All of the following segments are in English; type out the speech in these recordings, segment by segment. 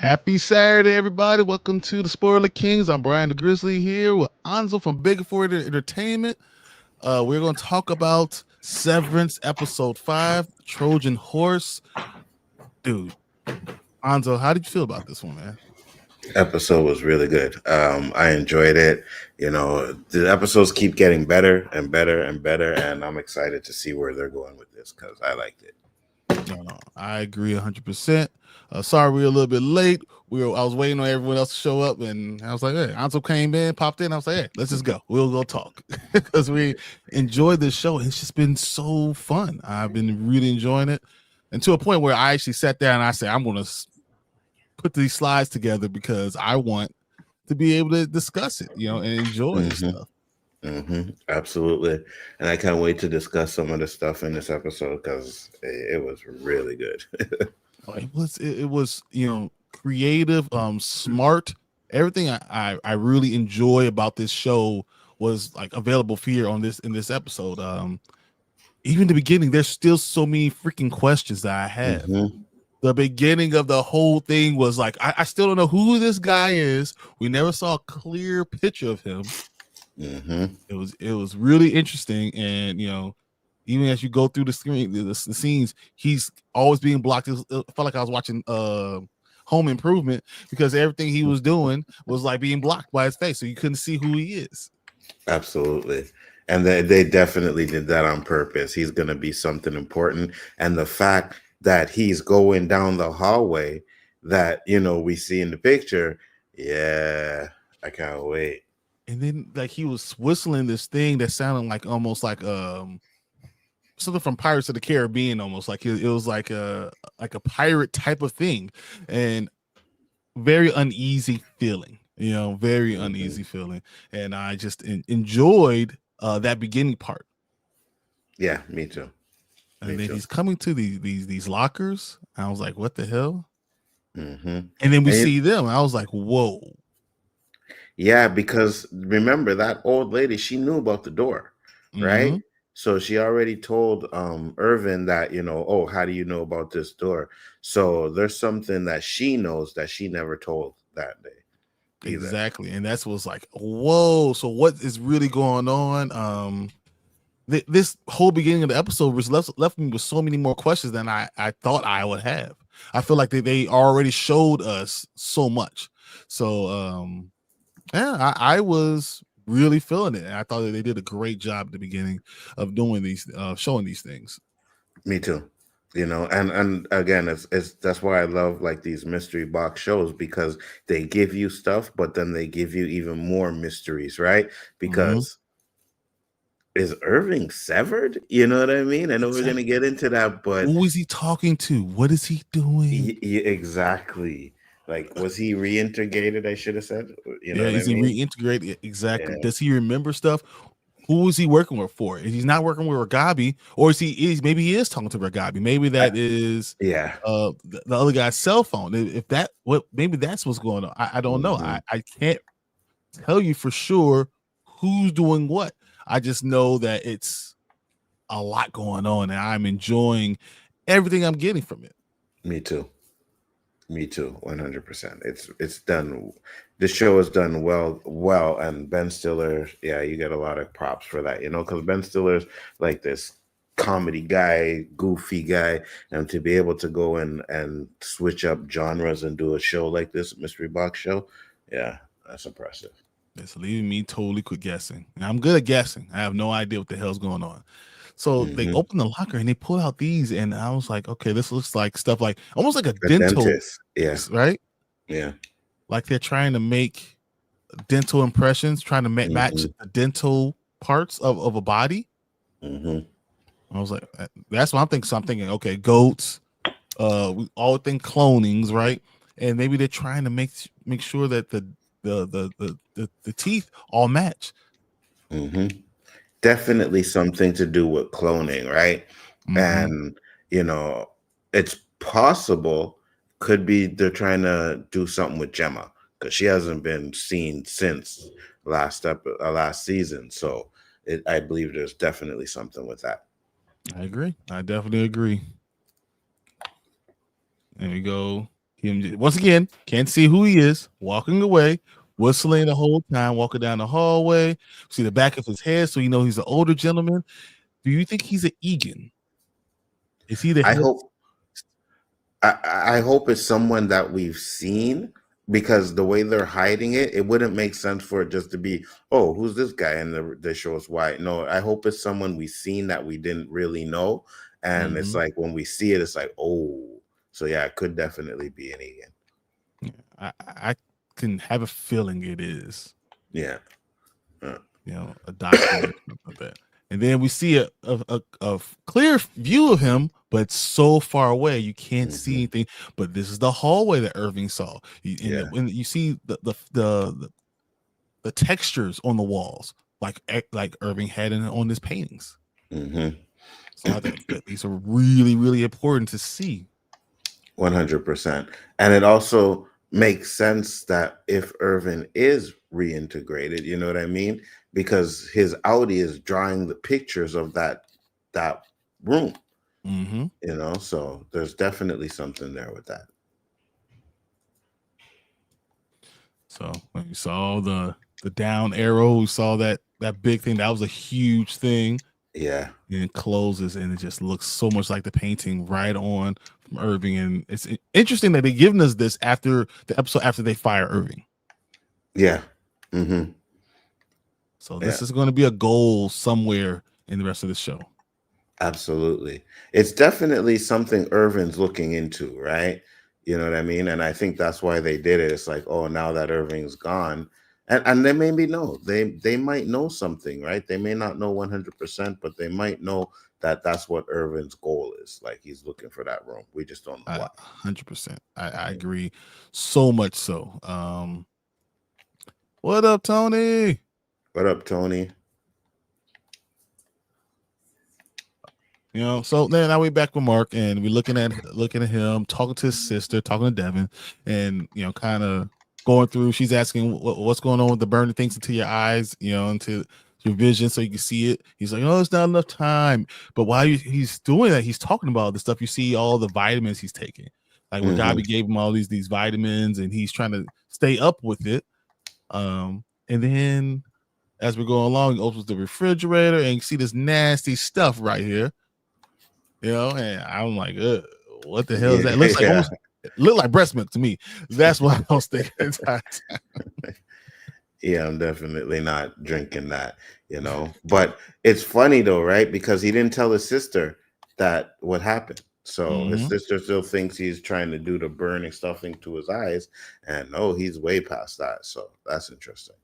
Happy Saturday, everybody. Welcome to the Spoiler Kings. I'm Brian the Grizzly here with Anzo from Big Ford Entertainment. We're going to talk about Severance Episode 5, Trojan Horse. Dude, Anzo, how did you feel about this one, man? Episode was really good. I enjoyed it. The episodes keep getting better and better and better, and I'm excited to see where they're going with this because I liked it. No, I agree 100%. Sorry we're a little bit late. I was waiting on everyone else to show up, and I was like, hey, Anzo came in, popped in. I was like, hey, let's just go. We'll go talk because we enjoyed this show. It's just been so fun. I've been really enjoying it, and to a point where I actually sat down and I said, I'm going to put these slides together because I want to be able to discuss it, and enjoy this stuff. Absolutely, and I can't wait to discuss some of the stuff in this episode because it was really good. It was creative, smart. Everything I really enjoy about this show was like available for you in this episode. Even the beginning, there's still so many freaking questions that I have. The beginning of the whole thing was like, I still don't know who this guy is. We never saw a clear picture of him. It was really interesting, and even as you go through the screen, the scenes, he's always being blocked. It felt like I was watching Home Improvement because everything he was doing was like being blocked by his face, so you couldn't see who he is. Absolutely. And they definitely did that on purpose. He's going to be something important. And the fact that he's going down the hallway that, we see in the picture, yeah, I can't wait. And then like he was whistling this thing that sounded like almost like something from Pirates of the Caribbean, almost like it was like a pirate type of thing, and very uneasy feeling, very uneasy feeling. And I just enjoyed that beginning part. Yeah, me too. And then he's coming to these lockers. I was like, what the hell? And then we see them. I was like, whoa. Yeah, because remember that old lady, she knew about the door, right? So she already told Irving that, oh, how do you know about this door? So there's something that she knows that she never told that day. Either. Exactly. And that's what's like, whoa. So what is really going on? This whole beginning of the episode was left me with so many more questions than I thought I would have. I feel like they already showed us so much. So yeah, I was really feeling it. And I thought that they did a great job at the beginning of doing these, showing these things. Me too. And again, it's that's why I love like these mystery box shows because they give you stuff, but then they give you even more mysteries, right? Because is Irving severed? You know what I mean? I know we're gonna get into that, but who is he talking to? What is he doing? Exactly. Like, was he reintegrated? I should have said. Is he reintegrated? Exactly. Yeah. Does he remember stuff? Who is he working with for? If he's not working with Ragabi, or maybe he is talking to Ragabi. Maybe that is the other guy's cell phone. Maybe that's what's going on. I don't know. I can't tell you for sure who's doing what. I just know that it's a lot going on, and I'm enjoying everything I'm getting from it. Me too. 100%. It's done. The show is done well, and Ben Stiller, yeah, you get a lot of props for that, because Ben Stiller's like this comedy guy, goofy guy, and to be able to go and switch up genres and do a show like this, mystery box show, yeah, that's impressive. It's leaving me totally quit guessing. And I'm good at guessing. I have no idea what the hell's going on. So they open the locker and they pull out these, and I was like, okay, this looks like stuff like almost like a dental dentist. Yeah. Right? Yeah. Like they're trying to make dental impressions, trying to match the dental parts of a body. I was like, that's what I'm thinking. So I'm thinking, okay, goats, we all think clonings, right? And maybe they're trying to make sure that the teeth all match. Definitely something to do with cloning, right? And it's possible, could be they're trying to do something with Gemma because she hasn't been seen since last season. So I believe there's definitely something with that. I agree. I definitely agree. There we go. Once again, can't see who he is, walking away, whistling the whole time, walking down the hallway. See the back of his head, so you know he's an older gentleman. Do you think he's an Egan? Is he the I head? hope I hope it's someone that we've seen, because the way they're hiding it, it wouldn't make sense for it just to be, oh, who's this guy? And they show us why. No, I hope it's someone we've seen that we didn't really know. And it's like when we see it, it's like, oh, so yeah, it could definitely be an Egan. I can have a feeling it is. Yeah. You know, a doctor like that. And then we see a clear view of him, but so far away you can't see anything. But this is the hallway that Irving saw. When you see the textures on the walls, like Irving had on his paintings. So I think that these are really, really important to see. 100%. And it also makes sense that if Irving is reintegrated, you know what I mean? Because his Audi is drawing the pictures of that room. You know, so there's definitely something there with that. So when you saw the down arrow, we saw that big thing. That was a huge thing. Yeah. And it closes, and it just looks so much like the painting right on from Irving. And it's interesting that they're giving us this after the episode after they fire Irving. Yeah. So this is going to be a goal somewhere in the rest of the show. Absolutely. It's definitely something Irving's looking into, right? You know what I mean? And I think that's why they did it. It's like, oh, now that Irving's gone, and they maybe know, they might know something, right? They may not know 100%, but they might know that that's what Irving's goal is. Like, he's looking for that room. We just don't know why. 100%. I agree so much so. What up, Tony? What up, Tony? You know, so then now we're back with Mark, and we're looking at him, talking to his sister, talking to Devin, and you know, kind of going through. She's asking what's going on with the burning things into your eyes, you know, into your vision, so you can see it. He's like, oh, it's not enough time. But while he's doing that, he's talking about the stuff. You see all the vitamins he's taking, like when Gabi gave him all these vitamins, and he's trying to stay up with it. And then as we're going along, he opens the refrigerator and you see this nasty stuff right here. You know, and I'm like, what the hell is that? It looks like almost, it looked like breast milk to me. That's what I was thinking. Yeah, I'm definitely not drinking that, you know. But it's funny though, right? Because he didn't tell his sister that what happened. So his sister still thinks he's trying to do the burning stuff into his eyes, and no, he's way past that. So that's interesting.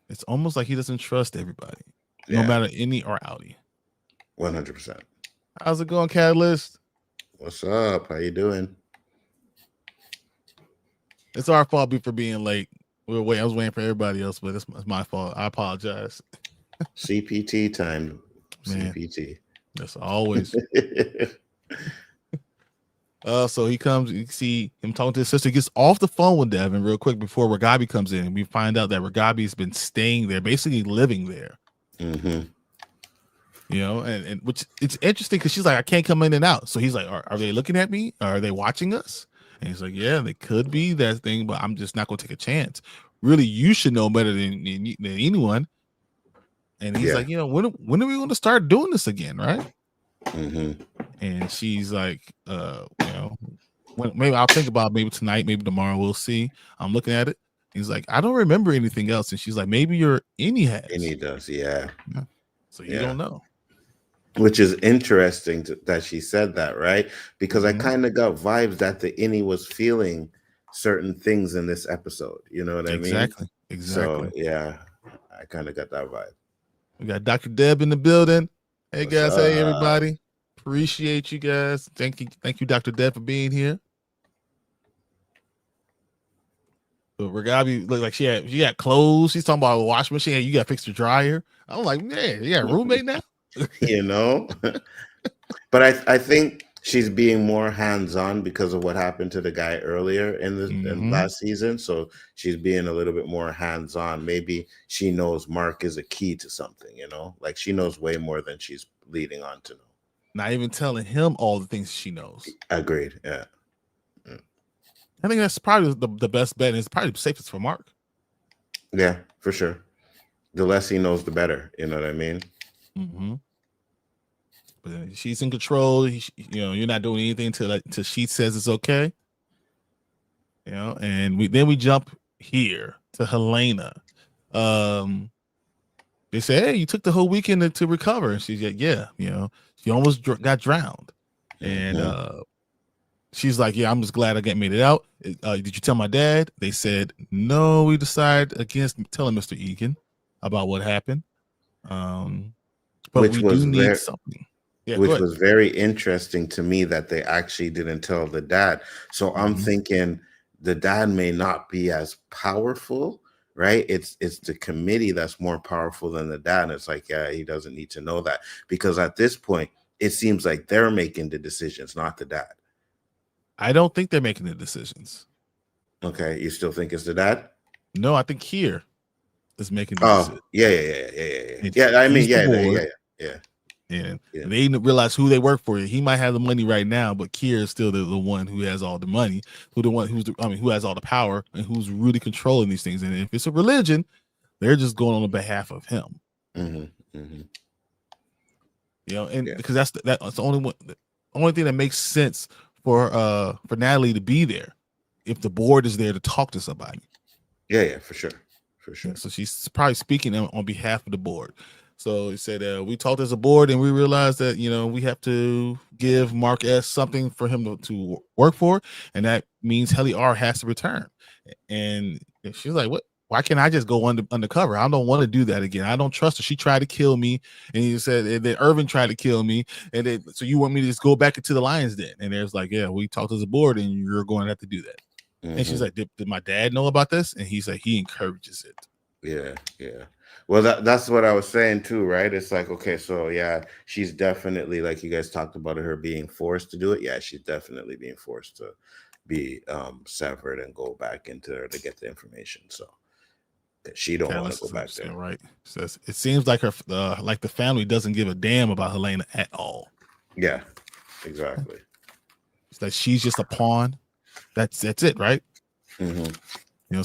It's almost like he doesn't trust everybody, no matter any or outie. 100%. How's it going, Catalyst? What's up? How you doing? It's our fault for being late. I was waiting for everybody else, but it's my fault. I apologize. CPT time. Man, CPT. That's always. So he comes, you see him talking to his sister. He gets off the phone with Devin real quick before Ragabi comes in. We find out that Ragabi's been staying there, basically living there. You know, and which it's interesting because she's like, I can't come in and out. So he's like, are they looking at me? Are they watching us? And he's like, yeah, they could be that thing, but I'm just not going to take a chance. Really, you should know better than anyone. And he's like, you know, when are we going to start doing this again, right? And she's like, you know, maybe I'll think about it, maybe tonight, maybe tomorrow, we'll see. I'm looking at it. He's like, I don't remember anything else. And she's like, maybe your Innie has. Innie does, yeah. So you don't know. Which is interesting that she said that, right? Because I kind of got vibes that the Innie was feeling certain things in this episode. You know what I mean? Exactly. So yeah, I kind of got that vibe. We got Dr. Deb in the building. Hey guys, hey everybody. Appreciate you guys. Thank you, Dr. Deb, for being here. But Ragabi looked like she had clothes. She's talking about a washing machine. You got to fix the dryer. I'm like, man, you got a roommate now? You know? But I think she's being more hands-on because of what happened to the guy earlier in the in last season. So she's being a little bit more hands-on. Maybe she knows Mark is a key to something, you know? Like she knows way more than she's leading on to know. Not even telling him all the things she knows. Agreed. Yeah. I think that's probably the best bet. And it's probably the safest for Mark. Yeah, for sure. The less he knows, the better. You know what I mean? Mm-hmm. But she's in control. You're not doing anything till she says it's okay. And we jump here to Helena. They say, hey, you took the whole weekend to recover. And she's like, yeah, she almost got drowned. And she's like, yeah, I'm just glad I made it out. Did you tell my dad? They said, no, we decided against telling Mr. Egan about what happened. But we do need something. Yeah, which was very interesting to me that they actually didn't tell the dad. So I'm thinking the dad may not be as powerful, right? It's the committee that's more powerful than the dad. And it's like, yeah, he doesn't need to know that, because at this point, it seems like they're making the decisions, not the dad. I don't think they're making the decisions. Okay, you still think it's the dad? No, I think here is making the decision. Yeah. I mean, yeah. And they didn't realize who they work for. He might have the money right now, but Kier is still the one who has all the money, who has all the power, and who's really controlling these things. And if it's a religion, they're just going on the behalf of him. Because that's the only thing that makes sense for Natalie to be there, if the board is there to talk to somebody. Yeah, for sure. So she's probably speaking on behalf of the board. So he said, we talked as a board and we realized that, we have to give Mark S something for him to work for. And that means Helly R has to return. And she's like, what? Why can't I just go undercover? I don't want to do that again. I don't trust her. She tried to kill me. And he said that Irving tried to kill me. And so you want me to just go back into the lion's den? And there's like, yeah, we talked as a board and you're going to have to do that. And she's like, did my dad know about this? And he's like, he encourages it. Yeah. Well, that's what I was saying too, right? It's like, okay, so yeah, she's definitely, like you guys talked about her being forced to do it. Yeah, she's definitely being forced to be severed and go back into her to get the information. So she don't want to go back there, right? So it seems like her, like the family doesn't give a damn about Helena at all. Yeah, exactly. It's like she's just a pawn. That's it, right?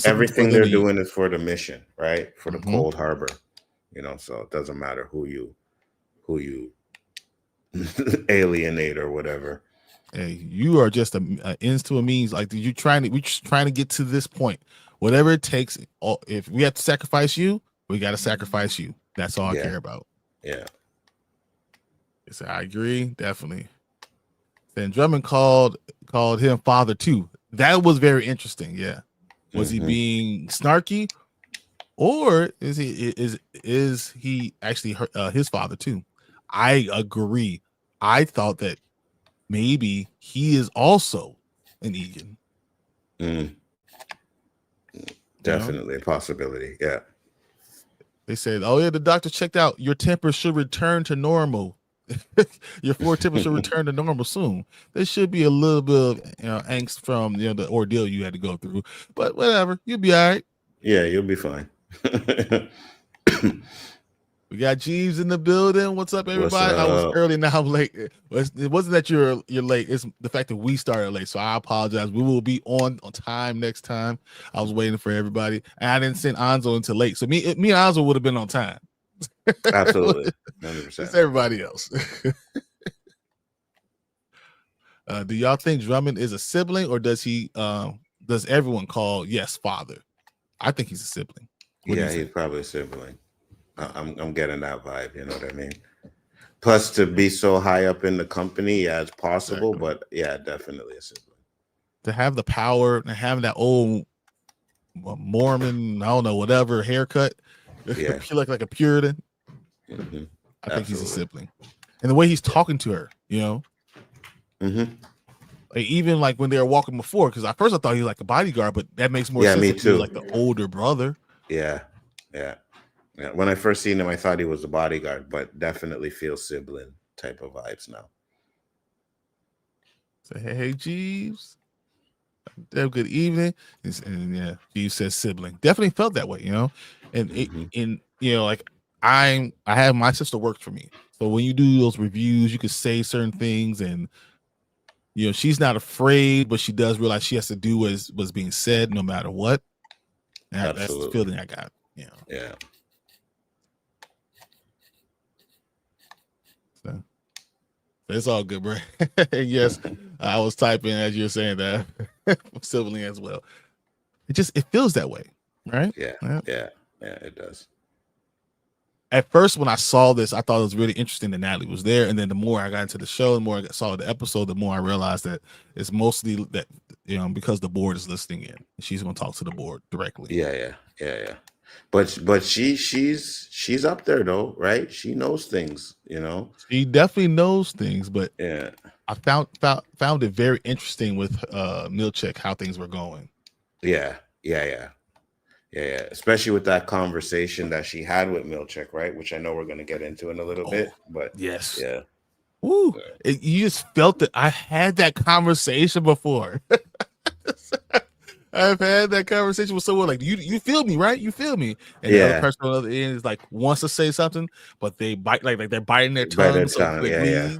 Everything they're doing is for the mission, right? For the Cold Harbor, so it doesn't matter who you alienate or whatever. Hey, you are just a ends to a means. Like we're trying to get to this point. Whatever it takes. If we have to sacrifice you, we got to sacrifice you. That's all I care about. Yeah. So I agree, definitely. Then Drummond called him father too. That was very interesting. Yeah. Was he being snarky, or is he actually his father too? I agree. I thought that maybe he is also an Egan. Definitely a possibility. Yeah. They said, "Oh yeah, the doctor checked out. Your temper should return to normal. Your floor temper should return to normal soon. There should be a little bit of angst from the ordeal you had to go through, but whatever, you'll be all right. Yeah, you'll be fine." We got Jeeves in the building. What's up, everybody? I was early, now I'm late. It wasn't that you're late. It's the fact that we started late, so I apologize. We will be on time next time. I was waiting for everybody, and I didn't send Anzo until late, so me and Anzo would have been on time. Absolutely, 100%. It's everybody else. Do y'all think Drummond is a sibling, or does everyone call father? I think he's a sibling. Yeah, he's probably a sibling. I'm getting that vibe. You know what I mean? Plus, to be so high up in the company, yeah, it's possible, but yeah, definitely a sibling. To have the power and have that old Mormon, I don't know, whatever haircut, yeah, like a Puritan. I think he's a sibling, and the way he's talking to her, like even like when they were walking before, because at first I thought he was like a bodyguard, but that makes more sense. Me too. Like the older brother. Yeah. When I first seen him, I thought he was a bodyguard, but definitely feels sibling type of vibes now. Say, hey, Jeeves. Have a good evening. And yeah, Jeeves says sibling. Definitely felt that way, And like I have my sister works for me. So when you do those reviews, you can say certain things, and You know, she's not afraid, but she does realize she has to do what's being said, no matter what. And that's the feeling I got. You know. Yeah. So it's all good, bro. Yes, I was typing as you're saying that. Civilly as well. It feels that way, right? Yeah, it does. At first, when I saw this, I thought it was really interesting that Natalie was there. And then the more I got into the show, the more I saw the episode, the more I realized that it's mostly that, you know, because the board is listening in. She's going to talk to the board directly. Yeah. But she's up there though, right? She knows things, you know. She definitely knows things, but yeah, I found it very interesting with Milchek how things were going. Yeah. Especially with that conversation that she had with Milchek, right? Which I know we're going to get into in a little bit, but yes, yeah. Woo! You just felt that I had that conversation before. I've had that conversation with someone like you feel me, right? You feel me, and the other person on the other end is like wants to say something, but they bite like they're biting their tongue. Yeah.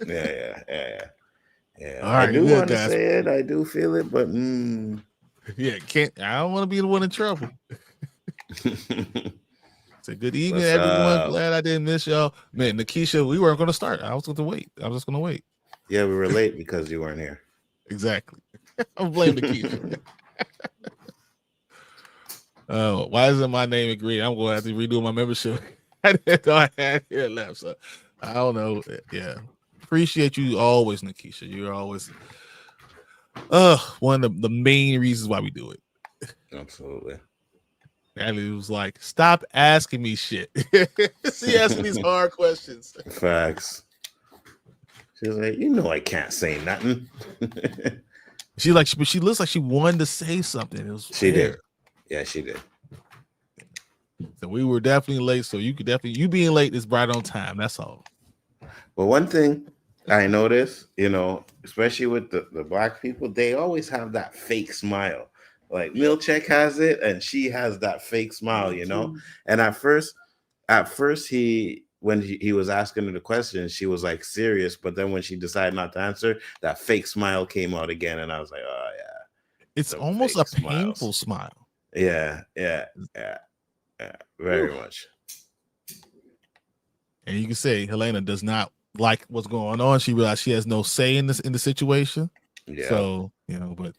Right, I do want to say it. I do feel it, but yeah, I don't want to be the one in trouble. Say good evening, everyone. Glad I didn't miss y'all. Man, Nikisha, we weren't going to start. I was going to wait. I was just going to wait. Yeah, we were late because you weren't here. Exactly. I'm blaming Nikisha. Oh, why isn't my name agreed? I'm going to have to redo my membership. I didn't know I had here left, so I don't know. Yeah, appreciate you always, Nikisha. You're always one of the main reasons why we do it. Absolutely. Natalie was like, "Stop asking me shit." She asking these hard questions. Facts. She was like, "You know, I can't say nothing." She looks like she wanted to say something. She did. Yeah, she did. So we were definitely late. So you being late is right on time. That's all. But one thing I noticed, you know, especially with the black people, they always have that fake smile. Like Milchek has it, and she has that fake smile, you know. And at first, when he was asking her the question, she was like serious. But then when she decided not to answer, that fake smile came out again, and I was like, oh yeah, it's almost a painful smile. Yeah, very much. And you can say Helena does not like what's going on. She realized she has no say in the situation. Yeah. So you know, but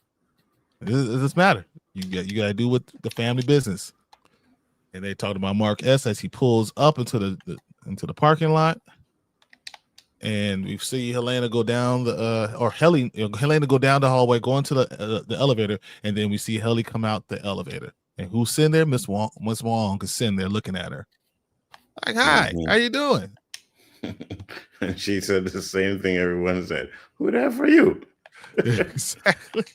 it doesn't matter. You got to do what the family business. And they talked about Mark S as he pulls up into the parking lot, and we see Helena go down Helena go down the hallway, going to the elevator, and then we see Helly come out the elevator. And who's sitting there? Miss Wong is sitting there looking at her. Like, hi, how you doing? And she said the same thing everyone said. Who that for you? Exactly.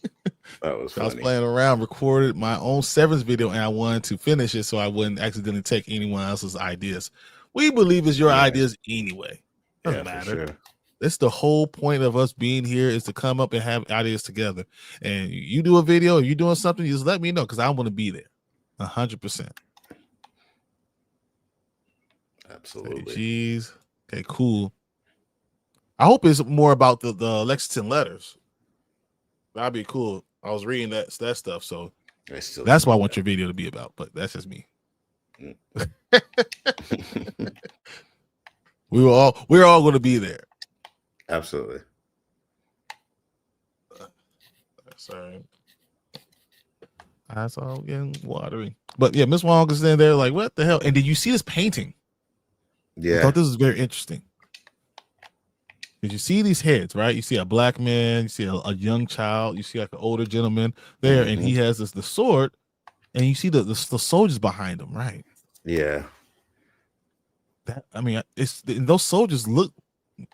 That was funny. I was playing around, recorded my own Severance video, and I wanted to finish it so I wouldn't accidentally take anyone else's ideas. We believe it's your ideas anyway. Doesn't matter. Sure. That's the whole point of us being here, is to come up and have ideas together. And you do a video, or you're doing something, you just let me know, because I want to be there. 100%. Absolutely. Jeez. Okay, cool. I hope it's more about the Lexington letters. That'd be cool. I was reading that stuff, so that's what I want your video to be about. But that's just me. We're all going to be there. Absolutely. Sorry. That's all getting watery. But yeah, Miss Wong is in there like, what the hell? And did you see this painting? Yeah. I thought this was very interesting. Did you see these heads, right? You see a black man, you see a young child, you see like an older gentleman there, and he has the sword, and you see the soldiers behind him, right? Yeah. Those soldiers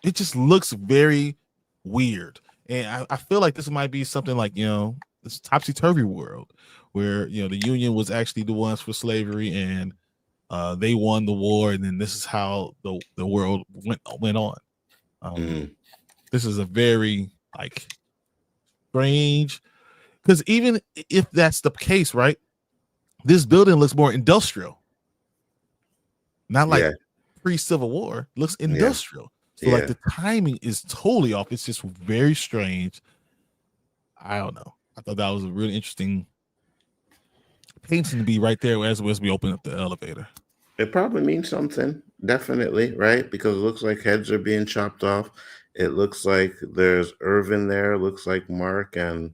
it just looks very weird. And I feel like this might be something like, you know, this topsy-turvy world where, you know, the Union was actually the ones for slavery, and they won the war, and then this is how the world went on. This is a very strange, because even if that's the case, right, this building looks more industrial, not like pre-Civil War. It looks industrial. So like the timing is totally off. It's just very strange. I don't know. I thought that was a really interesting painting to be right there as we open up the elevator. It probably means something, definitely, right? Because it looks like heads are being chopped off. It looks like there's Irving there. It looks like Mark, and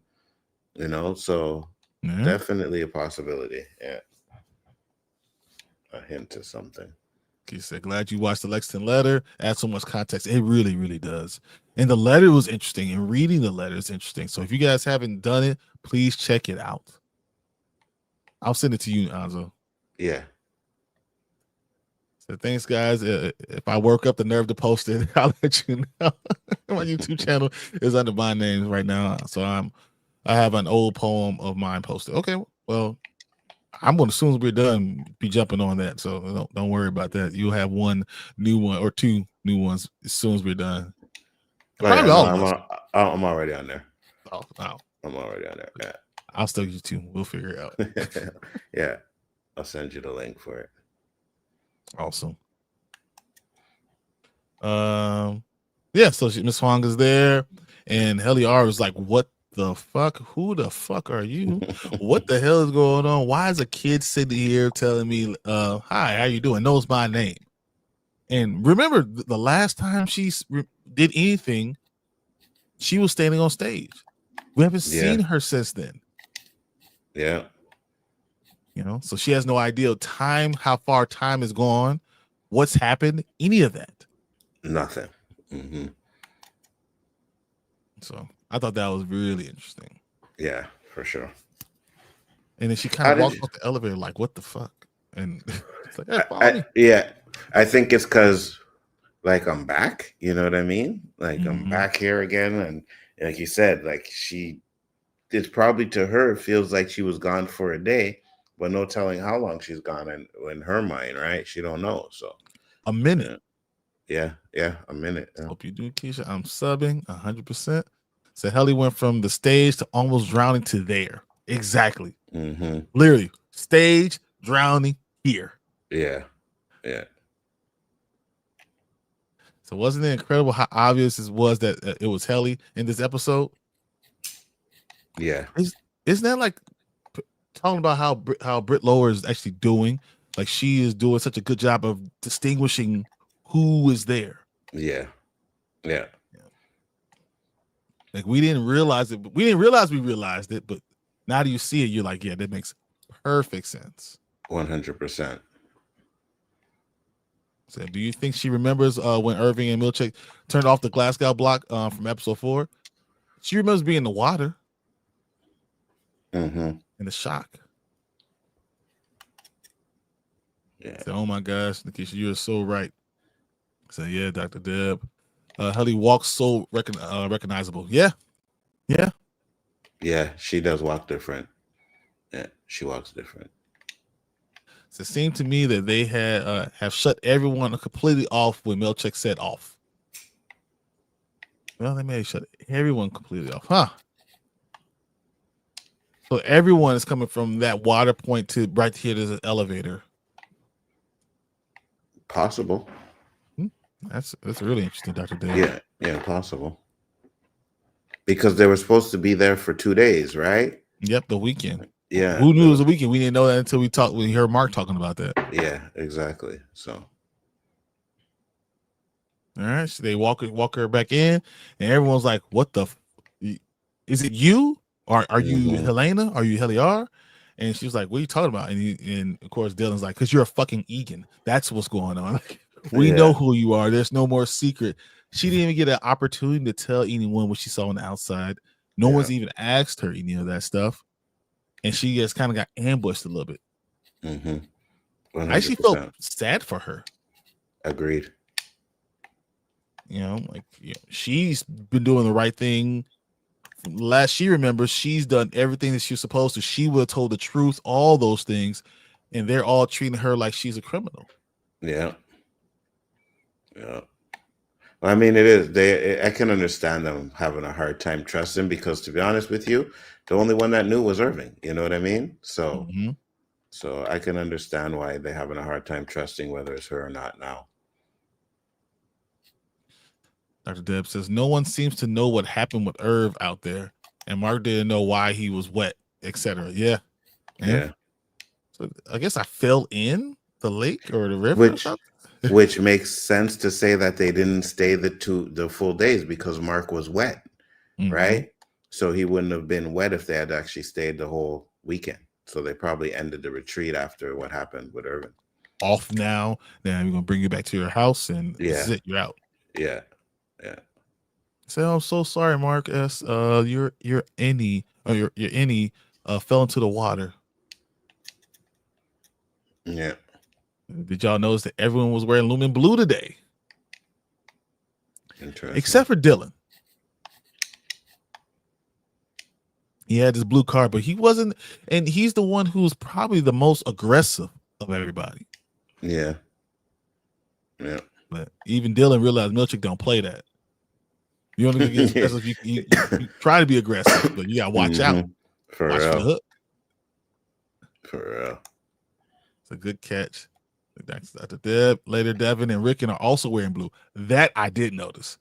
so definitely a possibility. Yeah, a hint to something. He said, "Glad you watched the Lexington letter. Adds so much context. It really, really does. And the letter was interesting, and reading the letter is interesting. So if you guys haven't done it, please check it out. I'll send it to you, Anzo. Yeah." So thanks, guys. If I work up the nerve to post it, I'll let you know. My YouTube channel is under my name right now, so I have an old poem of mine posted. Okay, well, I'm going to, as soon as we're done, be jumping on that. So don't worry about that. You'll have one new one or two new ones as soon as we're done. Probably I'm already on there. Oh, I'm already on there. Yeah. I'll still you too. We'll figure it out. Yeah, I'll send you the link for it. Awesome. Yeah, so Miss Huang is there, and Helly R is like, "What the fuck? Who the fuck are you? What the hell is going on? Why is a kid sitting here telling me, hi, how you doing? Knows my name?" And remember, the last time she did anything, she was standing on stage. We haven't seen her since then. Yeah. So she has no idea of time, how far time has gone, what's happened, any of that. Nothing. Mm-hmm. So I thought that was really interesting. Yeah, for sure. And then she kind of walked off the elevator like, what the fuck? And it's like, hey, follow me. Yeah, I think it's because, like, I'm back. You know what I mean? Like, I'm back here again. And like you said, like, it's probably, to her, it feels like she was gone for a day, but no telling how long she's gone in her mind, right? She don't know. So a minute. Yeah, a minute. Yeah. Hope you do, Keisha. I'm subbing 100%. So Helly went from the stage to almost drowning to there. Exactly. Mm-hmm. Literally, stage, drowning, here. Yeah. So wasn't it incredible how obvious it was that it was Helly in this episode? Yeah. Isn't that like talking about how Britt Lower is actually doing? Like, she is doing such a good job of distinguishing who is there. Yeah. Like, we didn't realize it, but we didn't realize we realized it, but now that you see it, you're like, yeah, that makes perfect sense. 100%. So do you think she remembers when Irving and Milchick turned off the Glasgow block from episode 4? She remembers being in the water. Mm-hmm. And the shock. Yeah. So, oh my gosh, Nikisha, you're so right. So yeah, Dr. Deb. Helly walks so recognizable. Yeah. Yeah, she does walk different. Yeah, she walks different. So it seemed to me that they have shut everyone completely off when Milchick said off. Well, they may have shut everyone completely off, huh? So everyone is coming from that water point to right here. There's an elevator. Possible. That's really interesting, Dr. Dave. Yeah, possible. Because they were supposed to be there for 2 days, right? Yep, the weekend. Yeah. Who knew it was a weekend? We didn't know that until we heard Mark talking about that. Yeah, exactly. So. All right, so they walk her back in, and everyone's like, "What the? Is it you? Or are you Helena? Are you Helly R?" And she was like, "What are you talking about?" And of course, Dylan's like, "Because you're a fucking Egan. That's what's going on. We know who you are. There's no more secret." She didn't even get an opportunity to tell anyone what she saw on the outside. No one's even asked her any of that stuff, and she just kind of got ambushed a little bit. Mm-hmm. I actually felt sad for her. Agreed. She's been doing the right thing. Last she remembers, she's done everything that she was supposed to. She would have told the truth, all those things, and they're all treating her like she's a criminal. Yeah. I mean, it is. I can understand them having a hard time trusting, because, to be honest with you, the only one that knew was Irving. You know what I mean? So, so I can understand why they're having a hard time trusting whether it's her or not now. Dr. Deb says, no one seems to know what happened with Irv out there. And Mark didn't know why he was wet, etc. Yeah. So I guess I fell in the lake or the river or something. Which makes sense to say that they didn't stay the full days because Mark was wet, right? So he wouldn't have been wet if they had actually stayed the whole weekend. So they probably ended the retreat after what happened with Irving. Off now. Then we're gonna bring you back to your house, and this is it. You're out. Yeah. So I'm so sorry, Mark S. Your innie fell into the water. Yeah. Did y'all notice that everyone was wearing Lumen Blue today? Interesting. Except for Dylan. He had his blue card, but he wasn't, and he's the one who's probably the most aggressive of everybody. Yeah. But even Dylan realized Milchick don't play that. You only get aggressive. You try to be aggressive, but you gotta watch out. For watch real. for the hook. For real. It's a good catch. That's Dr. Deb. Later, Devin and Rickon are also wearing blue. That I did notice.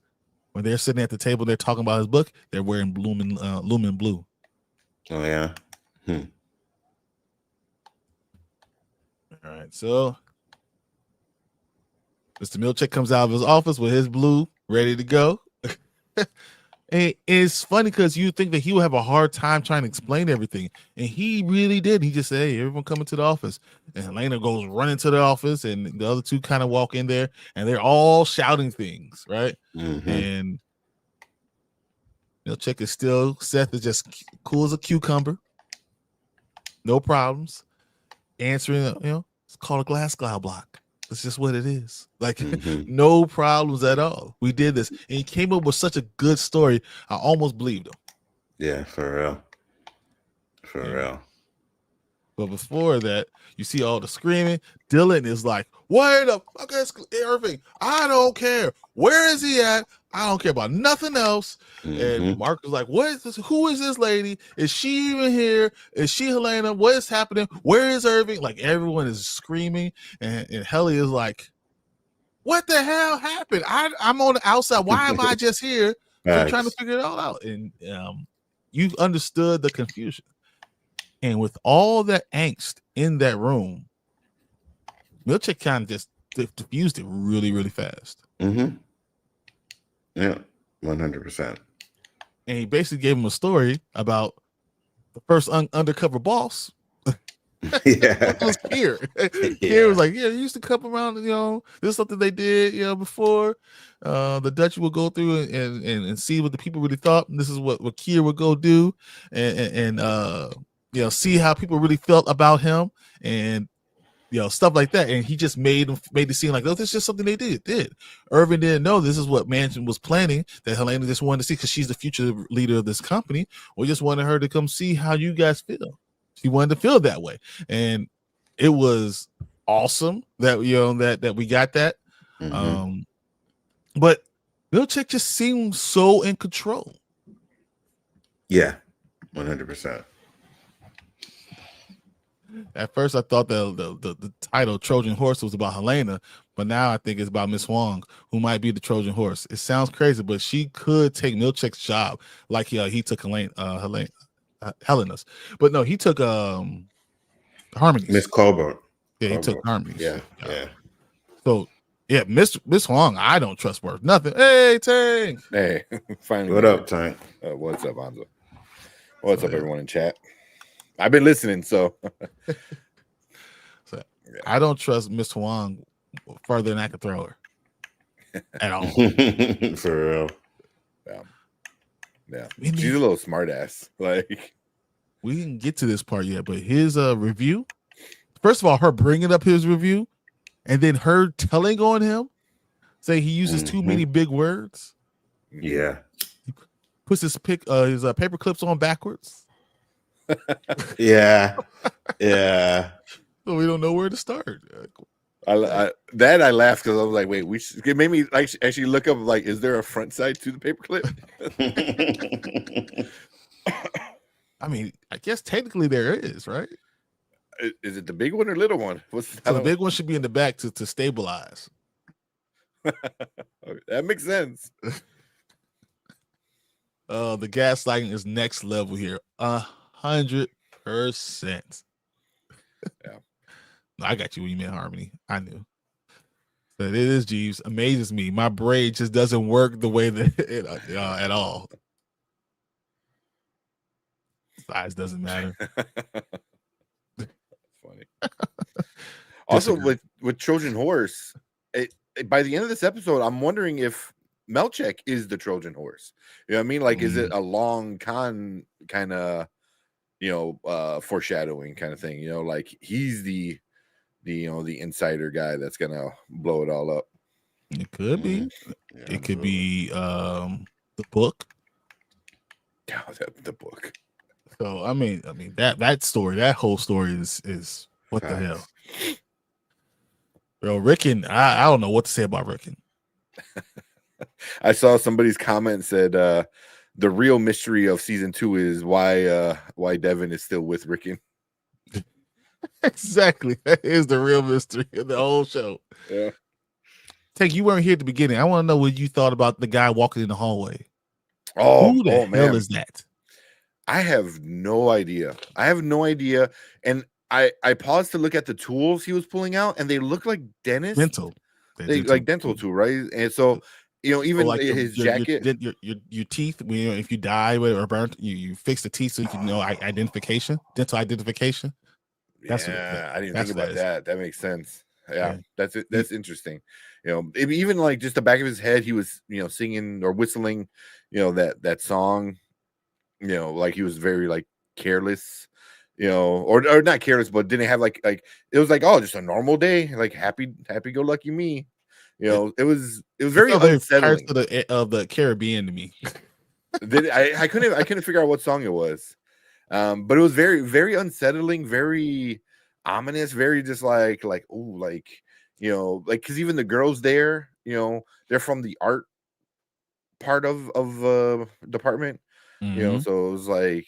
When they're sitting at the table, they're talking about his book. They're wearing Lumen Blue. Oh yeah. All right, so Mr. Milchick comes out of his office with his blue ready to go. And it's funny because you think that he would have a hard time trying to explain everything, and he really did. He just said, "Hey, everyone come into the office," and Helena goes running to the office, and the other two kind of walk in there, and they're all shouting things, right? And Milchick is still Seth is just cool as a cucumber, no problems, answering. It's called a glass cloud block. It's just what it is. Like no problems at all. We did this, and he came up with such a good story. I almost believed him. Yeah, for real. For real. But before that, you see all the screaming. Dylan is like, "Wait the fuck is Irving? I don't care. Where is he at? I don't care about nothing else." And Mark is like, "What is this? Who is this lady? Is she even here? Is she Helena? What is happening? Where is Irving?" Like everyone is screaming, and Helly is like, "What the hell happened? I'm on the outside. Why am I just here?" So trying to figure it all out. And you understood the confusion. And with all that angst in that room, Milchick kind of just diffused it really, really fast. Yeah, 100%. And he basically gave him a story about the first undercover boss. It was Kier. Kier was like, "Yeah, they used to come around, this is something they did, before. The Dutch would go through and see what the people really thought. And this is what Kier would go do and see how people really felt about him and stuff like that." And he just made it seem like, "Oh, this is just something they did." Irving didn't know this is what Manchin was planning, that Helena just wanted to see because she's the future leader of this company. We just wanted her to come see how you guys feel. She wanted to feel that way, and it was awesome that that we got that. But Milchick just seemed so in control. Yeah, 100%. At first, I thought the title Trojan Horse was about Helena, but now I think it's about Miss Huang, who might be the Trojan Horse. It sounds crazy, but she could take Milchick's job, like he took Helena's. But no, he took Harmony's. Miss Colbert. Yeah, he took Harmony's. Yeah. So yeah, Miss Huang, I don't trust worth nothing. Hey, Tank. Hey, finally. What up, Tank? What's up, Hanzo? What's up, everyone in chat? I've been listening, so. I don't trust Miss Huang further than I could throw her at all. For real. Yeah. She's a little smart ass. Like, we didn't get to this part yet, but his review. First of all, her bringing up his review, and then her telling on him, saying he uses too many big words. Yeah. He puts his paper clips on backwards. Yeah. So we don't know where to start. I laughed because I was like, wait, it made me like actually look up, like, is there a front side to the paperclip? I mean, I guess technically there is, right? Is it the big one or little one? So the big one should be in the back to stabilize. That makes sense. The gaslighting is next level here. 100%. Yeah. I got you when you meant Harmony. I knew. But it is Jeeves. Amazes me. My brain just doesn't work the way that it at all. Size doesn't matter. Funny. Also, with Trojan Horse, by the end of this episode, I'm wondering if Melchek is the Trojan Horse. You know what I mean? Like, is it a long con kind of, foreshadowing kind of thing? You know, like he's the insider guy that's gonna blow it all up. It could be. Yeah, it could be the book. Yeah, the book. So I mean that story, that whole story is what the hell. Bro, Rickon, I don't know what to say about Rickon. I saw somebody's comment said the real mystery of season 2 is why Devin is still with Rickon. Exactly. That is the real mystery of the whole show. Yeah. Tank, you weren't here at the beginning. I want to know what you thought about the guy walking in the hallway. Oh, who the hell man. is that? I have no idea. And I paused to look at the tools he was pulling out, and they look like dentist dental. Like dental tool, right? And so, even like his jacket, your teeth. If you die or burnt, you fix the teeth so you can know identification, dental identification. I didn't think about that. That makes sense. Yeah. That's interesting. Even like just the back of his head, he was singing or whistling, that song. Like he was very like careless, or not careless, but didn't have like it was like, oh, just a normal day, like happy go lucky me. It was very unsettling. Parts of the Caribbean to me. I couldn't figure out what song it was. But it was very, very unsettling, very ominous, very just like because even the girls there, they're from the art part of department, Mm-hmm. so it was like,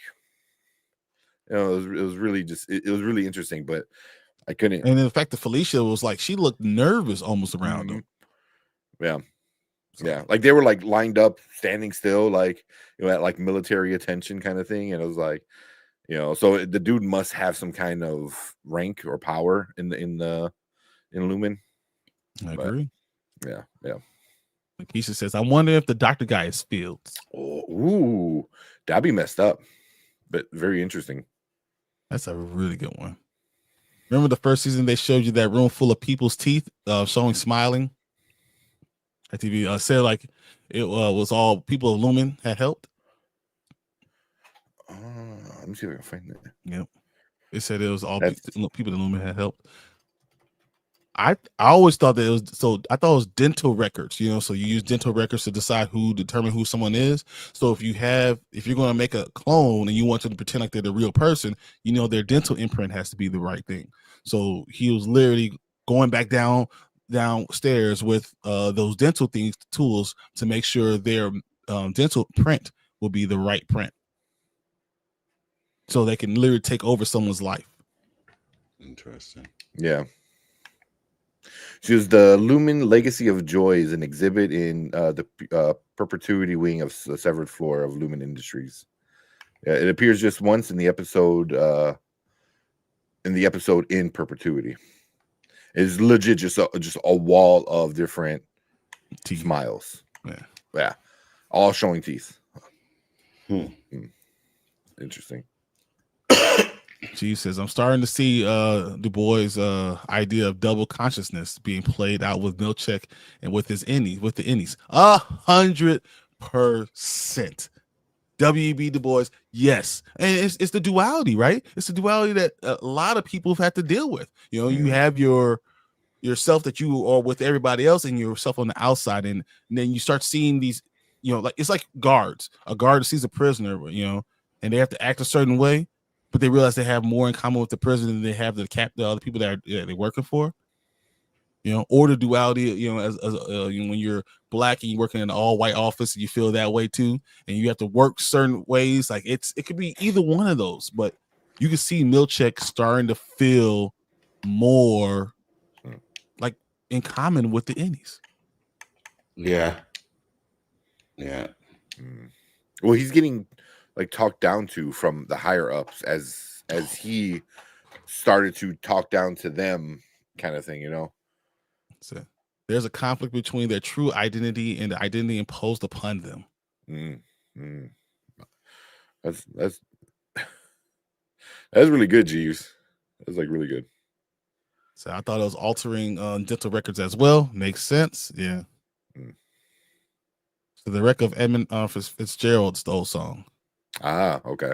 it was really just it was really interesting, but I couldn't. And in fact, the Felicia was like, she looked nervous almost around them. Yeah. Yeah, like they were like lined up, standing still, like at like military attention kind of thing, and it was like, so the dude must have some kind of rank or power in Lumen. I agree. Yeah. Keisha says, I wonder if the doctor guy is Fields. Oh, ooh, that'd be messed up, but very interesting. That's a really good one. Remember the first season they showed you that room full of people's teeth, showing smiling. At TV said like it was all people of Lumen had helped. Let me see if I can find that. Yep, it said it was all people in Lumen had helped. I always thought that it was I thought it was dental records. So you use dental records to determine who someone is. So if you're going to make a clone and you want to pretend like they're the real person, their dental imprint has to be the right thing. So he was literally going back downstairs with those dental tools to make sure their dental print will be the right print, so they can literally take over someone's life. Interesting. Yeah. She was the Lumen Legacy of Joy is an exhibit in the perpetuity wing of the severed floor of Lumen Industries. It appears just once in the episode in perpetuity. It's legit just a wall of different teeth. Smiles. Yeah, all showing teeth. Interesting. She says, I'm starting to see Du Bois' idea of double consciousness being played out with Milchek and with the innies. 100%. W.E.B. Du Bois, yes. And it's the duality, right? It's the duality that a lot of people have had to deal with. You have yourself that you are with everybody else and yourself on the outside. And then you start seeing these, like it's like guards. A guard sees a prisoner, and they have to act a certain way, but they realize they have more in common with the prisoner than they have the other people that they're working for. Or the duality, as when you're black and you're working in an all-white office and you feel that way too, and you have to work certain ways. Like it could be either one of those, but you can see Milchek starting to feel more like in common with the innies. Yeah. Well, he's getting like talked down to from the higher ups as he started to talk down to them, kind of thing, you know. So there's a conflict between their true identity and the identity imposed upon them. That's really good, Jeeves. That's like really good. So I thought it was altering dental records as well. Makes sense. Yeah. So the record of Edmund Fitzgerald's the old song. Ah, okay.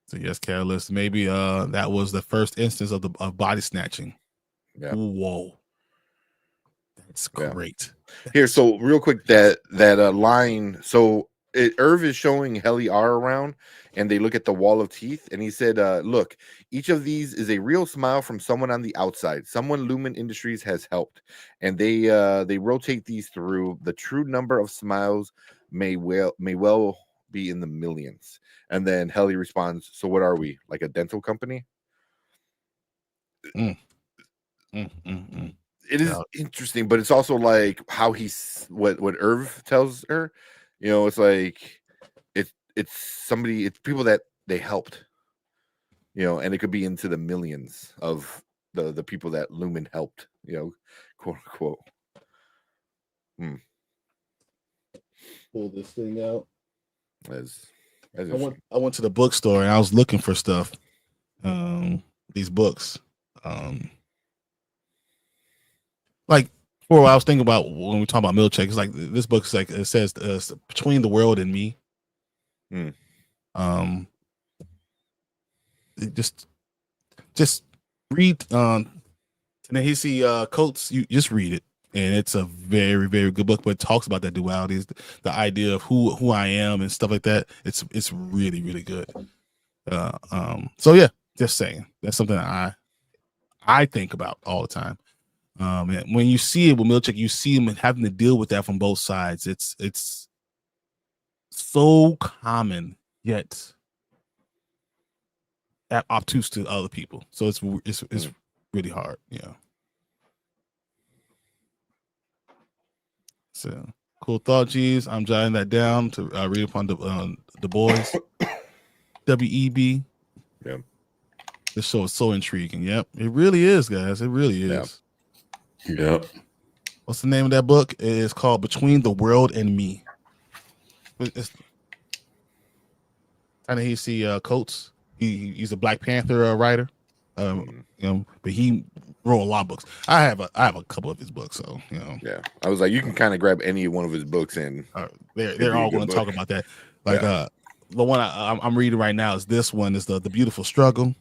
So yes, Catalyst. Maybe that was the first instance of body snatching. Yeah. Whoa. That's great. Here, so real quick, that line. So Irv is showing Helly R around, and they look at the wall of teeth, and he said, "Look, each of these is a real smile from someone on the outside. Someone Lumen Industries has helped, and they rotate these through. The true number of smiles may well be in the millions." And then Helly responds, "So what are we, like a dental company?" It is interesting, but it's also like how he's what Irv tells her. You know, it's like it's somebody, it's people that they helped. You know, and it could be into the millions of the people that Lumen helped. You know, quote unquote. Pull this thing out. I went to the bookstore and I was looking for stuff. These books. Like for what I was thinking about when we talk about Milkshake, it's like this book is like it says Between the World and Me. Just read Ta-Nehisi Coates. You just read it, and it's a very, very good book. But it talks about that duality, the idea of who I am and stuff like that. It's really, really good. So yeah, just saying that's something that I think about all the time. And when you see it with Milkshake, you see him having to deal with that from both sides. It's so common yet obtuse to other people. So it's really hard. Yeah. So cool thought, G's. I'm jotting that down to read upon the boys. WEB. Yeah. This show is so intriguing. Yep, it really is, guys. It really is. Yep. What's the name of that book? It is called Between the World and Me. Ta-Nehisi Coates. He's a Black Panther writer. You know, but he wrote a lot of books. I have a couple of his books, so you know. Yeah, I was like, you can kind of grab any one of his books, and they're all going to talk about that. Like the one I'm reading right now is this one. Is the Beautiful Struggle.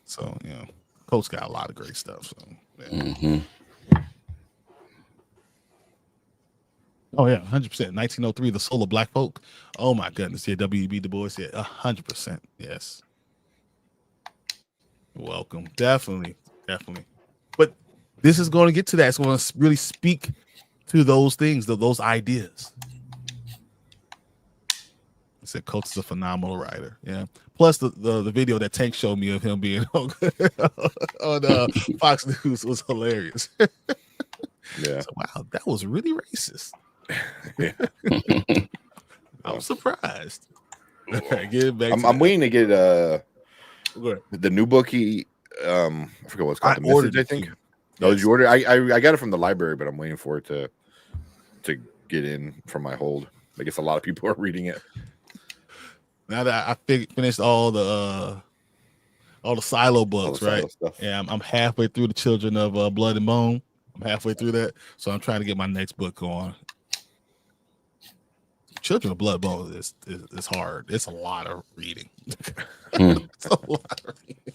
So you know, Coates got a lot of great stuff. So yeah. Oh yeah, 100%. 1903, The Soul of Black Folk. Oh my goodness, yeah, W.E.B. Du Bois. Yeah, 100%. Yes. Welcome, definitely. But this is going to get to that. It's going to really speak to those things, those ideas. I said Coates is a phenomenal writer. Yeah. Plus the video that Tank showed me of him being on Fox News was hilarious. Yeah. So, wow, that was really racist. Yeah. I'm surprised. Get back I'm waiting to get the new book. I forget what it's called. The Message, I think. No, did you order? I got it from the library, but I'm waiting for it to get in from my hold. I guess a lot of people are reading it. Now that I finished all the Silo books, right? Stuff. Yeah, I'm halfway through the Children of Blood and Bone. I'm halfway through that, so I'm trying to get my next book on. Children of Blood and Bone is hard. It's a lot of reading. It's a lot of reading.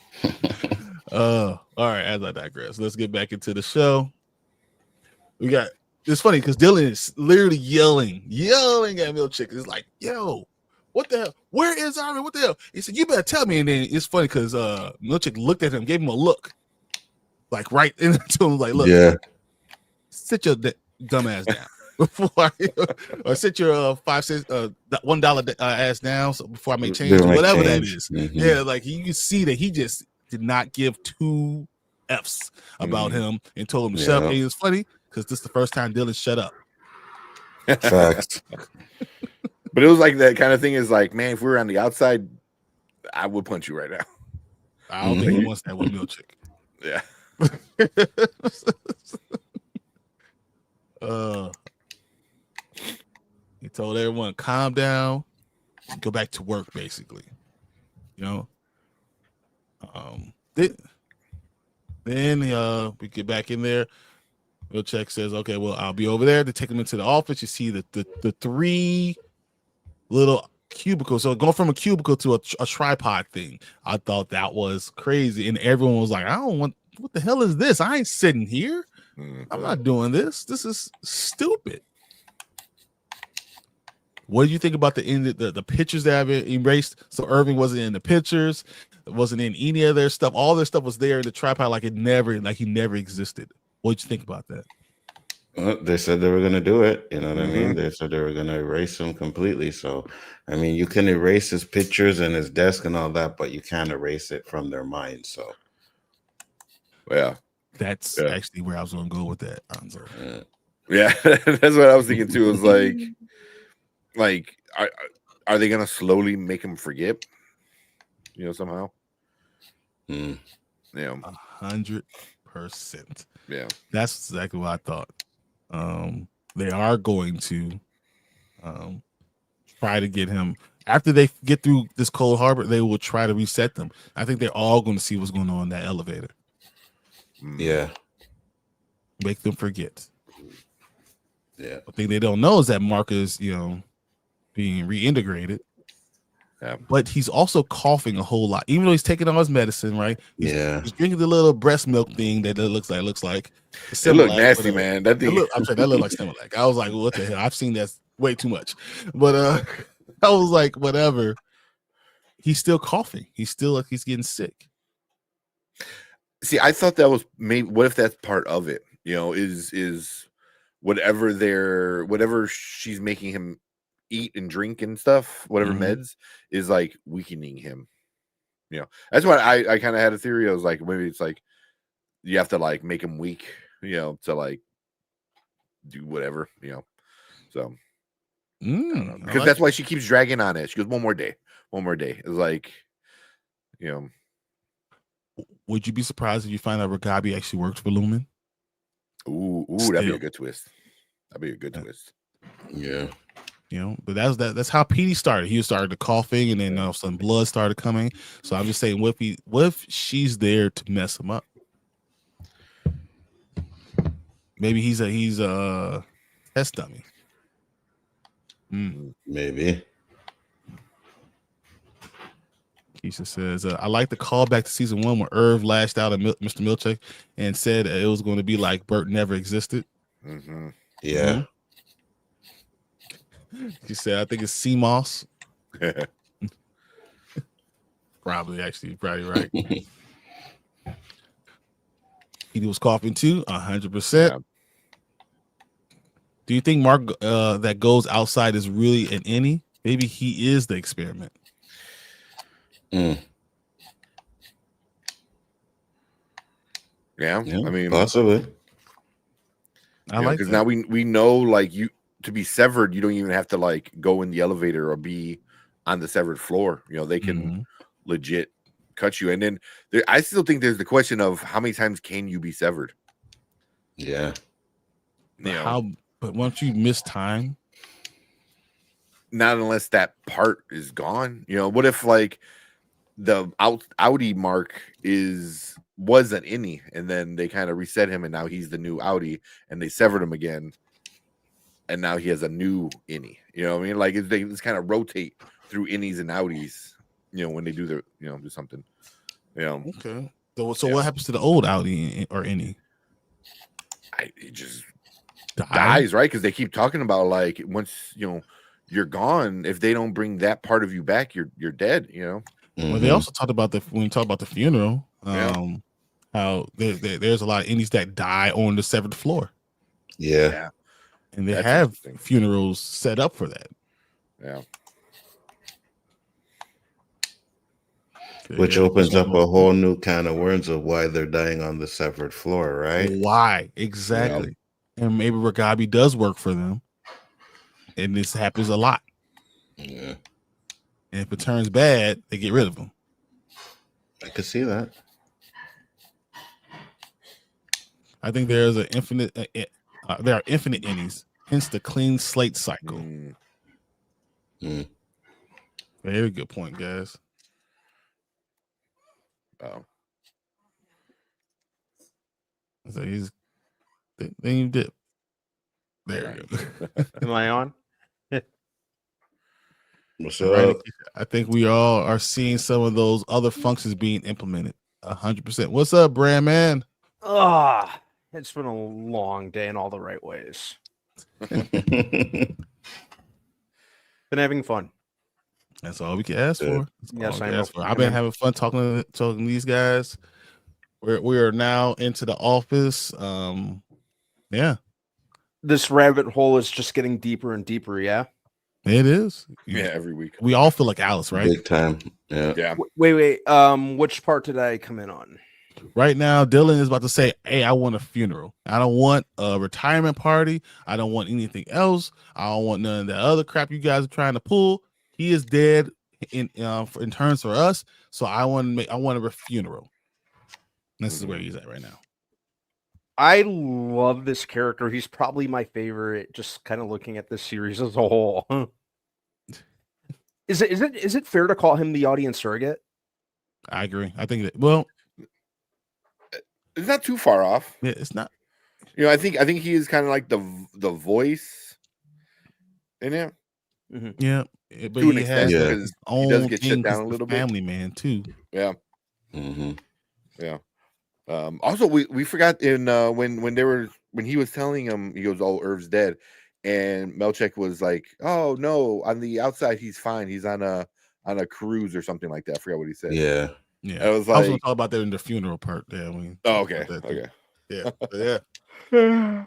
All right, as I digress, let's get back into the show. It's funny because Dylan is literally yelling at Milkshake. It's like, yo, what the hell? Where is Irving? What the hell? He said, you better tell me. And then it's funny because Milkshake looked at him, gave him a look, like right into him, like, look, sit your dumb ass down. Or sit your 5 cents, $1 ass down. So before I make change, whatever that is. Yeah, like you can see that he just did not give two F's about him and told him to shut up. And it's funny because this is the first time Dylan shut up. Facts. But it was like that kind of thing is like, man, if we were on the outside, I would punch you right now. I don't think he wants that one milk chick. Yeah. He told everyone, calm down, go back to work, basically. You know. Then we get back in there. Milchek says, okay, well, I'll be over there to take him into the office. You see the three little cubicles. So going from a cubicle to a tripod thing. I thought that was crazy. And everyone was like, what the hell is this? I ain't sitting here. I'm not doing this. This is stupid. What do you think about the pictures that have been erased? So Irving wasn't in the pictures, wasn't in any of their stuff. All their stuff was there in the tripod, like he never existed. What did you think about that? Well, they said they were going to do it. You know what I mean? They said they were going to erase him completely. So, I mean, you can erase his pictures and his desk and all that, but you can't erase it from their mind. So, yeah, that's actually where I was going to go with that answer. Yeah, that's what I was thinking too. It was like, are they going to slowly make him forget? You know, somehow. Yeah, 100%. Yeah, that's exactly what I thought. They are going to try to get him after they get through this Cold Harbor. They will try to reset them. I think they're all going to see what's going on in that elevator. Yeah, make them forget. Yeah, the thing they don't know is that Mark is, being reintegrated. Yeah. But he's also coughing a whole lot, even though he's taking all his medicine, right? He's drinking the little breast milk thing that looks like. It looked nasty, man. That thing. I'm sorry, that looked like Similac. I was like, what the hell? I've seen that way too much. But I was like, whatever. He's still coughing. He's still like he's getting sick. See, I thought that was maybe. What if that's part of it? Is whatever she's making him eat and drink and stuff, whatever meds is like weakening him. That's why I kind of had a theory. I was like, maybe it's like you have to like make him weak, to like do whatever, So because that's why she keeps dragging on it. She goes, one more day. It's like, Would you be surprised if you find out Ragabi actually works for Lumen? Ooh, that'd be a good twist. Twist. Yeah. But that's how Petey started. He started the coughing, and then some blood started coming. So I'm just saying, what if she's there to mess him up? Maybe he's a test dummy. Maybe. Keisha says, I like the callback to season 1 where Irv lashed out at Mr. Milchek and said it was going to be like Bert never existed. Yeah. She said, I think it's CMOS. Probably right. He was coughing too, 100%. Yeah. Do you think Mark that goes outside is really an innie? Maybe he is the experiment. Yeah, I mean, possibly. I like because now we know, like, you to be severed, you don't even have to like go in the elevator or be on the severed floor. They can legit cut you. And then I still think there's the question of how many times can you be severed? Yeah. But once you miss time, not unless that part is gone. What if like the Audi Mark was an innie, and then they kind of reset him, and now he's the new Audi, and they severed him again, and now he has a new innie. You know what I mean? Like they just kind of rotate through innies and Audis. When they do their do something. Okay. So what happens to the old Audi or innie? It just dies, right? Because they keep talking about like once you're gone, if they don't bring that part of you back, you're dead. Well, they also talked about when we talk about the funeral, how there's a lot of innies that die on the severed floor. Yeah. And they have funerals set up for that. Yeah. Which opens up a whole new can of worms of why they're dying on the severed floor, right? Why? Exactly. and maybe Ragabi does work for them, and this happens a lot. Yeah. And if it turns bad, they get rid of him. I could see that. I think there's an infinite. There are infinite innings, hence the clean slate cycle. Very good point, guys. Oh, So he's then you dip. There you go. Am I on? What's Right, up? I think we all are seeing some of those other functions being implemented 100%. What's up, Brand Man? It's been a long day in all the right ways. Been having fun. That's all we can ask for. Yes, I know. I've been having fun talking to these guys. We are now into the office. Yeah. This rabbit hole is just getting deeper and deeper, yeah? It is. yeah, every week. We all feel like Alice, right? Big time. Yeah. Yeah. Wait. Which part did I come in on? Right now, Dylan is about to say, "Hey, I want a funeral. I don't want a retirement party. I don't want anything else. I don't want none of that other crap you guys are trying to pull. He is dead in terms for us. So I want a funeral. This is where he's at right now. I love this character. He's probably my favorite. Just kind of looking at this series as a whole. Is it fair to call him the audience surrogate? I agree. I think that. Well, it's not too far off. Yeah, it's not. You know, I think he is kind of like the voice in it. Mm-hmm. Yeah, but To an he extent, has because his own he does get shut thing down a 'cause little the bit. family man too. Yeah. Mm-hmm. Yeah. Also, we forgot in when he was telling him, he goes, "Oh, Irv's dead," and Melchek was like, "Oh no, on the outside he's fine. He's on a cruise or something like that." I forgot what he said. Yeah. Yeah, I was I was like, gonna talk about that in the funeral part. Yeah, "Okay, that too. okay." Yeah, yeah.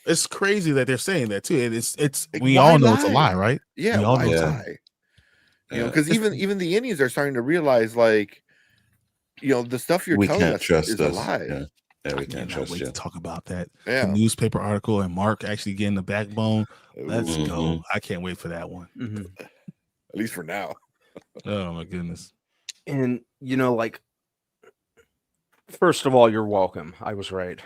It's crazy that they're saying that too. It's Like, we why all know it's a lie? lie, right? Yeah, We all why know it's a lie? You know, because even the Indians are starting to realize, like, you know, the stuff you're We telling can't us trust is a us. lie. Yeah. Yeah, we I can't cannot trust wait you. to talk about that. Yeah. The newspaper article and Mark actually getting the backbone. Let's Mhm. go. I can't wait for that one. Mm-hmm. At least for now. Oh my goodness. And you know, like, first of all, you're welcome. I was right.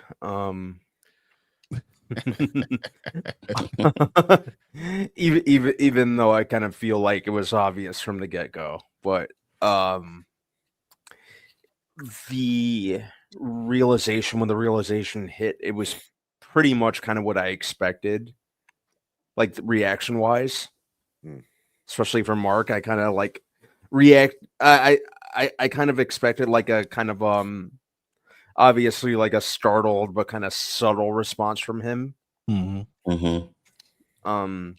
Even though I kind of feel like it was obvious from the get-go, but the realization, when the realization hit, it was pretty much kind of what I expected, like reaction wise. Especially for Mark, I kind of like react. I kind of expected like a kind of obviously like a startled but kind of subtle response from him. Mm-hmm. Mm-hmm.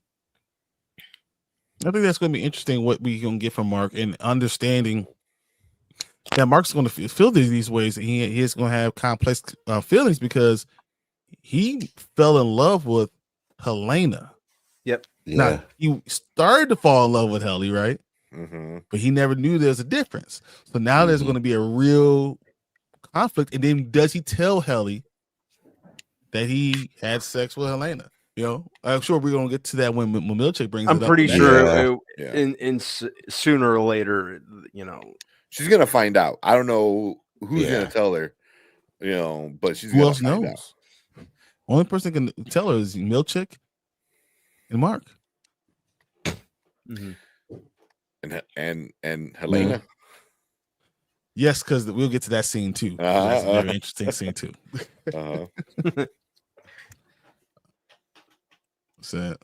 I think that's going to be interesting what we can get from Mark and understanding that Mark's going to feel these ways. And he is going to have complex feelings because he fell in love with Helena. Yep. Yeah. Now, he started to fall in love with Helly, right? Mm-hmm. But he never knew there's a difference. So now there's going to be a real conflict. And then does he tell Helly that he had sex with Helena? You know, I'm sure we're gonna get to that when Milchek brings it up. I'm pretty sure Yeah. in sooner or later, you know, She's gonna find out. I don't know who's Yeah. gonna tell her, you know, but she's who gonna else find knows? out. Only person can tell her is Milchek and Mark. mm-hmm. And Helena. Yes, because we'll get to that scene too. That's a very interesting scene too. So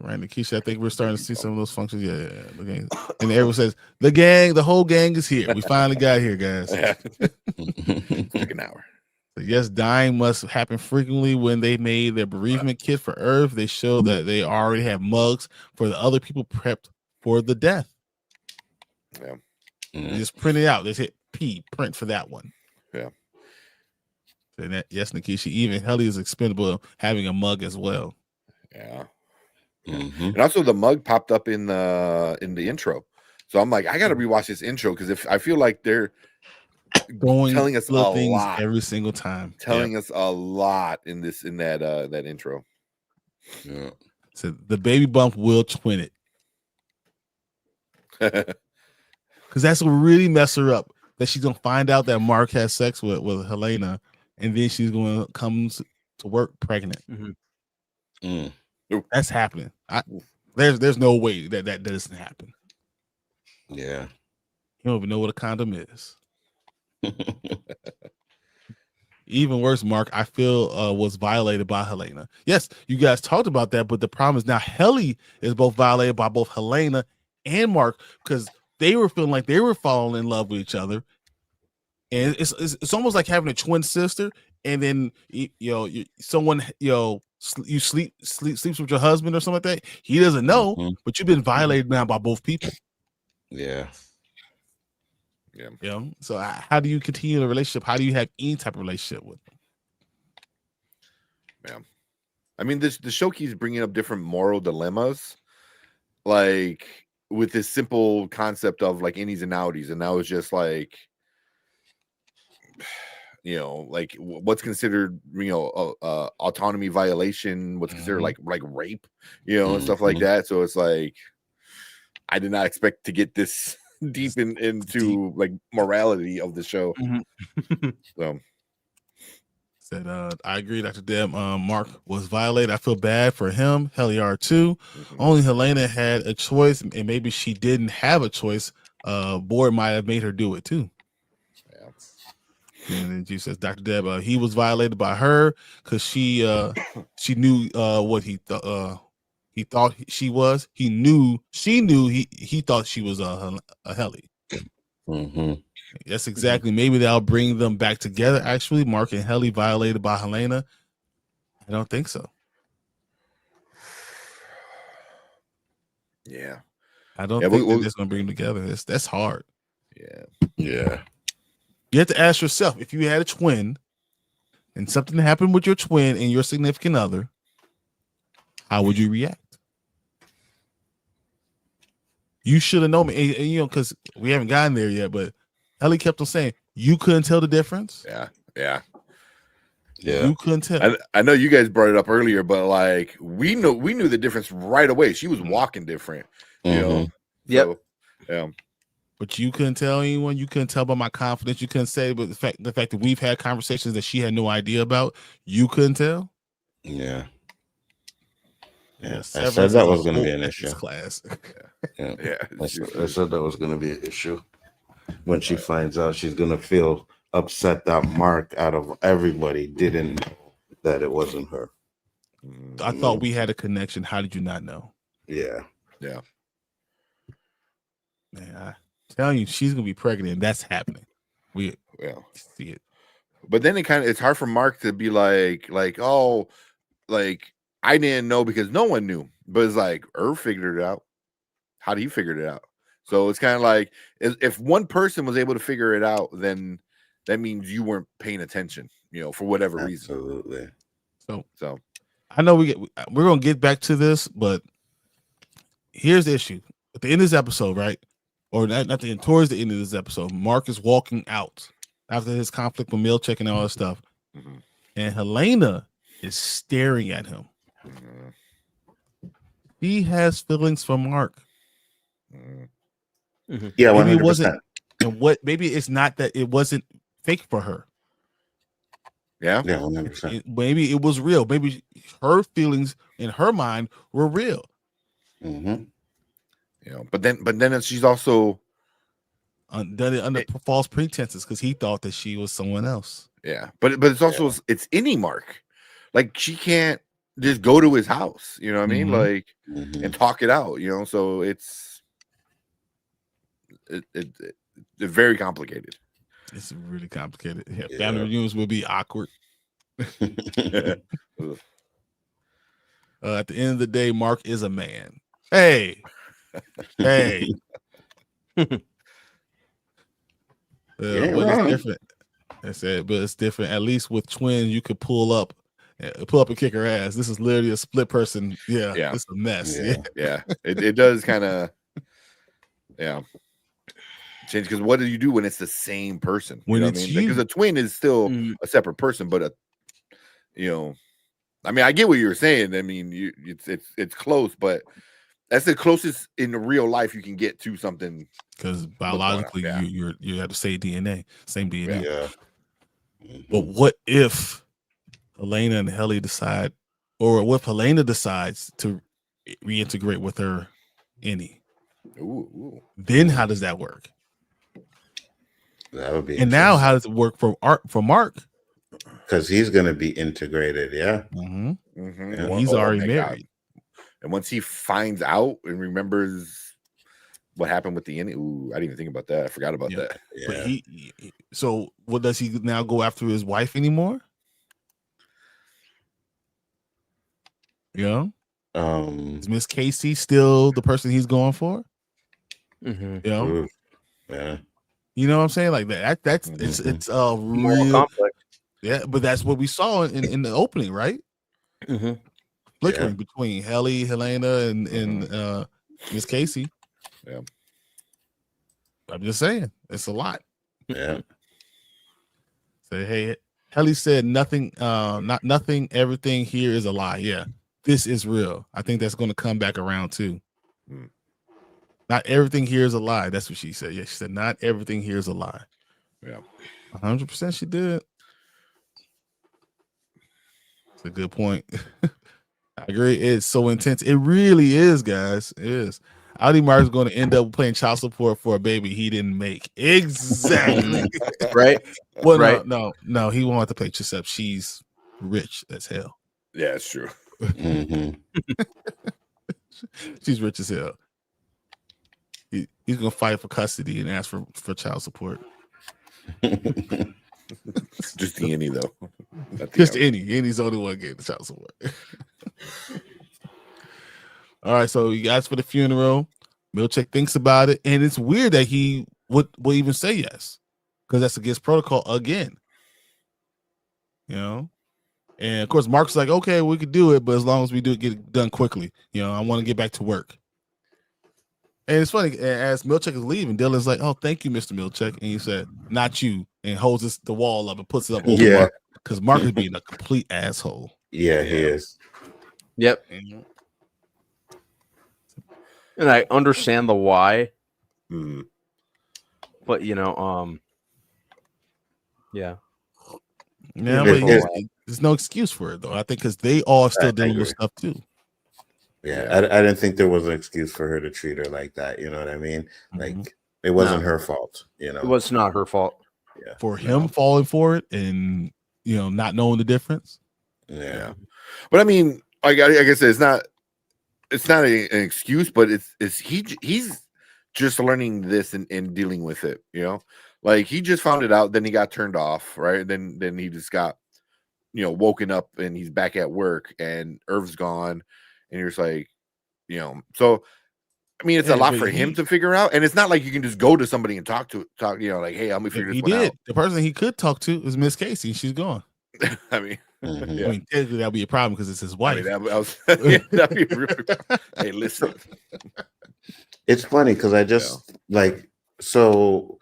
Randy Keisha, I think we're starting to see some of those functions. Yeah. The gang. And everyone says the whole gang is here. We finally got here, guys. Like an hour. So yes, dying must happen frequently. When they made their bereavement kit for Earth, they showed that they already have mugs for the other people prepped for the death. Yeah. They just print it out. They hit print for that one. Yeah. And that, yes, Nikisha, even Helly is expendable having a mug as well. Yeah. Mm-hmm. And also the mug popped up in the intro. So I'm like, I gotta rewatch this intro because if I feel like they're telling us a lot every single time. Telling us a lot in that intro. Yeah. So the baby bump will twin it. Because that's what really mess her up. That she's gonna find out that Mark has sex with Helena, and then she's gonna come to work pregnant. That's happening. There's no way that doesn't happen. Yeah. You don't even know what a condom is. Even worse, Mark, I feel was violated by Helena. Yes, you guys talked about that, but the problem is now Helly is both violated by both Helena and Mark because they were feeling like they were falling in love with each other, and it's almost like having a twin sister, and then someone you sleeps with your husband or something like that. He doesn't know, but you've been violated now by both people. Yeah. Yeah. So how do you continue the relationship? How do you have any type of relationship with them? Yeah. I mean, the show keeps bringing up different moral dilemmas, like with this simple concept of like innies and outies, and now it's just like, like what's considered, autonomy violation, what's considered like rape, and stuff like that. So it's like, I did not expect to get this deep into like morality of the show. So said I agree, Dr. Deb. Mark was violated. I feel bad for him. Helly R too. Only Helena had a choice, and maybe she didn't have a choice. Boyd might have made her do it too. And then she says, Dr. Deb, he was violated by her because she knew what he thought she was. She knew he thought she was a Helly. Yes, exactly. Maybe that'll bring them back together. Actually, Mark and Helly violated by Helena. I don't think so. Yeah, I don't think that it's gonna bring them together. That's hard. Yeah. You have to ask yourself, if you had a twin and something happened with your twin and your significant other, how would you react? You should have known me, and because we haven't gotten there yet, but Helly kept on saying you couldn't tell the difference. Yeah. You couldn't tell. I know you guys brought it up earlier, but like we knew the difference right away. She was walking different, Yep. So, yeah. But you couldn't tell anyone. You couldn't tell by my confidence. You couldn't say, but the fact that we've had conversations that she had no idea about, you couldn't tell. Yeah. Yeah, I said that was going to be an issue. Class. Yeah. I said that was going to be an issue. When she finds out, she's going to feel upset that Mark, out of everybody, didn't know that it wasn't her. I thought we had a connection. How did you not know? Yeah. Man, I'm telling you, she's gonna be pregnant, and that's happening. We see it. But then it's hard for Mark to be like, oh, like I didn't know because no one knew. But it's like Irv figured it out. How did he figure it out? So it's kind of like if one person was able to figure it out, then that means you weren't paying attention, for whatever reason. Absolutely. So I know we're gonna get back to this, but here's the issue. At the end of this episode, right? Or not the end, towards the end of this episode, Mark is walking out after his conflict with Milchick and all that stuff. And Helena is staring at him. He has feelings for Mark. Yeah, 100%. Maybe it wasn't, and maybe it's not that it wasn't fake for her. Yeah, 100%. Maybe it was real. Maybe her feelings in her mind were real. But then she's also done it under false pretenses because he thought that she was someone else. Yeah, but it's also it's any Mark. Like she can't just go to his house, you know what I mean? Like and talk it out, So it's very complicated. It's really complicated. Yeah, family reunions will be awkward. At the end of the day, Mark is a man. Hey. But it's different. I said, but it's different. At least with twins, you could pull up and kick her ass. This is literally a split person. Yeah. It's a mess. Yeah. It does kind of. Yeah. change, because what do you do when it's the same person? When you know it's what I mean? Because you. a twin is still a separate person, but I mean, I get what you were saying. I mean, it's close, but that's the closest in real life you can get to something. Because biologically, you have to say DNA, same DNA. Yeah. But what if Helena and Helly decide, or what if Helena decides to reintegrate with her Annie? Ooh. Then how does that work? That would be. And now how does it work for Mark? Because he's going to be integrated. Yeah. And he's already married. God. And once he finds out and remembers what happened with the Annie, ooh, I didn't even think about that. I forgot about that. Yeah. But so what, does he now go after his wife anymore? Yeah. Is Miss Casey still the person he's going for? You know? Yeah. You know what I'm saying? Like that. That's it's a real complex. Yeah, but that's what we saw in the opening, right? Flickering between Helly, Helena, and Miss Casey. Yeah. I'm just saying, it's a lot. Yeah. Say, hey, Helly said nothing, not nothing, everything here is a lie. Yeah, this is real. I think that's going to come back around too. Not everything here is a lie. That's what she said. Yeah, she said not everything here is a lie. Yeah, 100% she did. It's a good point. I agree. It's so intense. It really is, guys. It is. Audi Mark's going to end up paying child support for a baby he didn't make. Exactly. Right. Well, right. No. He won't have to pay Giuseppe. She's rich as hell. Yeah, it's true. She's rich as hell. He's going to fight for custody and ask for child support. Just the Annie, though. Just Annie. Annie's the only one getting the child support. All right, so you guys for the funeral. Milchek thinks about it, and it's weird that he would even say yes, because that's against protocol again. You know, and of course Mark's like, okay, we could do it, but as long as we get it done quickly. You know, I want to get back to work. And it's funny, as Milchek is leaving, Dylan's like, oh, thank you, Mr. Milchek, and he said, not you, and holds the wall up and puts it up over Mark, because Mark is being a complete asshole. Yeah, he is. Yep. And I understand the why, but yeah, but there's no excuse for it though. I think because they all still dealing with stuff too. Yeah, I didn't think there was an excuse for her to treat her like that. You know what I mean? Like it wasn't her fault. You know, it was not her fault. Yeah, for him falling for it and not knowing the difference. Yeah, but I mean, like I said, it's not an excuse, but he's just learning this and dealing with it. Like he just found it out, then he got turned off, right? Then he just got woken up and he's back at work and Irv's gone, and you're just like, so I mean, it's a lot for him to figure out, and it's not like you can just go to somebody and talk, like, hey, I'm gonna figure this one out. The person he could talk to is Miss Casey. She's gone. I mean, technically that'd be a problem because it's his wife. That'd be really, hey, listen. It's funny because I just so,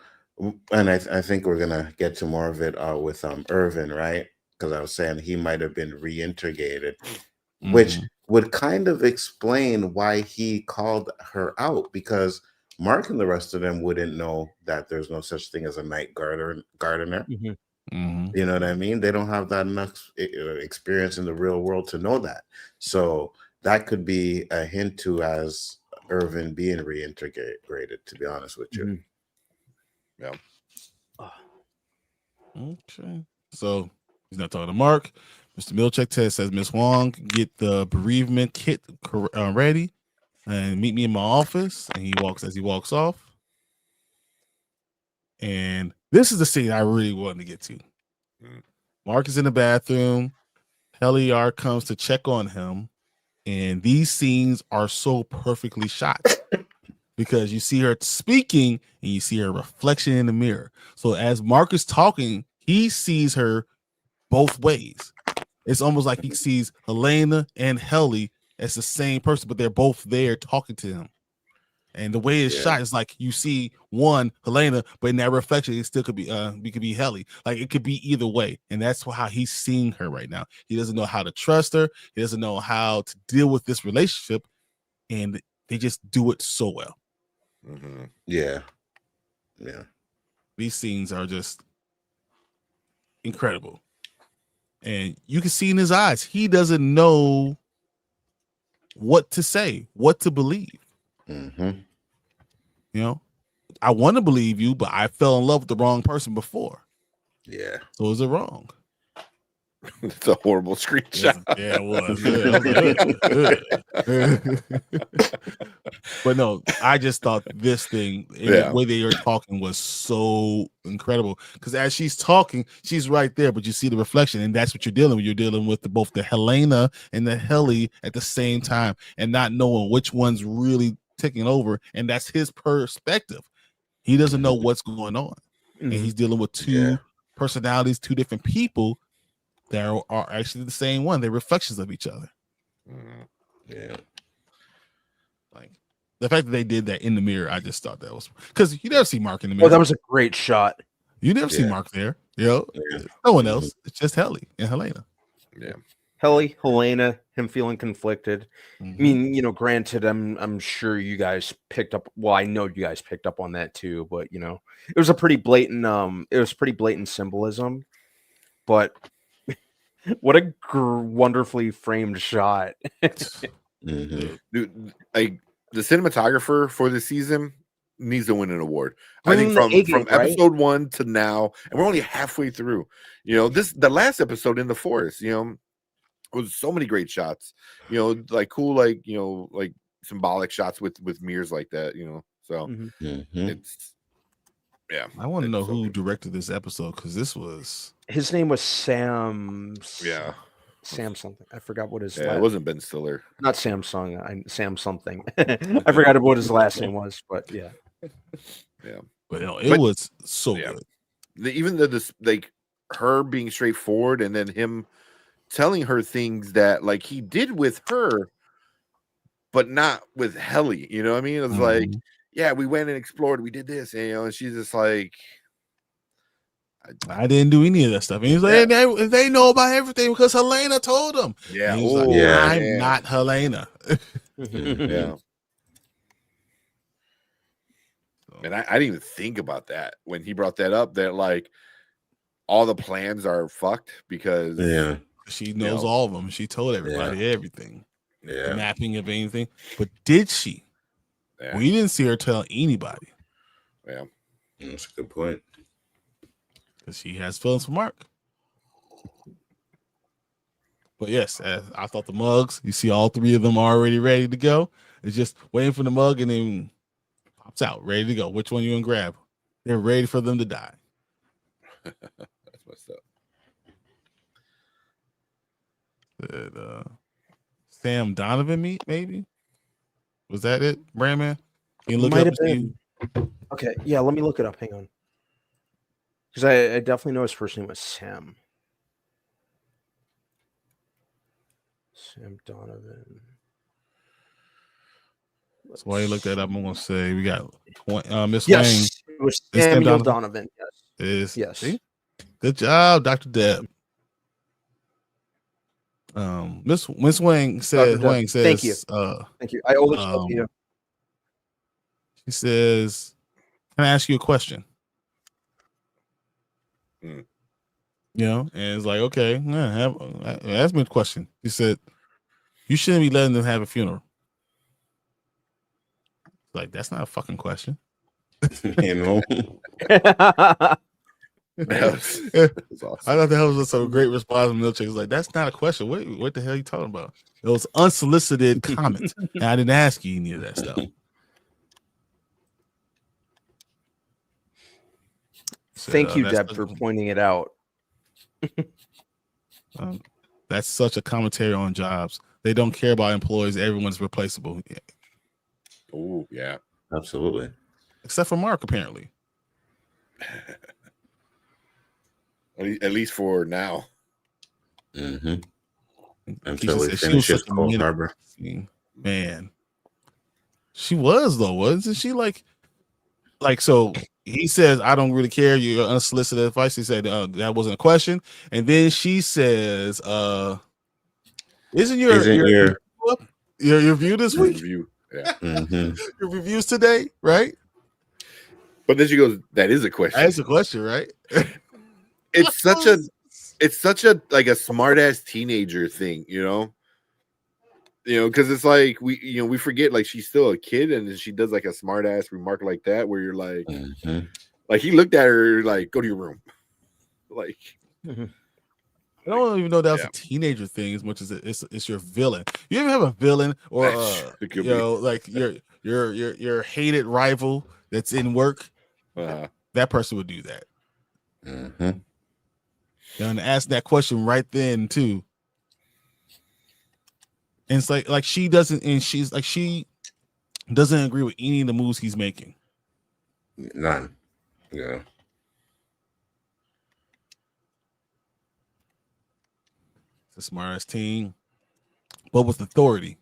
and I think we're gonna get to more of it with Irving, right? Because I was saying he might have been reintegrated, which would kind of explain why he called her out, because Mark and the rest of them wouldn't know that there's no such thing as a night gardener. You know what I mean? They don't have that enough experience in the real world to know that. So that could be a hint to as Irving being reintegrated, to be honest with you. Yeah. Okay. So he's not talking to Mark. Mr. Milchek says Miss Wong, get the bereavement kit ready and meet me in my office. And he walks off. And this is the scene I really wanted to get to. Mark is in the bathroom. Helly R comes to check on him. And these scenes are so perfectly shot because you see her speaking and you see her reflection in the mirror. So as Mark is talking, he sees her both ways. It's almost like he sees Helena and Helly as the same person, but they're both there talking to him. And the way it's shot is like you see one Helena, but in that reflection, it still could be Helly. Like it could be either way, and that's how he's seeing her right now. He doesn't know how to trust her. He doesn't know how to deal with this relationship, and they just do it so well. Mm-hmm. Yeah. These scenes are just incredible, and you can see in his eyes he doesn't know what to say, what to believe. Mm-hmm. You know, I want to believe you, but I fell in love with the wrong person before. Yeah. So is it wrong? It's a horrible screenshot. Yeah, it was. But no, I just thought this thing, the way they are talking was so incredible. Because as she's talking, she's right there, but you see the reflection, and that's what you're dealing with. You're dealing with both the Helena and the Helly at the same time, and not knowing which one's really taking over. And that's his perspective. He doesn't know what's going on, and he's dealing with two personalities, two different people that are actually the same one. They're reflections of each other. Yeah. Like the fact that they did that in the mirror, I just thought that was because you never see Mark in the mirror. Oh, that was a great shot. You never see Mark there. No one else. It's just Helly and Helena. Yeah. Helly, Helena, him feeling conflicted. I mean, granted, I'm sure you guys picked up. Well, I know you guys picked up on that too, but it was a pretty blatant symbolism. But what a wonderfully framed shot. Dude, like the cinematographer for the season needs to win an award. I think from episode 1 to now, and we're only halfway through. The last episode in the forest, was so many great shots. Like cool, like symbolic shots with mirrors like that. So it's I want to know who directed this episode because his name was Sam. Yeah. Sam something. I forgot what his. It wasn't Ben Stiller. Not Samsung. Sam something. I forgot what his last name was, but yeah. But it was so good. Even like her being straightforward, and then him telling her things that like he did with her, but not with Helly. You know what I mean? It was like, we went and explored. We did this, and she's just like. I didn't do any of that stuff. And he's like, they know about everything because Helena told them. Yeah. I'm not Helena. Yeah. And I didn't even think about that when he brought that up, that like all the plans are fucked because she knows all of them. She told everybody everything. Yeah. The mapping of anything. But did she? Yeah. We didn't see her tell anybody. Yeah. That's a good point. Because she has feelings for Mark. But yes, I thought the mugs, you see all three of them already ready to go. It's just waiting for the mug and then pops out, ready to go. Which one you gonna grab? They're ready for them to die. That's messed up. Did Sam Donovan meet, maybe? Was that it, Brandman? Can you look Might up have been. Okay, yeah, let me look it up. Hang on. Because I definitely know his first name was Sam. Sam Donovan. So while you look that up, I'm gonna say we got Miss Wang. It was Samuel Donovan. Yes. Yes. See? Good job, Dr. Deb. Miss Wang says. Thank you. Thank you. I always love you. She says, "Can I ask you a question?" And it's like, okay, ask me a question. He said, "You shouldn't be letting them have a funeral." Like, that's not a fucking question. That's awesome. I thought that was a great response from Milchick. Like, that's not a question. What the hell are you talking about? It was unsolicited comment, and I didn't ask you any of that stuff. Thank you, Deb, for pointing it out. That's such a commentary on jobs. They don't care about employees. Everyone's replaceable. Yeah. Oh, yeah. Absolutely. Except for Mark, apparently. At least for now. Until we finish Cold Harbor. Man. She was though, wasn't she? So he says, "I don't really care. You're unsolicited advice." He said, "That wasn't a question." And then she says, "Isn't your review this week? Review, yeah, your reviews today, right?" But then she goes, "That is a question. That's a question, right?" It's such a like a smart ass teenager thing, you know, because it's like we forget like she's still a kid and she does like a smart ass remark like that where you're like, like he looked at her like, "Go to your room," like. I don't even know that was a teenager thing as much as it's your villain. You ever have a villain or like your hated rival that's in work? That person would do that. And ask that question right then too. And it's like she doesn't agree with any of the moves he's making. None. Yeah. It's a smart-ass team, but with authority,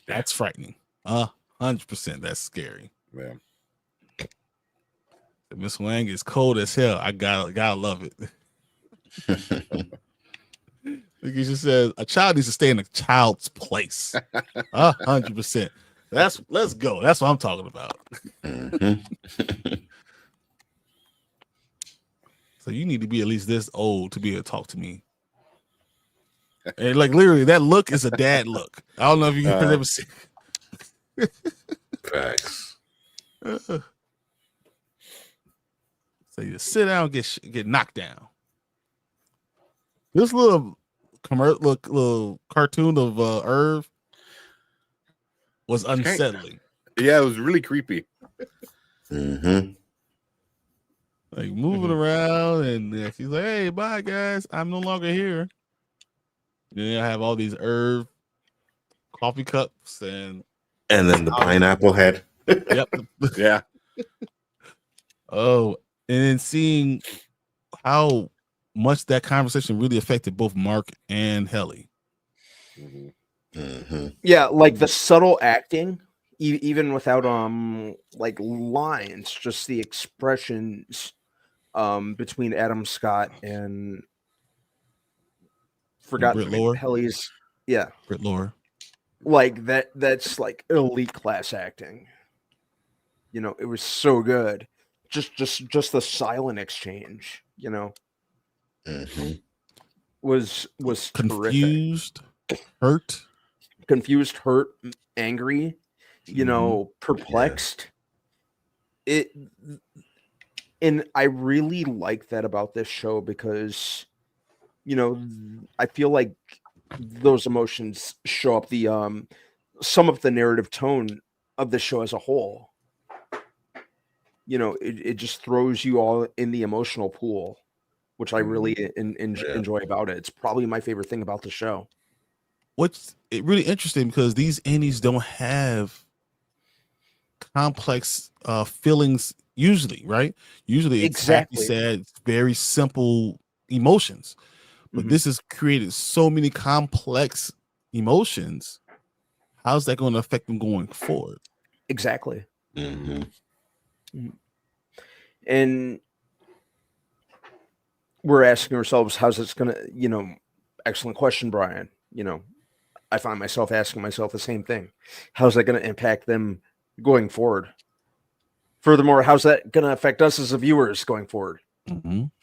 that's frightening. 100%, that's scary. Yeah. Miss Wang is cold as hell. I gotta love it. Like she says, a child needs to stay in a child's place. 100%. Let's go. That's what I'm talking about. So you need to be at least this old to be able to talk to me. And like literally, that look is a dad look. I don't know if you guys ever seen. Facts. So you sit down, get knocked down. This little cartoon of Irv was unsettling. Yeah, it was really creepy. Like moving around, and she's like, "Hey, bye guys, I'm no longer here." Then I have all these Irv coffee cups and then the pineapple head. Yep. Yeah. Oh, and then seeing how much that conversation really affected both Mark and Helly. Yeah, like the subtle acting, even without like lines, just the expressions between Adam Scott and Helly's Britt Lore. Like that's like elite class acting. You know, it was so good. Just the silent exchange, you know. Was confused, terrific. Confused, hurt, angry, you know, perplexed. And I really like that about this show because, you know, I feel like those emotions show up the some of the narrative tone of the show as a whole. You know, it just throws you all in the emotional pool, which I really enjoy about it. It's probably my favorite thing about the show. What's really interesting because these indies don't have complex feelings usually, right? Usually it's happy, sad, very simple emotions. But this has created so many complex emotions. How's that going to affect them going forward? Exactly. And we're asking ourselves, how's this going to, you know, excellent question, Brian. You know, I find myself asking myself the same thing. How's that going to impact them going forward? Furthermore, how's that going to affect us as the viewers going forward?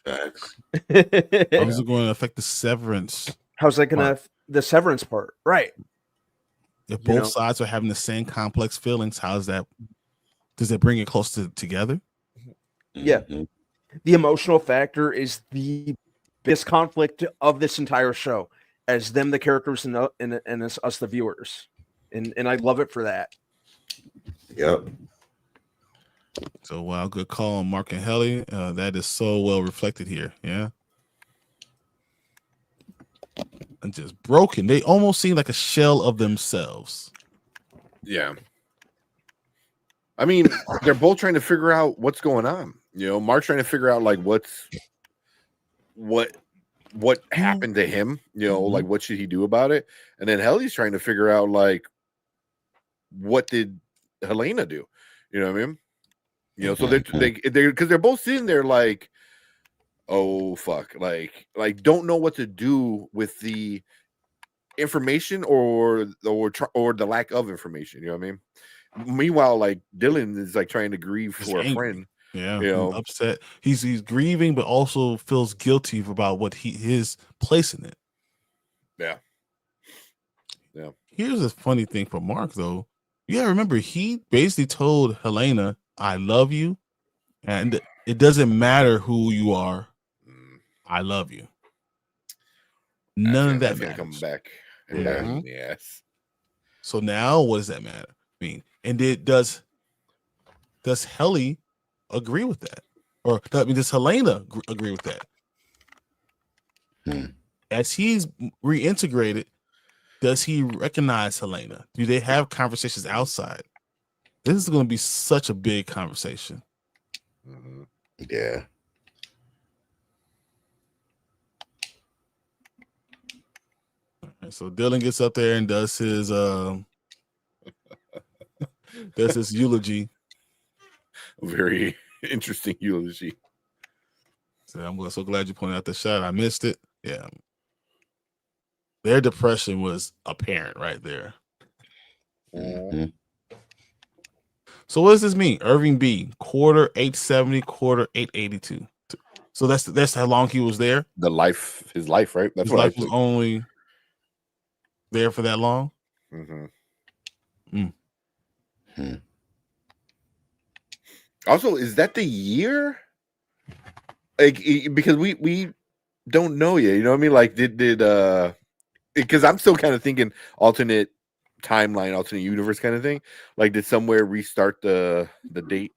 Facts. How's it going to affect the Severance? How's that going to the Severance part? Right. If both sides are having the same complex feelings, does it bring it closer together? Yeah. The emotional factor is the biggest conflict of this entire show, as them the characters and us the viewers, and I love it for that. Yep. So wow, good call on Mark and Helly. That is so well reflected here. Yeah. And just broken. They almost seem like a shell of themselves. Yeah. I mean, they're both trying to figure out what's going on. You know, Mark's trying to figure out like what happened to him, you know, like what should he do about it? And then Helly's trying to figure out like what did Helena do? You know what I mean? You know, so they're because they're both sitting there like, oh fuck, like don't know what to do with the information or the lack of information. You know what I mean? Meanwhile, like Dylan is like trying to grieve for a friend. Yeah, you know, upset. He's grieving, but also feels guilty about what his place in it. Yeah. Here's a funny thing for Mark, though. Yeah, remember he basically told Helena, "I love you, and it doesn't matter who you are. I love you." None of that gonna come back. Yeah. Yes. So now, what does that matter? I mean, and does Helly agree with that, or does Helena agree with that? As he's reintegrated, does he recognize Helena? Do they have conversations outside? This is going to be such a big conversation. Yeah. So Dylan gets up there and does his eulogy. A very interesting eulogy. So I'm so glad you pointed out the shot. I missed it. Yeah. Their depression was apparent right there. So what does this mean? Irving B, quarter 870, quarter 882. So that's how long he was there? His life, right? That's his what life was only there for that long? Also, is that the year? Like, because we don't know yet. You know what I mean? Like, did because I'm still kind of thinking alternate timeline, alternate universe kind of thing. Like, did somewhere restart the date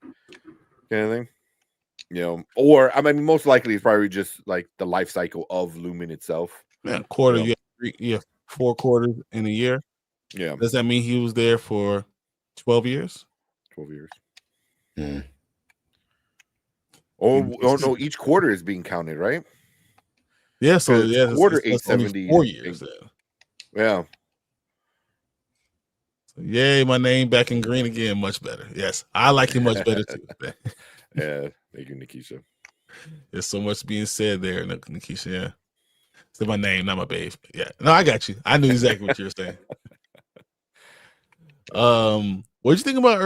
kind of thing? You know, or I mean, most likely it's probably just like the life cycle of Lumen itself. Yeah, quarter. You have 4 quarters in a year. Yeah. Does that mean he was there for 12 years? 12 years. Oh no! Each quarter is being counted, right? Yeah. So quarter 870. 4 years. Yeah. So, yay! My name back in green again. Much better. Yes, I like him much better too. Yeah. Thank you, Nikisha. There's so much being said there, Nikisha. Yeah. Say my name, not my babe. Yeah. No, I got you. I knew exactly what you were saying. What'd you think about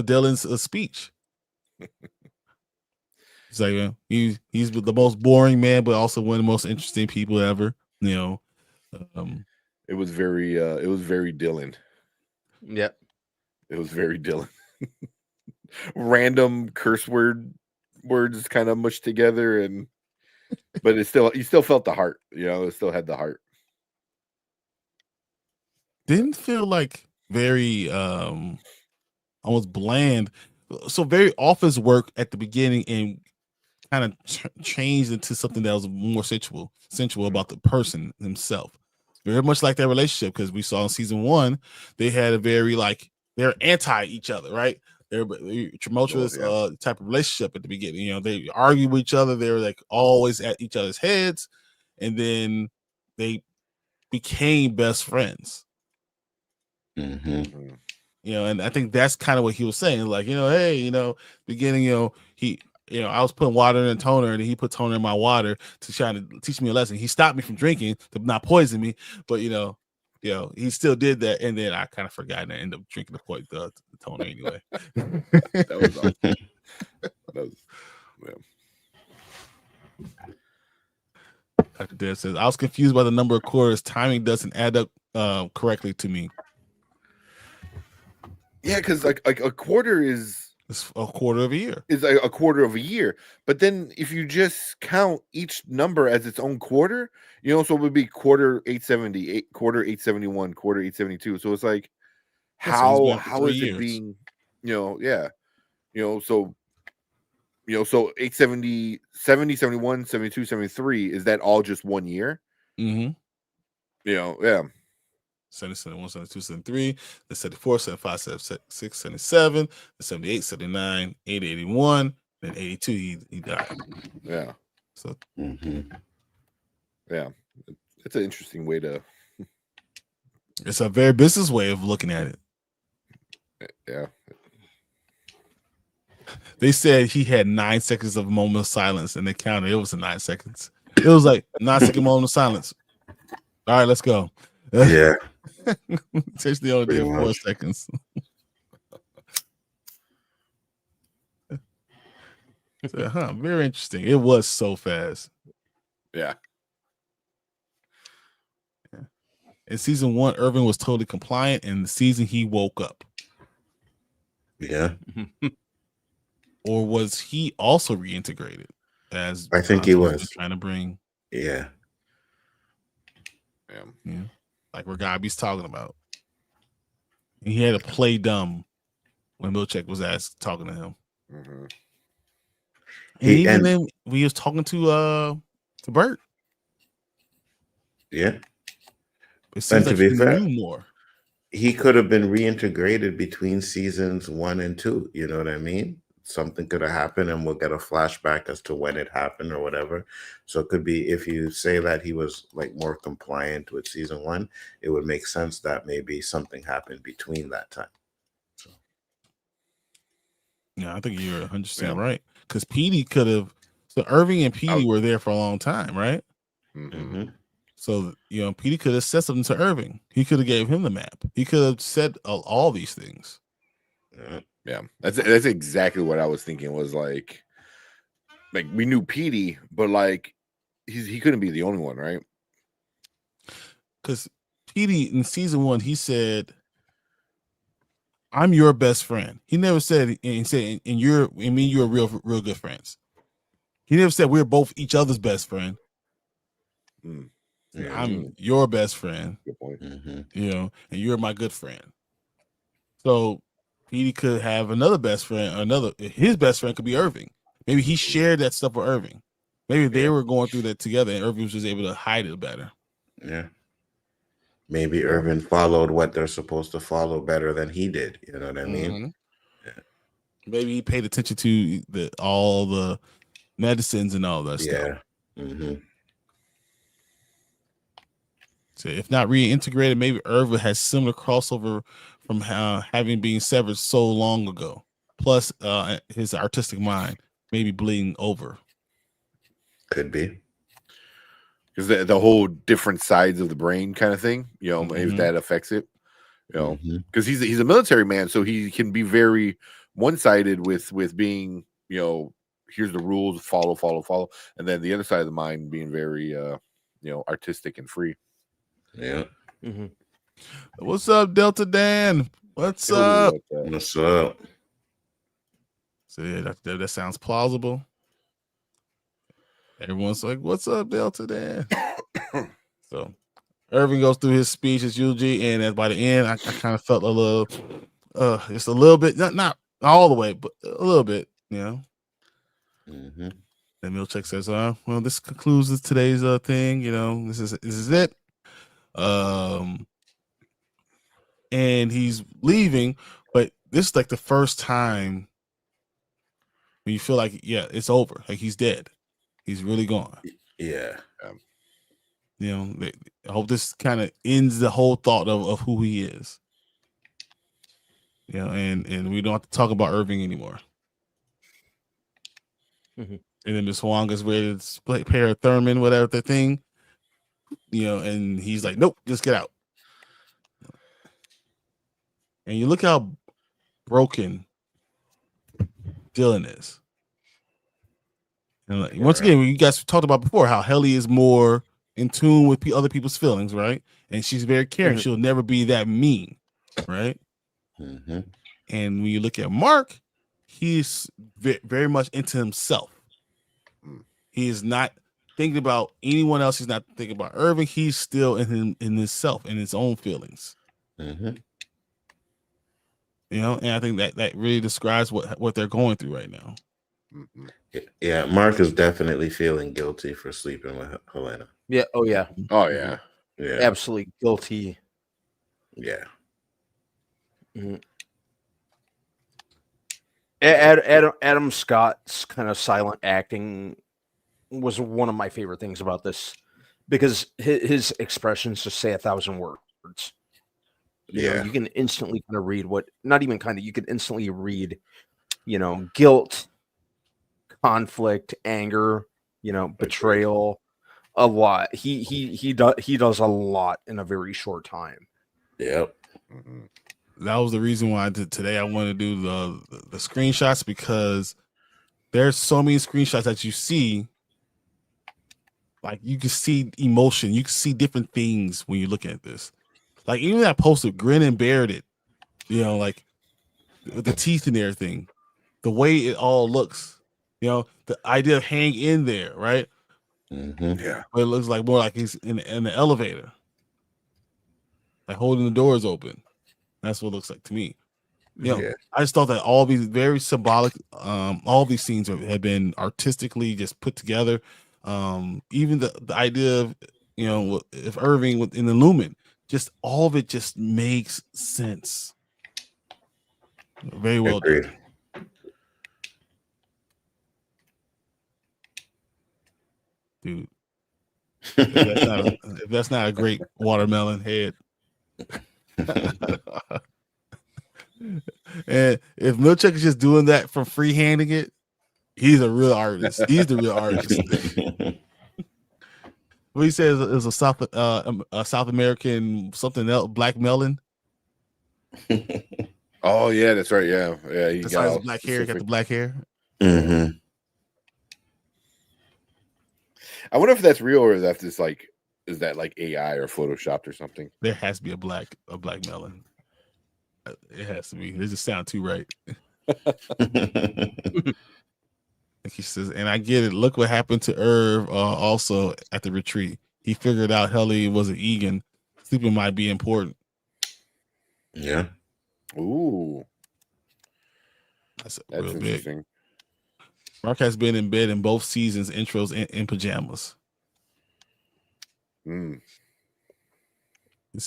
Dylan's speech? It's like he's the most boring man, but also one of the most interesting people ever. You know, it was very Dylan. Yep, it was very Dylan. Random curse words kind of mushed together, but you still felt the heart. You know, it still had the heart. Didn't feel like very almost bland. So very office work at the beginning and kind of changed into something that was more sensual about the person himself. Very much like that relationship, because we saw in season 1 they had a very they're anti each other, right? They're tumultuous type of relationship at the beginning. You know, they argue with each other. They were like always at each other's heads, and then they became best friends. You know, and I think that's kind of what he was saying. Like, you know, hey, you know, beginning, I was putting water in a toner, and he put toner in my water to try to teach me a lesson. He stopped me from drinking to not poison me, but you know, he still did that, and then I kind of forgot and I ended up drinking the toner anyway. That was awesome. Dr. Dev says, I was confused by the number of quarters. Timing doesn't add up correctly to me. Yeah, because like a quarter is a quarter of a year. Is a quarter of a year. But then if you just count each number as its own quarter, you know, so it would be quarter 870, quarter 871, quarter 872. So it's like how is it being, you know, yeah. You know, so 870, 70, 71, 72, 73, is that all just 1 year? You know, yeah. 71, 72, 73, the 74, 75, 76, 77, the 78, 79, 80, 81, then 82, he died. Yeah. So, yeah, it's an interesting way to. It's a very business way of looking at it. Yeah. They said he had 9 seconds of moment of silence, and they counted. It was 9 seconds. It was like 9-second moment of silence. All right, let's go. Yeah. Essentially only did 4 seconds. So, very interesting. It was so fast. Yeah. In season 1, Irving was totally compliant, and the season he woke up. Yeah. Or was he also reintegrated? As I think he was trying to bring. Yeah. Like where Gabi's talking about. And he had to play dumb when Milchek was talking to him. Mm-hmm. And even then, we was talking to Bert. Yeah. It seems like he knew more. He could have been reintegrated between seasons 1 and 2. You know what I mean? Something could have happened, and we'll get a flashback as to when it happened or whatever. So it could be, if you say that he was like more compliant with season 1, it would make sense that maybe something happened between that time. So. Yeah, I think you're 100% right. Because Petey could have. So Irving and Petey were there for a long time, right? Mm-hmm. So Petey could have said something to Irving. He could have gave him the map. He could have said all these things. Yeah, that's exactly what I was thinking. Was like we knew Petey, but like he couldn't be the only one, right? Because Petey in season 1, he said, "I'm your best friend." He never said, and said, "And you're real good friends." He never said we're both each other's best friend. Yeah. I'm your best friend. Good point. And you're my good friend. So Petey could have another best friend. His best friend could be Irving. Maybe he shared that stuff with Irving. Maybe they were going through that together, and Irving was just able to hide it better. Yeah. Maybe Irving followed what they're supposed to follow better than he did. You know what I mean? Mm-hmm. Yeah. Maybe he paid attention to all the medicines and all that stuff. Mm-hmm. So if not reintegrated, maybe Irving has similar crossover from having been severed so long ago. Plus, his artistic mind maybe bleeding over. Could be. Because the whole different sides of the brain kind of thing, maybe that affects it. Because he's a military man, so he can be very one-sided with being, here's the rules, follow, and then the other side of the mind being very, artistic and free. Yeah. Mm-hmm. What's up, Delta Dan? What's up? What's up? So yeah, that sounds plausible. Everyone's like, "What's up, Delta Dan?" So Irving goes through his speech, his eulogy, and by the end, I kind of felt a little, just a little bit, not all the way, but a little bit, Mm-hmm. And Milchek says, "Well, this concludes today's thing. This is it." And he's leaving, but this is like the first time when you feel like, it's over, like he's dead, he's really gone. Yeah. I hope this kind of ends the whole thought of who he is. And we don't have to talk about Irving anymore. Mm-hmm. And then Miss Huang is ready to play pair Thurman, whatever the thing, and he's like, "Nope, just get out." And you look how broken Dylan is. And once again, you guys talked about before how Helly is more in tune with other people's feelings, right? And she's very caring. Mm-hmm. She'll never be that mean, right? Mm-hmm. And when you look at Mark, he's very much into himself. He is not thinking about anyone else. He's not thinking about Irving. He's still in himself, in his own feelings. Mm-hmm. And I think that really describes what they're going through right now. Mm-hmm. Yeah, Mark is definitely feeling guilty for sleeping with Helena. Yeah. Oh yeah. Oh yeah. Yeah. Absolutely guilty. Yeah. Mm-hmm. Adam Scott's kind of silent acting was one of my favorite things about this, because his expressions just say 1,000 words. You know, you can instantly kind of read you can instantly read, you know, guilt, conflict, anger, you know, betrayal, a lot. He does a lot in a very short time. Yep. That was the reason why today I wanted to do the screenshots, because there's so many screenshots that you see. Like, you can see emotion, you can see different things when you're looking at this. Like, even that poster, grin and bared it, you know, like with the teeth and everything, the way it all looks, you know, the idea of hang in there, right? Yeah, but it looks like more like he's in the elevator, like holding the doors open. That's what it looks like to me. You know, I just thought that all these very symbolic, all these scenes have been artistically just put together. Even the idea of, you know, if Irving in the Lumen, just all of it just makes sense. Very well done. Dude. If that's not a great watermelon head. And if Milchek is just doing that for freehanding it, he's a real artist. He's the real artist. What he says is a South American something else, black melon. Oh yeah, that's right. Yeah, he got black hair. He got the black hair. Mm-hmm. I wonder if that's real or is that like AI or photoshopped or something? There has to be a black melon. It has to be. It just sounds too right. He says, and I get it. Look what happened to Irv also at the retreat. He figured out Helly was an Egan. Sleeping might be important. Yeah. Ooh. That's real interesting. Big. Mark has been in bed in both seasons, intros in pajamas. So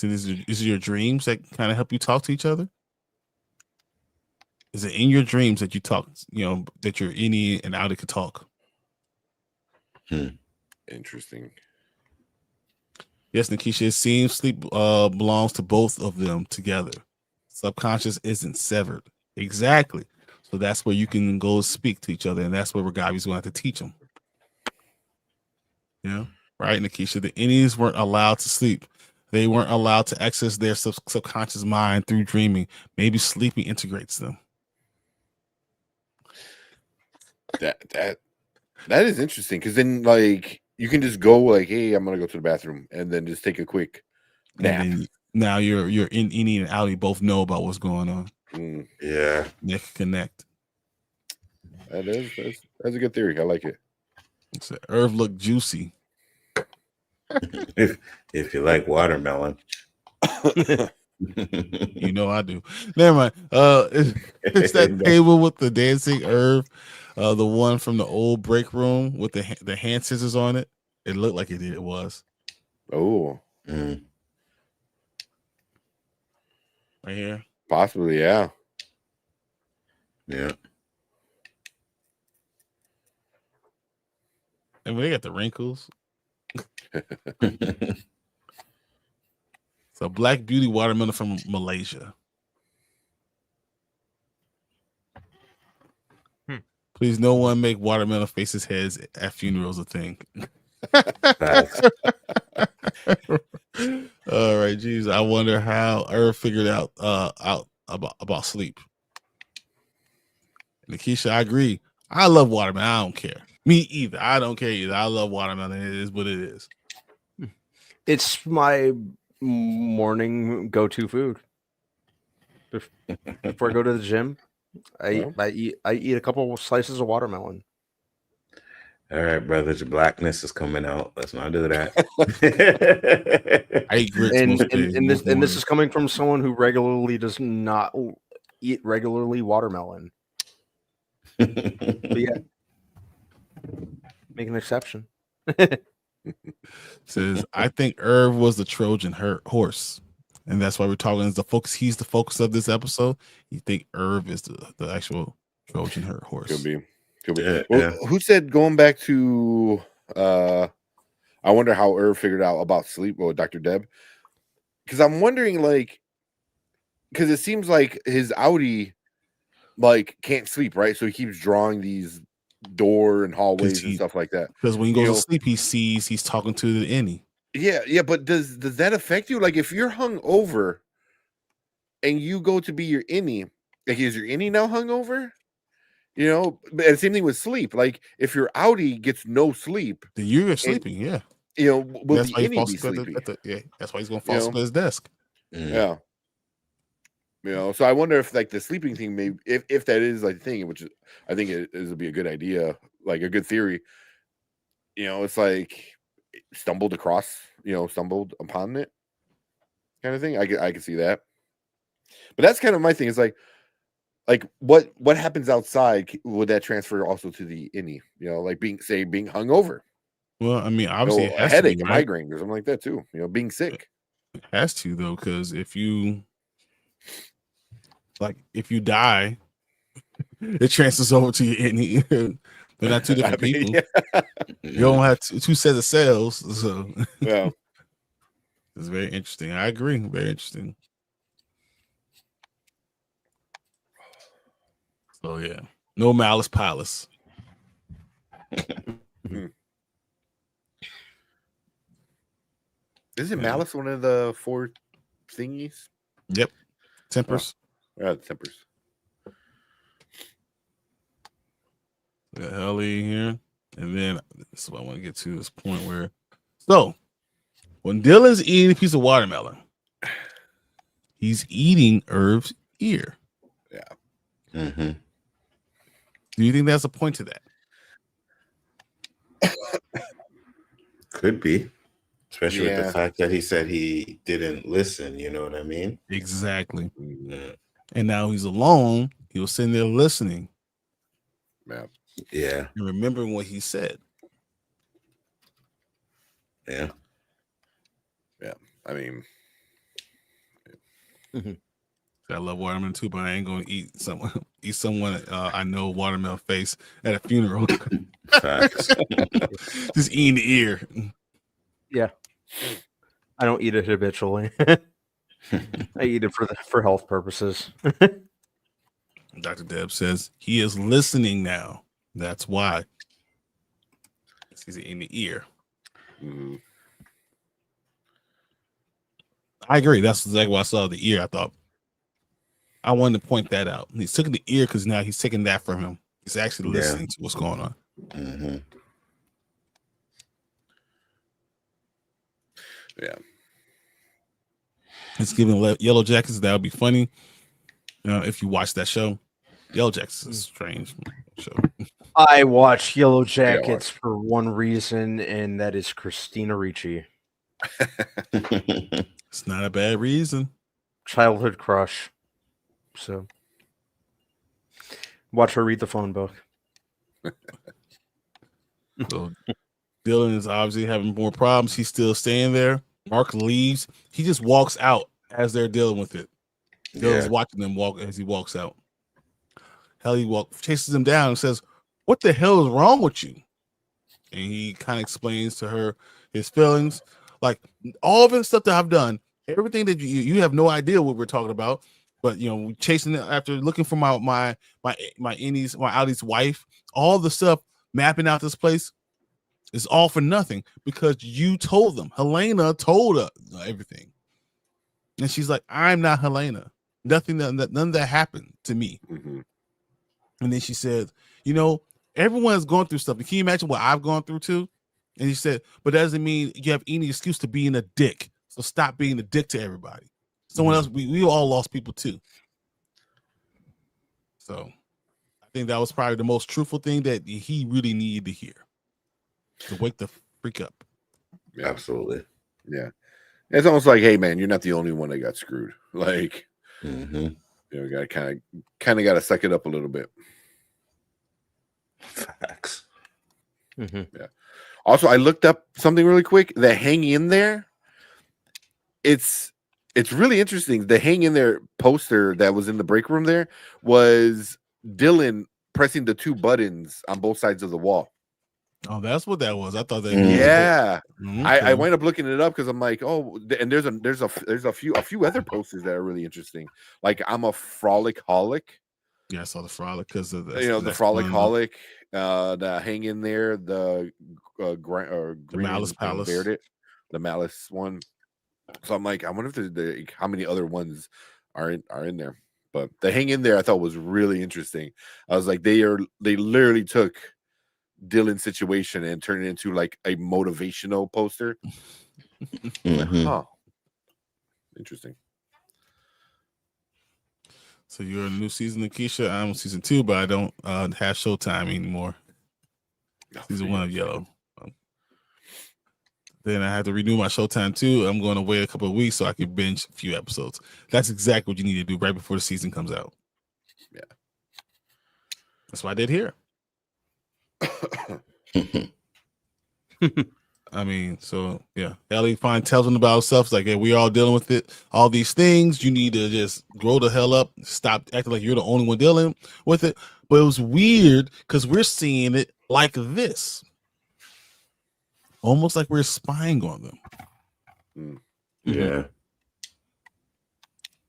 is it your dreams that kind of help you talk to each other? Is it in your dreams that you talk, you know, that you're innie and outie could talk? Interesting. Yes, Nikisha, it seems sleep belongs to both of them together. Subconscious isn't severed. Exactly. So that's where you can go speak to each other, and that's where Ragavi's going to have to teach them. You know? Right, Nikisha? The innies weren't allowed to sleep. They weren't allowed to access their subconscious mind through dreaming. Maybe sleeping integrates them. That is interesting, because then, like, you can just go like, hey, I'm gonna go to the bathroom, and then just take a quick nap. And now you're in innie and outie both know about what's going on. Yeah, they can connect. That's a good theory. I like it. So Irv looked juicy. if you like watermelon. You know I do. Never mind. It's that table with the dancing Irv, the one from the old break room with the hand scissors on it. It looked like it was. Oh. Right here. Possibly, yeah. Yeah. And they got the wrinkles. So Black Beauty watermelon from Malaysia. Please, no one make watermelon faces heads at funerals a thing. All right, geez. I wonder how Irv figured out about sleep. Nikisha, I agree. I love watermelon. I don't care. Me either. I don't care either. I love watermelon. It is what it is. It's my morning go-to food. Before I go to the gym, I eat a couple of slices of watermelon. All right, brothers, your blackness is coming out. Let's not do that. I eat grits and this is coming from someone who regularly does not eat watermelon. But yeah, make an exception. Says, I think Irv was the Trojan horse, and that's why we're talking as the focus. He's the focus of this episode. You think Irv is the actual Trojan horse? Could be. Yeah, well, who said going back to? I wonder how Irv figured out about sleep. Well, Dr. Deb, because I'm wondering, like, because it seems like his outie like can't sleep, right? So he keeps drawing these door and hallways and stuff like that. Because when he goes to sleep, he's talking to the innie. Yeah, but does that affect you? Like if you're hung over and you go to be your innie, like is your innie now hung over? You know, and same thing with sleep. Like if your outie gets no sleep, then you're sleeping. Yeah, you know, will the innie innie be sleeping? Yeah, that's why he's gonna fall asleep at his desk. Yeah. You know, so I wonder if like the sleeping thing, maybe if that is like the thing, which I think it would be a good idea, like a good theory. You know, it's like stumbled upon it, kind of thing. I can see that, but that's kind of my thing. Is like what happens outside? Would that transfer also to the innie? You know, like being hungover. Well, I mean, obviously, it has a headache, a migraine, or something like that too. You know, being sick. It has to though, because if you die, it transfers over to your innie. They're not two different people. Yeah. You don't have two sets of cells, so yeah, it's very interesting. I agree, very interesting. So yeah, no malice palace. Isn't malice one of the 4 thingies? Yep, tempers. Tempers. Got Helly here, and then this is what I want to get to this point where, so when Dylan's eating a piece of watermelon, he's eating Irv's ear. Yeah. Mm-hmm. Do you think that's a point to that? Could be, especially with the fact that he said he didn't listen. You know what I mean? Exactly. Mm-hmm. And now he's alone. He was sitting there listening. Yeah. And remembering what he said. Yeah. Yeah. I mean, I love watermelon too, but I ain't gonna eat someone I know watermelon face at a funeral. Just eating the ear. Yeah. I don't eat it habitually. I eat it for health purposes. Dr. Deb says he is listening now. That's why. He's in the ear. Mm-hmm. I agree. That's exactly why I saw the ear. I thought I wanted to point that out. He's taking the ear because now he's taking that from him. He's actually listening to what's going on. Mm-hmm. Yeah. It's giving Yellow Jackets. That would be funny. If you watch that show. Yellow Jackets is a strange show. I watch Yellow Jackets for one reason, and that is Christina Ricci. It's not a bad reason. Childhood crush. So watch her read the phone book. So Dylan is obviously having more problems. He's still staying there. Mark leaves. He just walks out as they're dealing with it. Dylan's watching them walk as he walks out. Helly chases him down and says, "What the hell is wrong with you?" And he kind of explains to her his feelings, like all of the stuff that I've done, everything that you have no idea what we're talking about. But chasing it after looking for my Ali's wife, all the stuff, mapping out this place is all for nothing because you told them. Helena told her everything, and she's like, "I'm not Helena. None of that happened to me." Mm-hmm. And then she said, everyone's going through stuff. Can you imagine what I've gone through too? And he said, but that doesn't mean you have any excuse to being a dick. So stop being a dick to everybody. Someone else, we all lost people too. So I think that was probably the most truthful thing that he really needed to hear. To wake the freak up. Yeah. Absolutely. Yeah. It's almost like, hey man, you're not the only one that got screwed. Like, you got kind of got to suck it up a little bit. Facts. Yeah. Also, I looked up something really quick. The hang in there. It's really interesting. The hang in there poster that was in the break room there was Dylan pressing the 2 buttons on both sides of the wall. Oh, that's what that was. I thought that. Yeah, Okay. I wind up looking it up because I'm like, oh, and there's a few other posters that are really interesting. Like I'm a frolic-holic. Yeah, I saw the frolic because of the frolic-holic, the hang in there, the Malice Palace, the Malice one. So I'm like, I wonder if how many other ones are in there. But the hang in there I thought was really interesting. I was like, they literally took Dylan's situation and turned it into like a motivational poster. Huh. Interesting. So you're a new season of Keisha. I'm season 2, but I don't have Showtime anymore. Season 1 of Yellow. Then I had to renew my Showtime too. I'm going to wait a couple of weeks so I can binge a few episodes. That's exactly what you need to do right before the season comes out. Yeah. That's what I did here. I mean, so yeah. Helly fine tells him about himself. It's like, hey, we all dealing with it. All these things. You need to just grow the hell up. Stop acting like you're the only one dealing with it. But it was weird because we're seeing it like this. Almost like we're spying on them. Yeah.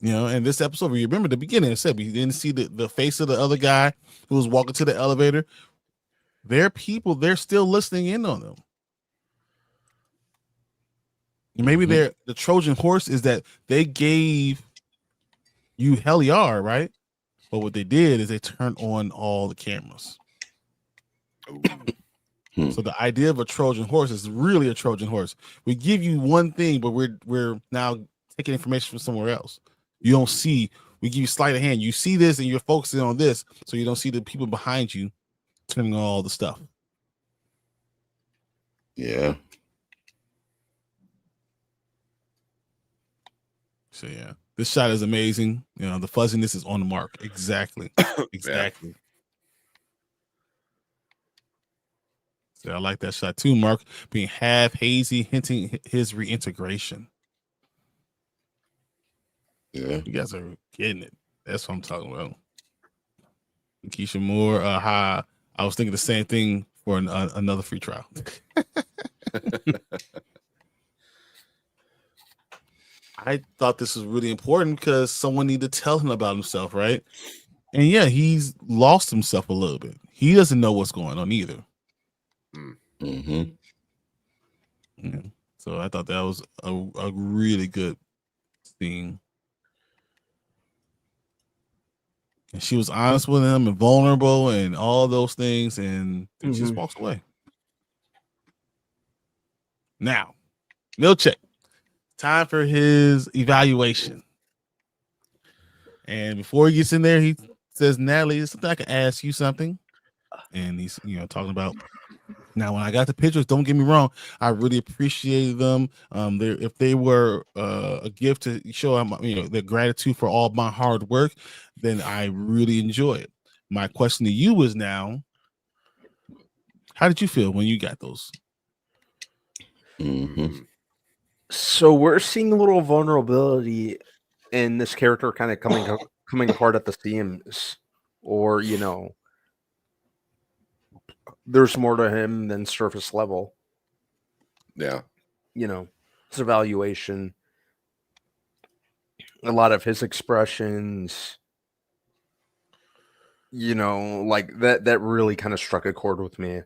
You know, and this episode, you remember the beginning, it said we didn't see the face of the other guy who was walking to the elevator. They're people, they're still listening in on them. And maybe the Trojan Horse is that they gave you Helly R, right? But what they did is they turned on all the cameras. So the idea of a Trojan horse is really a Trojan horse. We give you one thing, but we're now taking information from somewhere else. You don't see. We give you sleight of hand. You see this, and you're focusing on this, so you don't see the people behind you turning on all the stuff. Yeah. So yeah, this shot is amazing. You know, the fuzziness is on the mark. Exactly. Exactly. So I like that shot too, Mark, being half hazy, hinting his reintegration. Yeah. You guys are getting it. That's what I'm talking about. Keisha Moore, I was thinking the same thing for another free trial. I thought this was really important because someone needed to tell him about himself, right? And yeah, he's lost himself a little bit. He doesn't know what's going on either. Mm-hmm. Yeah. So I thought that was a really good scene. And she was honest with him and vulnerable and all those things, and he just walks away. Now, Milchek, time for his evaluation. And before he gets in there, he says, Natalie, is something I can ask you something? And he's, talking about, now, when I got the pictures, don't get me wrong, I really appreciated them. If they were a gift to show their gratitude for all my hard work, then I really enjoy it. My question to you is now, how did you feel when you got those? So we're seeing a little vulnerability in this character kind of coming apart at the seams, or there's more to him than surface level. Yeah. His evaluation, a lot of his expressions, like that really kind of struck a chord with me.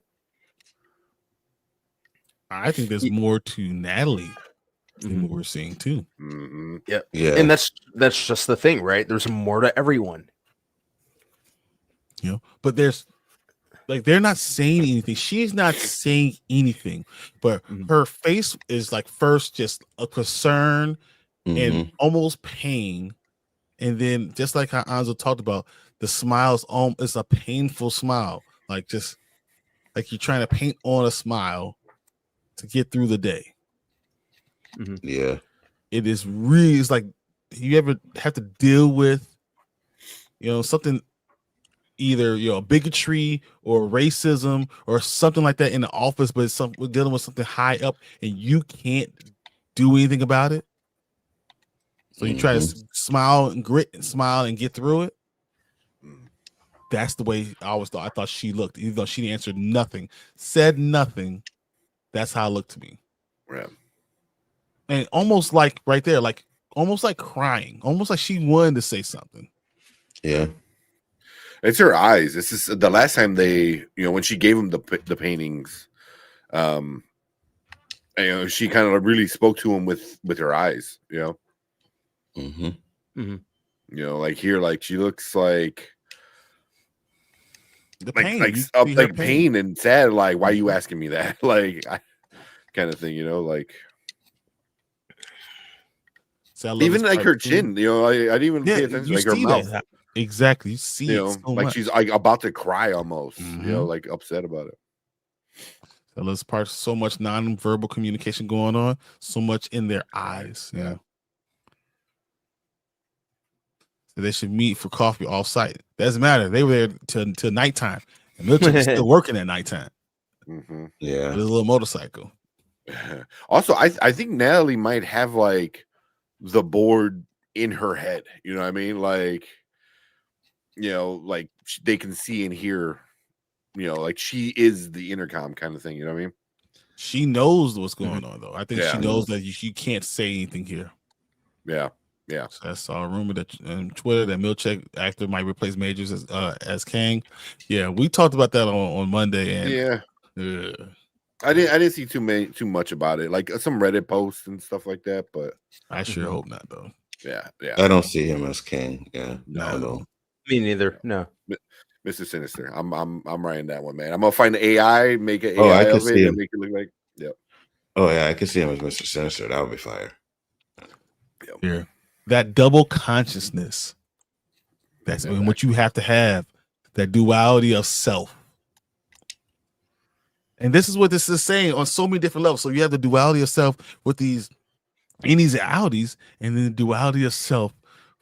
I think there's more to Natalie than what we're seeing too. Yeah. And that's just the thing, right? There's more to everyone. But there's they're not saying anything. She's not saying anything, but her face is like first just a concern and almost pain. And then just like how Anzo talked about, the smile's it's a painful smile. Like just like you're trying to paint on a smile to get through the day. Yeah. It is really, it's like you ever have to deal with, something, either bigotry or racism or something like that in the office, but we're dealing with something high up and you can't do anything about it. So you try to smile and grit and smile and get through it. that's the way I always thought. I thought she looked, even though she answered nothing, said nothing. That's how it looked to me. Yeah. And almost like right there, like almost like crying, almost like she wanted to say something. Yeah. It's her eyes. This is the last time they, when she gave him the paintings, she kind of really spoke to him with her eyes, Mm-hmm. Mm-hmm. Like here, like she looks like the pain, like pain and sad. Like, why are you asking me that? Like, kind of thing, like. Even like her chin, I didn't even pay attention. Like her mouth, exactly. You see, it so like much. she's like about to cry almost, like upset about it. So there's parts, so much non-verbal communication going on, so much in their eyes. Yeah. So they should meet for coffee off site. Doesn't matter. They were there till nighttime, and Milton was still working at nighttime. Mm-hmm. Yeah, with his little motorcycle. Also, I think Natalie might have like the board in her head. You know what I mean? Like, like they can see and hear. Like she is the intercom kind of thing. You know what I mean? She knows what's going on, though. I think she knows that you can't say anything here. Yeah, yeah. So I saw a rumor that on Twitter that Milchek actor might replace Majors as Kang. Yeah, we talked about that on Monday, and I didn't see too much about it, like some Reddit posts and stuff like that. But I sure hope not, though. Yeah. I don't see him as King. Yeah, no. Me neither. No. Mr. Sinister. I'm writing that one, man. I'm gonna find the AI, make an AI of it, and make it look like. Yep. Oh yeah, I can see him as Mr. Sinister. That would be fire. Yep. Yeah, that double consciousness. That's what you have to have. That duality of self. And this is what this is saying on so many different levels. So you have the duality of self with these innies and outies, and then the duality of self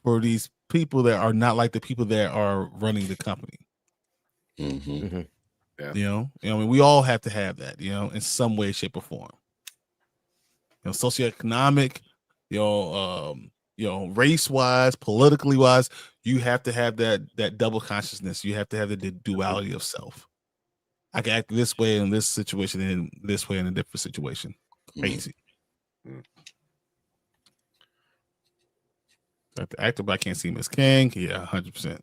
for these people that are not like the people that are running the company. Mm-hmm. Mm-hmm. Yeah. I mean, we all have to have that, in some way, shape, or form. Socioeconomic, race wise, politically wise, you have to have that double consciousness. You have to have the duality of self. I can act this way in this situation and this way in a different situation. Crazy. Mm-hmm. The actor, but I can't see him as King. Yeah, 100%.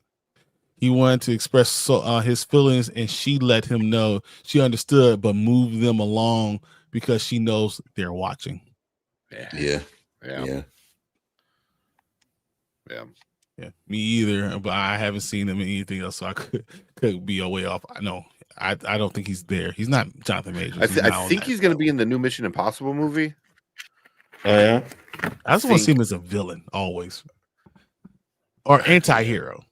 He wanted to express his feelings, and she let him know she understood, but moved them along because she knows they're watching. Yeah. Me either, but I haven't seen him in anything else, so I could be a way off. I know. I don't think he's there. He's not Jonathan Majors. I think he's going to be in the new Mission Impossible movie. Oh yeah. I just want to see him as a villain always, or anti-hero.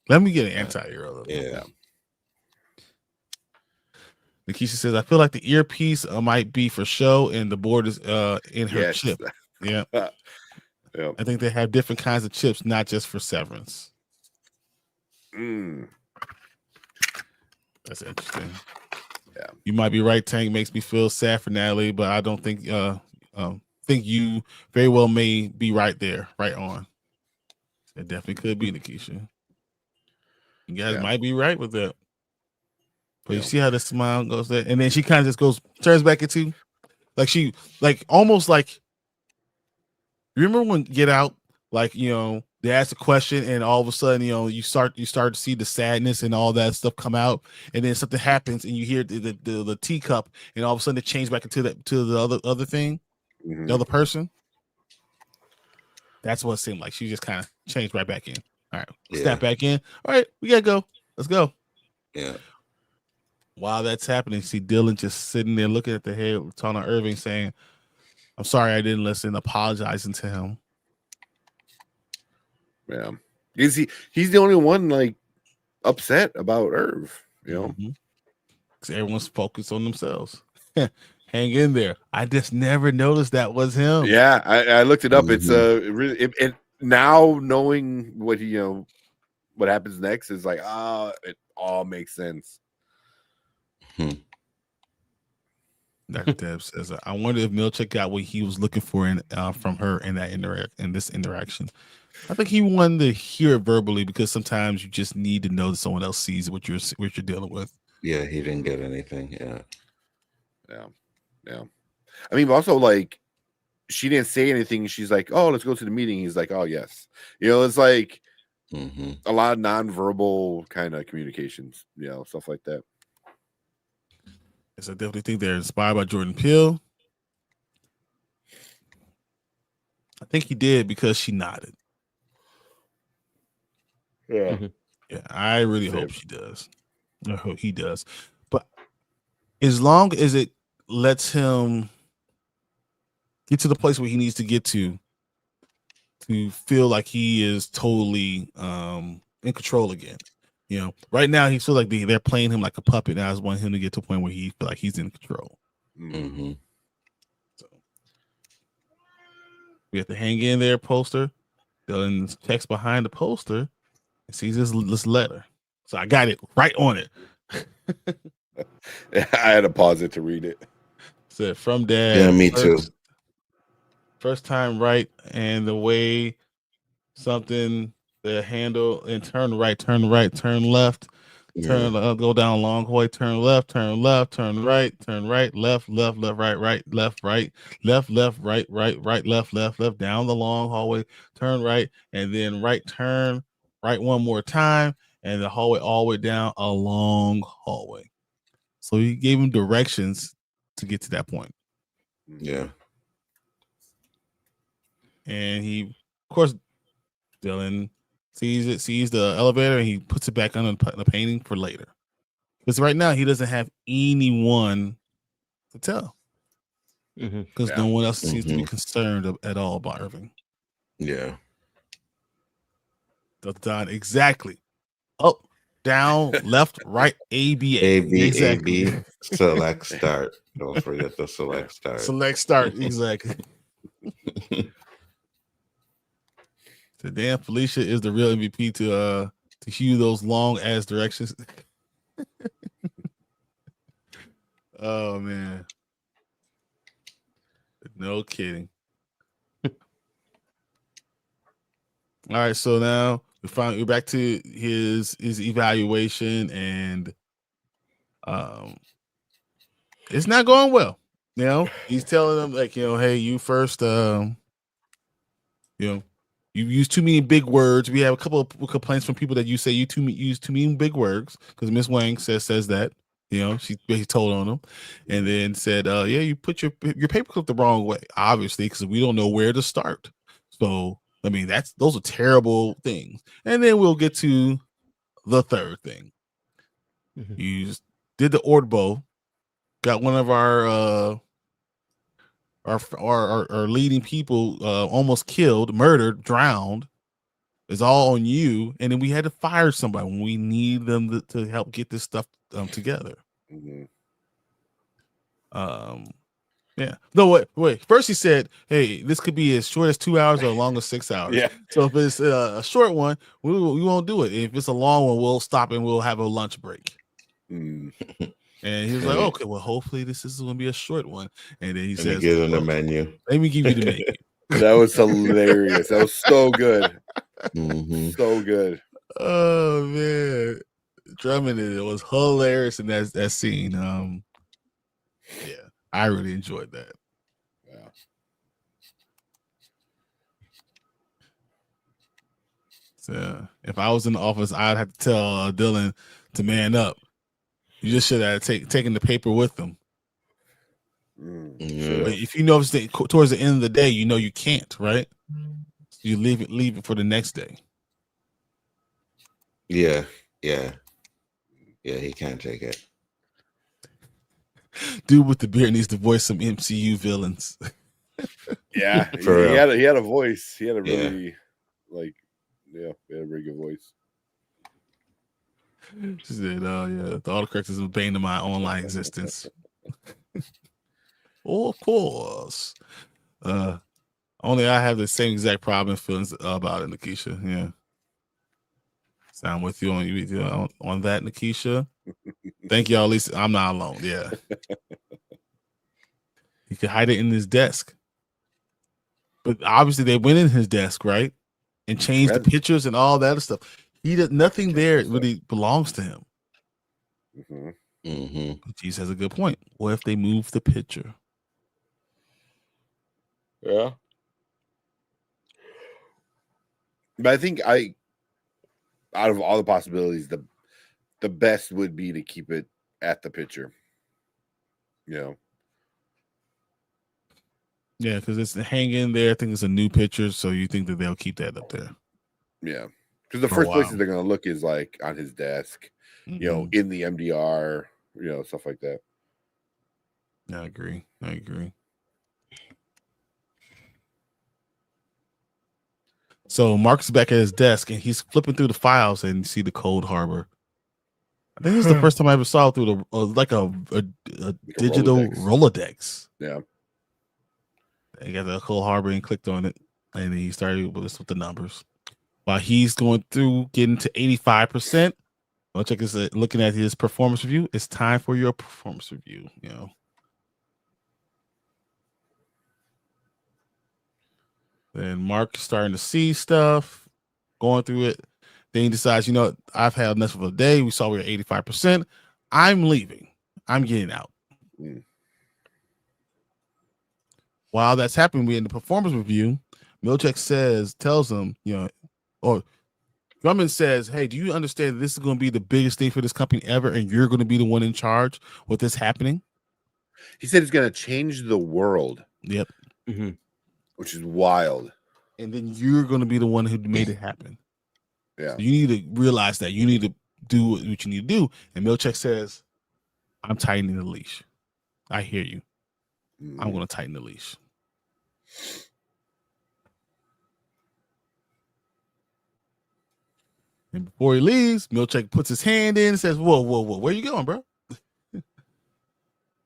Let me get an anti-hero. Yeah. Nikisha says, I feel like the earpiece might be for show, and the board is in her chip. Yeah. Yep. I think they have different kinds of chips, not just for Severance. That's interesting. Yeah. You might be right. Tank makes me feel sad for Natalie, but I don't think think you very well may be right there, right on. It definitely could be, Nikisha. You guys might be right with that. But you see how the smile goes there, and then she kind of just turns back into, almost like. Remember when Get Out, they ask a question, and all of a sudden, you start to see the sadness and all that stuff come out, and then something happens, and you hear the teacup, and all of a sudden it changes back into the other thing, the other person. That's what it seemed like. She just kind of changed right back in. All right, snap back in. All right, we gotta go. Let's go. Yeah. While that's happening, see Dylan just sitting there looking at the head, talking to Irving, saying, I'm sorry I didn't listen, apologizing to him. Yeah. He's the only one upset about Irv, Because everyone's focused on themselves. Hang in there. I just never noticed that was him. Yeah, I looked it up. It's really now knowing what what happens next is it all makes sense. Dr. Deb says, I wonder if Milchick got what he was looking for from her in this interaction. I think he wanted to hear it verbally because sometimes you just need to know that someone else sees what you're dealing with. Yeah, he didn't get anything. Yeah. I mean, also like she didn't say anything. She's like, "Oh, let's go to the meeting." He's like, "Oh, yes." It's like a lot of nonverbal kind of communications, stuff like that. Yes, I definitely think they're inspired by Jordan Peele. I think he did because she nodded. Yeah. Yeah, I really hope she does. I hope he does. But as long as it lets him get to the place where he needs to get to feel like he is totally in control again. Right now he feels like they're playing him like a puppet. Now I just want him to get to a point where he feel like he's in control. So we have to hang in there poster. Dylan checks behind the poster and sees this letter. So I got it right on it. I had to pause it to read it. Said from Dad. Yeah, me too. First time right, and the way something the handle and turn right, turn left, turn go down long hallway, turn left, turn right, left, right, left, left, down the long hallway, turn right, and then right turn right one more time, and the hallway all the way down a long hallway. So he gave him directions to get to that point. Yeah. And he, of course, Dylan sees the elevator, and he puts it back on the painting for later. Because right now he doesn't have anyone to tell. Because no one else seems to be concerned at all about Irving. Yeah. Done exactly. Up, down, left, right, A-B-A. A-B, A-B. Select start. Don't forget the select start. Select start, exactly. So damn, Felicia is the real MVP to hew those long ass directions. Oh man, no kidding. All right, so now we're back to his evaluation, and it's not going well. He's telling them like, hey, you first, you use too many big words. We have a couple of complaints from people that you say you use too many big words, because Miss Wang says that. She told on him, and then said, yeah, you put your paperclip the wrong way, obviously, because we don't know where to start. So I mean, those are terrible things. And then we'll get to the third thing. You did the Ordbo, got one of our leading people almost killed, murdered, drowned. It's all on you, and then we had to fire somebody when we need them to help get this stuff together. Yeah. No, wait. First he said, "Hey, this could be as short as 2 hours or as long as 6 hours." Yeah. So if it's a short one, we won't do it. If it's a long one, we'll stop and we'll have a lunch break. And he was like, "Okay, well, hopefully this is going to be a short one." And then he says, "Give him the menu. Let me give you the menu." That was hilarious. That was so good. So good. Oh man, Drummond, it was hilarious in that scene. Yeah, I really enjoyed that. Yeah. So if I was in the office, I'd have to tell Dylan to man up. You just should have taken the paper with them. But if you notice that towards the end of the day, you can't, right? You leave it for the next day. Yeah, he can't take it. Dude with the beard needs to voice some MCU villains. Yeah, he had a voice. He had a really he had a very good voice. She said, "Oh yeah, the autocorrect is a bane to my online existence." Oh, of course. Only I have the same exact problem and feelings about it, Nikisha. Yeah. So I'm with you on that, Nikisha. Thank y'all. At least I'm not alone. Yeah. He could hide it in his desk. But obviously they went in his desk, right? And changed the pictures and all that other stuff. He does nothing there really belongs to him. Cheese has a good point. What if they move the picture? Yeah. But I think out of all the possibilities, the best would be to keep it at the picture. Yeah, because it's hanging there. I think it's a new picture, so you think that they'll keep that up there. Yeah, because the first places they're going to look is like on his desk, in the MDR, stuff like that. I agree. So Mark's back at his desk and he's flipping through the files and you see the Cold Harbor. I think this is the first time I ever saw it through a digital Rolodex. Yeah. He got the Cold Harbor and clicked on it, and he started with the numbers. While he's going through getting to 85%, I'll check this. Looking at his performance review, it's time for your performance review. Then Mark is starting to see stuff, going through it. Then he decides, I've had enough of a day. We saw we were 85%. I'm leaving. I'm getting out. While that's happening, we in the performance review. Milchek tells him, or Drummond says, hey, do you understand this is going to be the biggest thing for this company ever, and you're going to be the one in charge with this happening? He said it's going to change the world. Yep. Which is wild. And then you're going to be the one who made it happen. Yeah. So you need to realize that. You need to do what you need to do. And Milchek says, I'm tightening the leash. I hear you. I'm going to tighten the leash. And before he leaves, Milchek puts his hand in and says, whoa, where you going, bro?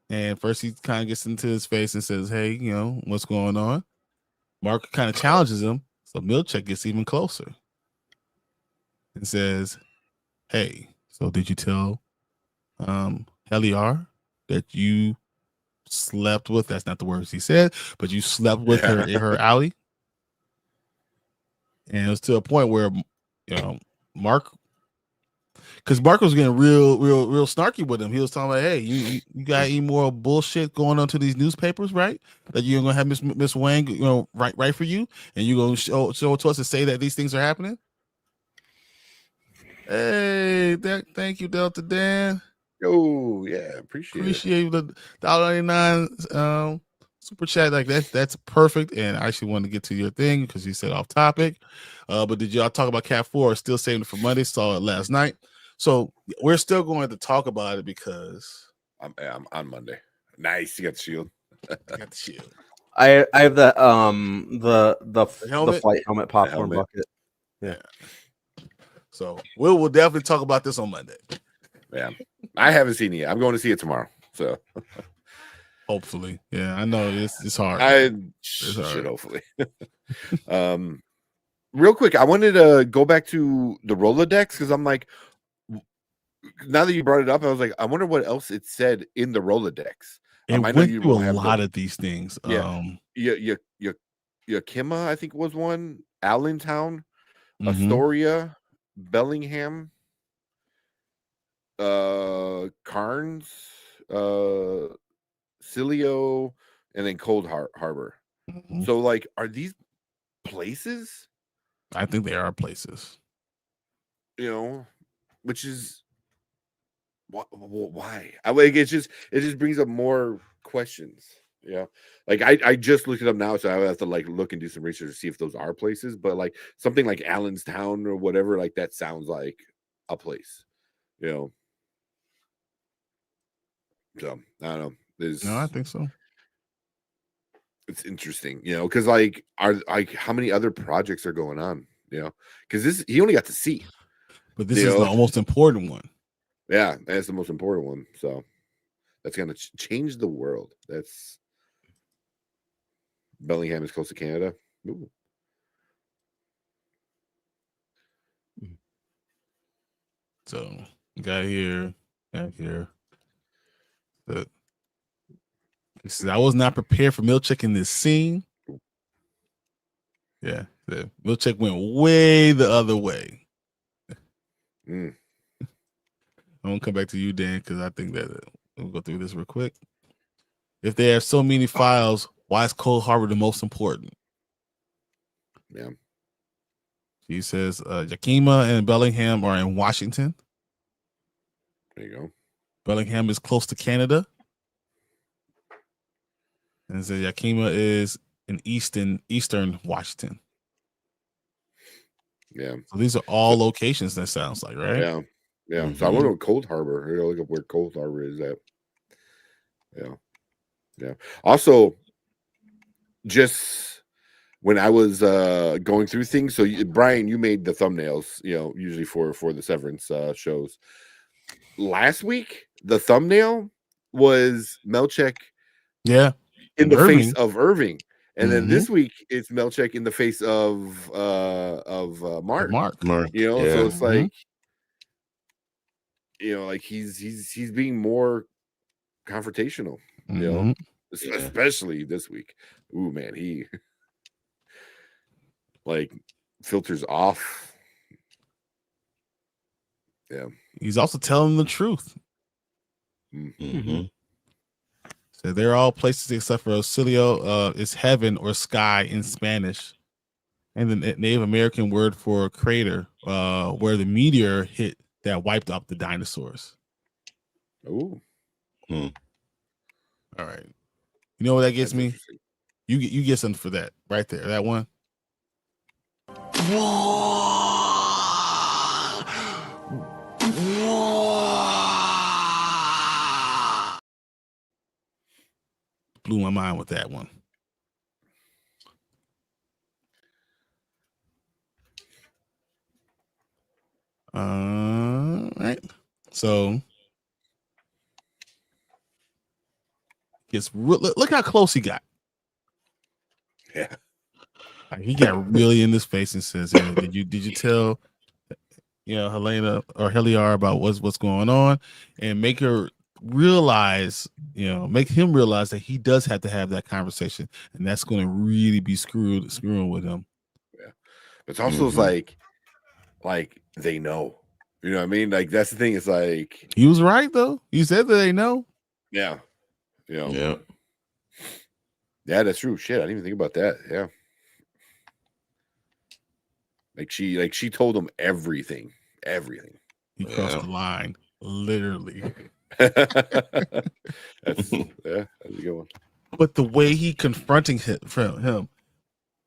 And first he kind of gets into his face and says, hey, what's going on? Mark kind of challenges him. So Milchek gets even closer and says, hey, so did you tell Helly R that you slept with? That's not the words he said, but you slept with her in her alley. And it was to a point where, Mark, because Mark was getting real snarky with him. He was talking about, hey, you got any more bullshit going on to these newspapers, right? That you're gonna have Miss Wang, right for you, and you're gonna show it to us and say that these things are happening. Hey, thank you, Delta Dan. Oh yeah, appreciate the $1.99 super chat. Like that's perfect. And I actually wanted to get to your thing because you said off topic. But did y'all talk about Cat 4 or still saving it for Monday? Saw it last night. So we're still going to talk about it because I'm on Monday. Nice, you got the shield. I got the shield. I have the helmet? the flight helmet popcorn bucket. Yeah. So we'll definitely talk about this on Monday. Yeah, I haven't seen it yet. I'm going to see it tomorrow. So hopefully, yeah, I know it's hard. It's hard. Hopefully. Real quick, I wanted to go back to the Rolodex because I'm like, now that you brought it up, I was like, I wonder what else it said in the Rolodex. It went through a lot of these things. Yakima, I think was one. Allentown, Astoria, Bellingham, Carnes, Cilio, and then Cold Harbor. So, like, are these places? I think they are places. Which is why? It just brings up more questions. Yeah, like I just looked it up now, so I have to like look and do some research to see if those are places. But like something like Allenstown or whatever, like that sounds like a place. So I don't know. No, I think so. It's interesting, because like how many other projects are going on? Because he only got to see, but this is the most important one. Yeah, that's the most important one. So that's gonna change the world. That's Bellingham is close to Canada. Ooh. So got here. The He says, I was not prepared for Milchick in this scene. Yeah, Milchick went way the other way. I'm gonna come back to you, Dan, because I think that we'll go through this real quick. If they have so many files, why is Cold Harbor the most important? Yeah. He says Yakima and Bellingham are in Washington. There you go. Bellingham is close to Canada. And so Yakima is in eastern Washington. Yeah. So these are all locations, that sounds like, right? Yeah. Yeah. So I wonder what Cold Harbor. I gotta look up where Cold Harbor is at. Yeah. Yeah. Also, just when I was going through things, so Brian, you made the thumbnails, usually for the Severance shows. Last week, the thumbnail was Melchick, in the Irving. face of Irving, and then this week it's Melchick in the face of Mark. Mark. So it's like, like he's being more confrontational, especially this week. Ooh, man, he like filters off. Yeah, he's also telling the truth. So they're all places except for Osilio. It's heaven or sky in Spanish, and the Native American word for crater, where the meteor hit that wiped out the dinosaurs. Oh, all right. You know what that gets me? You get something for that right there. That one. Blew my mind with that one. Right. So look how close he got. Yeah. Like, he got really in his face and says, did you tell Helena or Helly R about what's going on, and make her realize, make him realize that he does have to have that conversation, and that's going to really be screwing with him. Yeah. It's also like they know, you know what I mean? Like, that's the thing. It's like, he was right though. He said that they know. Yeah. Yeah, that's true. Shit, I didn't even think about that. Yeah. Like she told him everything. He crossed the line, literally. That's a good one. But the way he confronting him,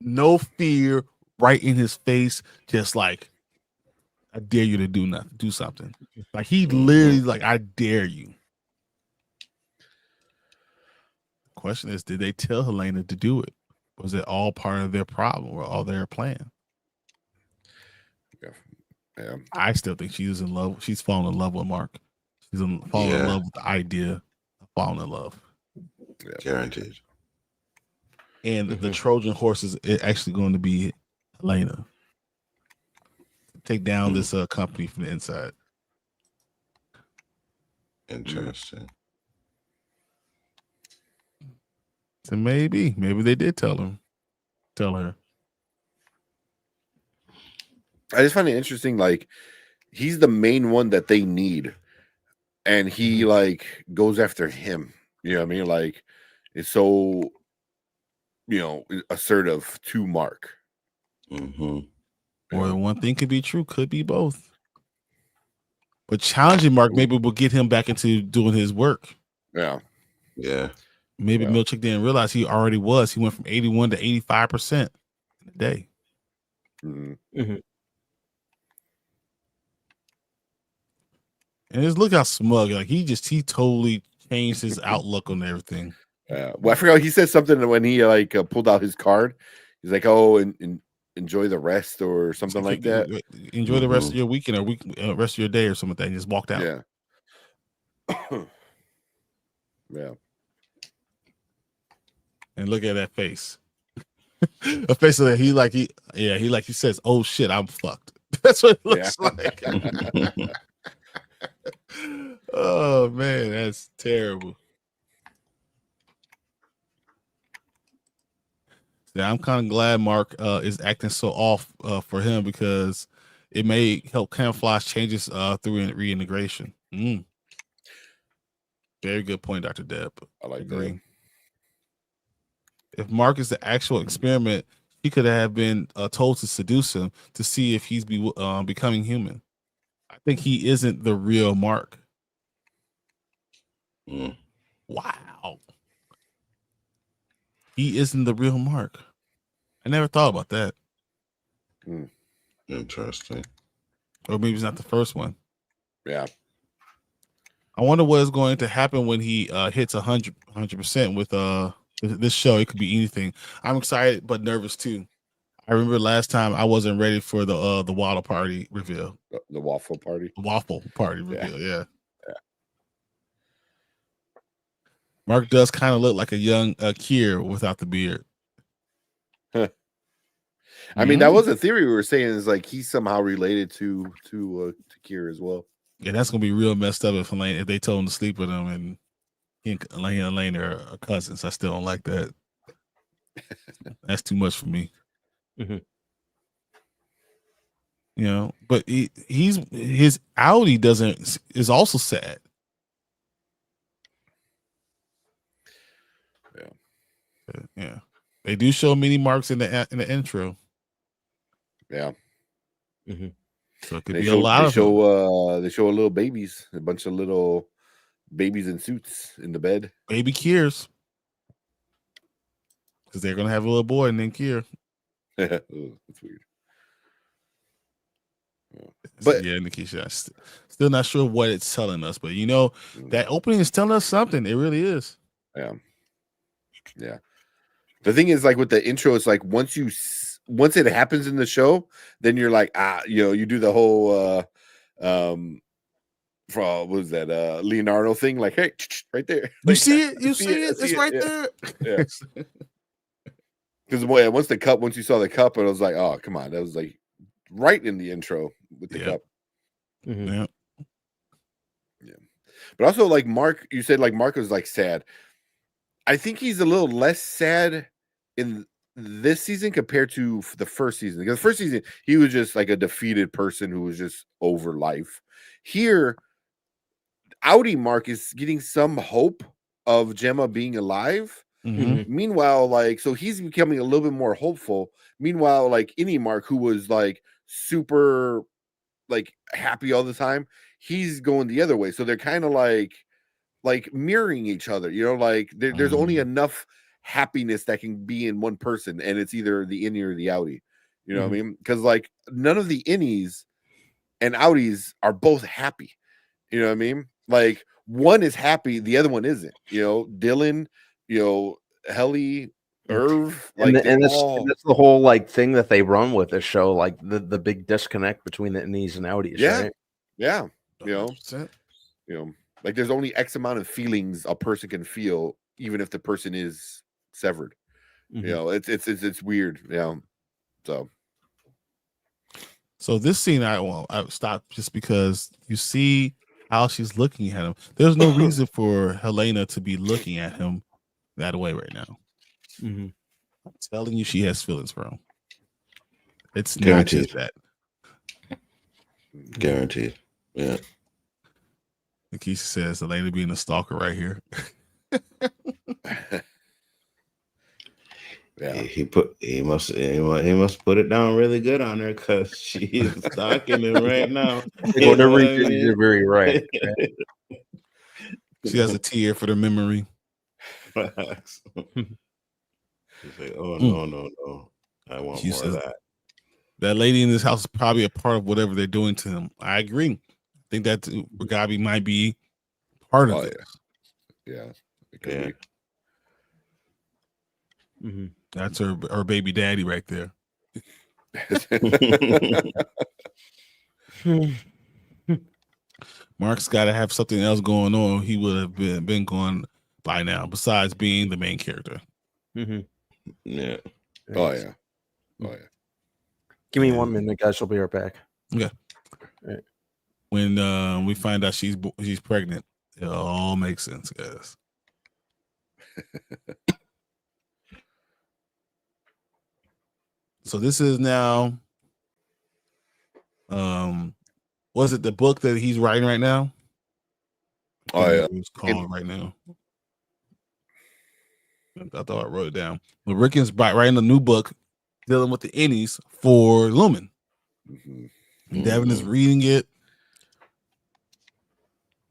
no fear, right in his face, just like, I dare you to do something. Like, he literally like, I dare you. The question is, did they tell Helena to do it? Was it all part of their problem or all their plan? Yeah. I still think she's in love. She's falling in love with Mark. She's falling in love with the idea of falling in love. Yeah. Guaranteed. And the Trojan Horse is actually going to be Helena. Take down this company from the inside. Interesting. So maybe they did tell her. I just find it interesting. Like, he's the main one that they need, and he like goes after him. You know what I mean? Like, it's so assertive to Mark. Or the one thing could be true, could be both. But challenging Mark maybe will get him back into doing his work. Yeah. Maybe Milchick didn't realize he already was. He went from 81 to 85% in a day. And just look how smug. Like, he totally changed his outlook on everything. Well, I forgot, he said something when he pulled out his card. He's like, "Oh, and enjoy the rest," or something like that. Enjoy the rest of your weekend or rest of your day or something like that. And just walked out. Yeah. Yeah. And look at that face. A face that he says, "Oh shit, I'm fucked." That's what it looks like. Oh man, that's terrible. Yeah, I'm kind of glad Mark is acting so off for him because it may help camouflage changes through reintegration. Very good point, Dr. Deb. I like Agree. that. If Mark is the actual experiment, he could have been told to seduce him to see if he's becoming human. I think he isn't the real Mark. Wow. He isn't the real Mark. I never thought about that. Interesting. Or maybe it's not the first one. Yeah. I wonder what is going to happen when he hits 100% with this show. It could be anything. I'm excited but nervous too. I remember last time I wasn't ready for the waddle party reveal. The waffle party. Waffle party reveal, yeah. Mark does kind of look like a young Kier without the beard. I mean, that was a theory we were saying is like he's somehow related to Kier as well. Yeah, that's gonna be real messed up if they told him to sleep with him and he and Elaine are cousins. I still don't like that. That's too much for me. Mm-hmm. You know, but his Audi is also sad. Yeah. They do show mini Marks in the intro. Yeah. Mm-hmm. So it could be a lot of them. They show a little babies, a bunch of little babies in suits in the bed. Baby Kiers. Because they're gonna have a little boy named Kier. That's weird. But yeah, Nikisha, still not sure what it's telling us, but you know, that opening is telling us something. It really is. Yeah. Yeah. The thing is, like with the intro, it's like once it happens in the show, then you're like, you do the whole what was that Leonardo thing, like, hey, right there. You see it? You see it? It's right there. Yeah. Because once you saw the cup, and I was like, oh, come on, that was like right in the intro with the cup. Mm-hmm. Yeah. Yeah. But also, like Mark, you said like Mark was like sad. I think he's a little less sad in this season compared to the first season. Because the first season, he was just like a defeated person who was just over life. Here, Audi Mark is getting some hope of Gemma being alive. Mm-hmm. Meanwhile, like, so he's becoming a little bit more hopeful. Meanwhile, like any Mark who was like super like happy all the time, he's going the other way. So they're kind of like mirroring each other, you know, like there's only enough happiness that can be in one person, and it's either the innie or the outie, you know what I mean? Because like none of the innies and outies are both happy, you know what I mean? Like one is happy, the other one isn't, you know. Dylan, you know, Helly, Irv, like, and that's the whole like thing that they run with this show, like the big disconnect between the innies and outies. Yeah, right? Yeah, you know, like there's only X amount of feelings a person can feel, even if the person is severed. You know, it's weird. Yeah. So this scene, I stopped just because you see how she's looking at him. There's no reason for Helena to be looking at him that way right now. I'm telling you, she has feelings for him. It's guaranteed. Not just that. Guaranteed. Yeah. Keisha says Elena being a stalker right here. Yeah, he must put it down really good on her because she's stalking him right now. Whatever he did, you're very right. She has a tear for the memory. She's like, oh no, I want more of that. That lady in this house is probably a part of whatever they're doing to him. I agree. I think that Gabi might be part of it. Yeah. It could be. That's her baby daddy right there. Mark's got to have something else going on. He would have been gone by now, besides being the main character. Yeah. Oh yeah. Give me 1 minute, guys. We'll be right back. Okay. Right. When we find out she's pregnant, it all makes sense, guys. So this is now, was it the book that he's writing right now? Oh yeah, It's called right now. I thought I wrote it down. But Ricken's writing a new book dealing with the innies for Lumen. Mm-hmm. Devin is reading it,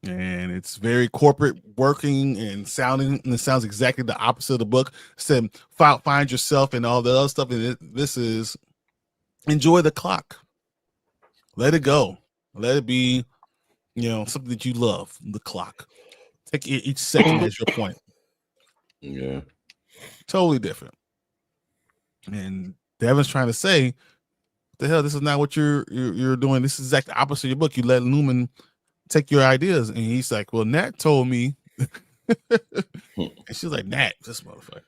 and it's very corporate working and sounding, and it sounds exactly the opposite of the book. It said find yourself and all the other stuff, and this is enjoy the clock. Let it go. Let it be, something that you love. The clock. Take each second as your point. Yeah. Totally different. And Devin's trying to say, what the hell, this is not what you're doing. This is exactly the opposite of your book. You let Lumen take your ideas. And he's like, well, Nat told me. And she's like, Nat, this motherfucker.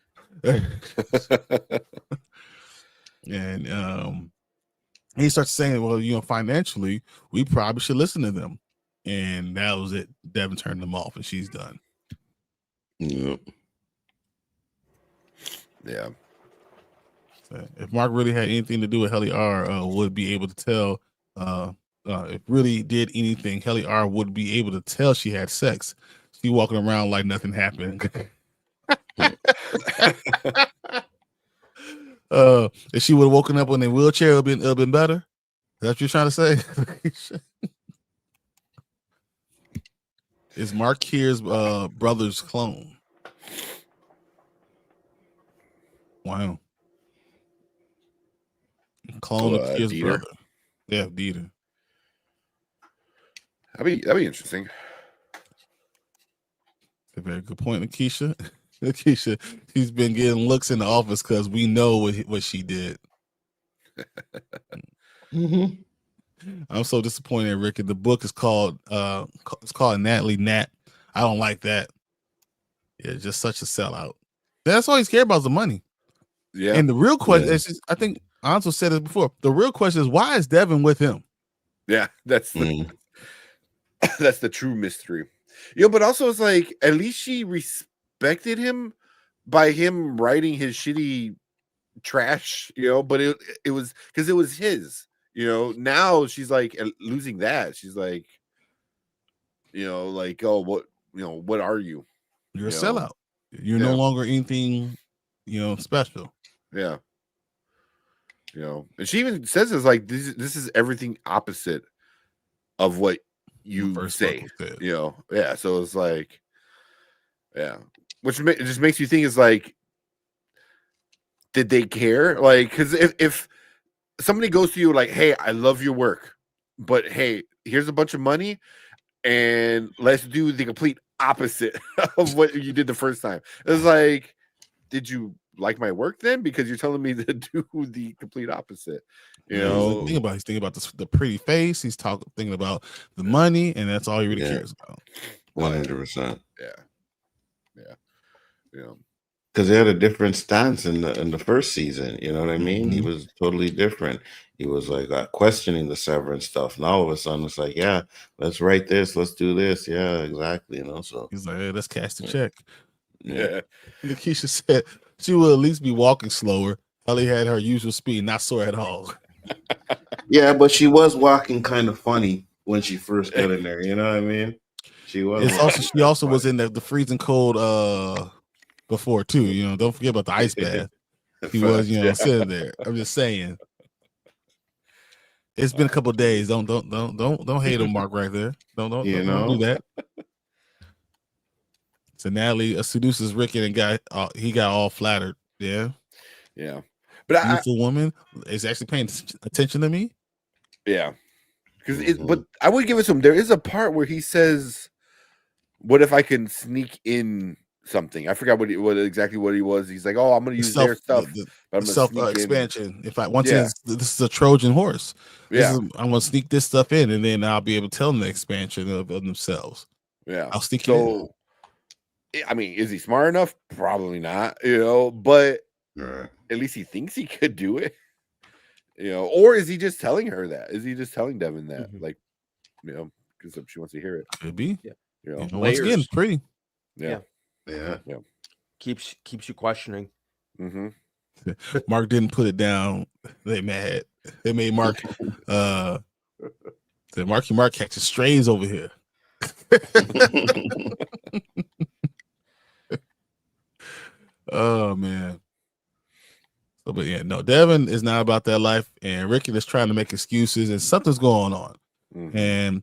And he starts saying, well, financially, we probably should listen to them. And that was it. Devin turned them off, and she's done. Yep. Yeah. If Mark really had anything to do with Helly R, would be able to tell. If really did anything, Helly R would be able to tell she had sex. She walking around like nothing happened. If she would have woken up in a wheelchair, it would have been better. Is that what you're trying to say? Is Mark Keir's brother's clone? Wow. Clone of Keir's Dieter. brother. Yeah, Dieter. That'd be interesting. A very good point, Lakeisha. Lakeisha, she's been getting looks in the office because we know what she did. Mm-hmm. I'm so disappointed, Ricky. The book is called Natalie Nat. I don't like that. Yeah, just such a sellout. That's all he's cared about is the money. Yeah. And the real question is, I think Anso said it before. The real question is, why is Devin with him? Yeah, that's the true mystery. But also it's like at least she respected him by him writing his shitty trash, but it was because it was his. Now she's like losing that. She's like, oh, what are you? You're a sellout. You're no longer anything, special. Yeah. And she even says it's like this is everything opposite of what you say. Yeah. So it's like, yeah, which just makes you think is like, did they care? Like, because if somebody goes to you like, hey, I love your work, but hey, here's a bunch of money and let's do the complete opposite of what you did the first time. It's like, did you like my work then? Because you're telling me to do the complete opposite. He's thinking about the pretty face. He's thinking about the money, and that's all he really cares about. 100%. Yeah. Because they had a different stance in the first season. You know what I mean? He was totally different. He was like questioning the Severance stuff, and all of a sudden it's like, yeah, let's write this, let's do this. Yeah, exactly. So he's like, hey, let's cash the check. Yeah. Lakeisha said she will at least be walking slower. Helly had her usual speed, not sore at all. Yeah, but she was walking kind of funny when she first got in there. You know what I mean? She was. She also was in the freezing cold before too. Don't forget about the ice bath. He was, sitting there. I'm just saying. It's been a couple of days. Don't hate on Mark right there. Don't do that. So Natalie seduces Ricky and he got all flattered. Yeah. But beautiful woman is actually paying attention to me. Yeah. But I would give it some. There is a part where he says, "What if I can sneak in something?" I forgot what exactly he was. He's like, "Oh, I'm going to use their stuff." But I'm self expansion. If I this is a Trojan horse. I'm going to sneak this stuff in, and then I'll be able to tell them the expansion of themselves. Yeah, I'll sneak it in. I mean, is he smart enough? Probably not. But at least he thinks he could do it. Or is he just telling her that? Is he just telling Devin that? Like, because she wants to hear it. Could be. Yeah. Once again, pretty. Yeah. Keeps you questioning. Mm-hmm. Mark didn't put it down. They mad. They made Mark. Said Mark catches strays over here. Oh man. So, but yeah, no, Devin is not about that life, and Ricky is trying to make excuses, and something's going on. Mm-hmm. And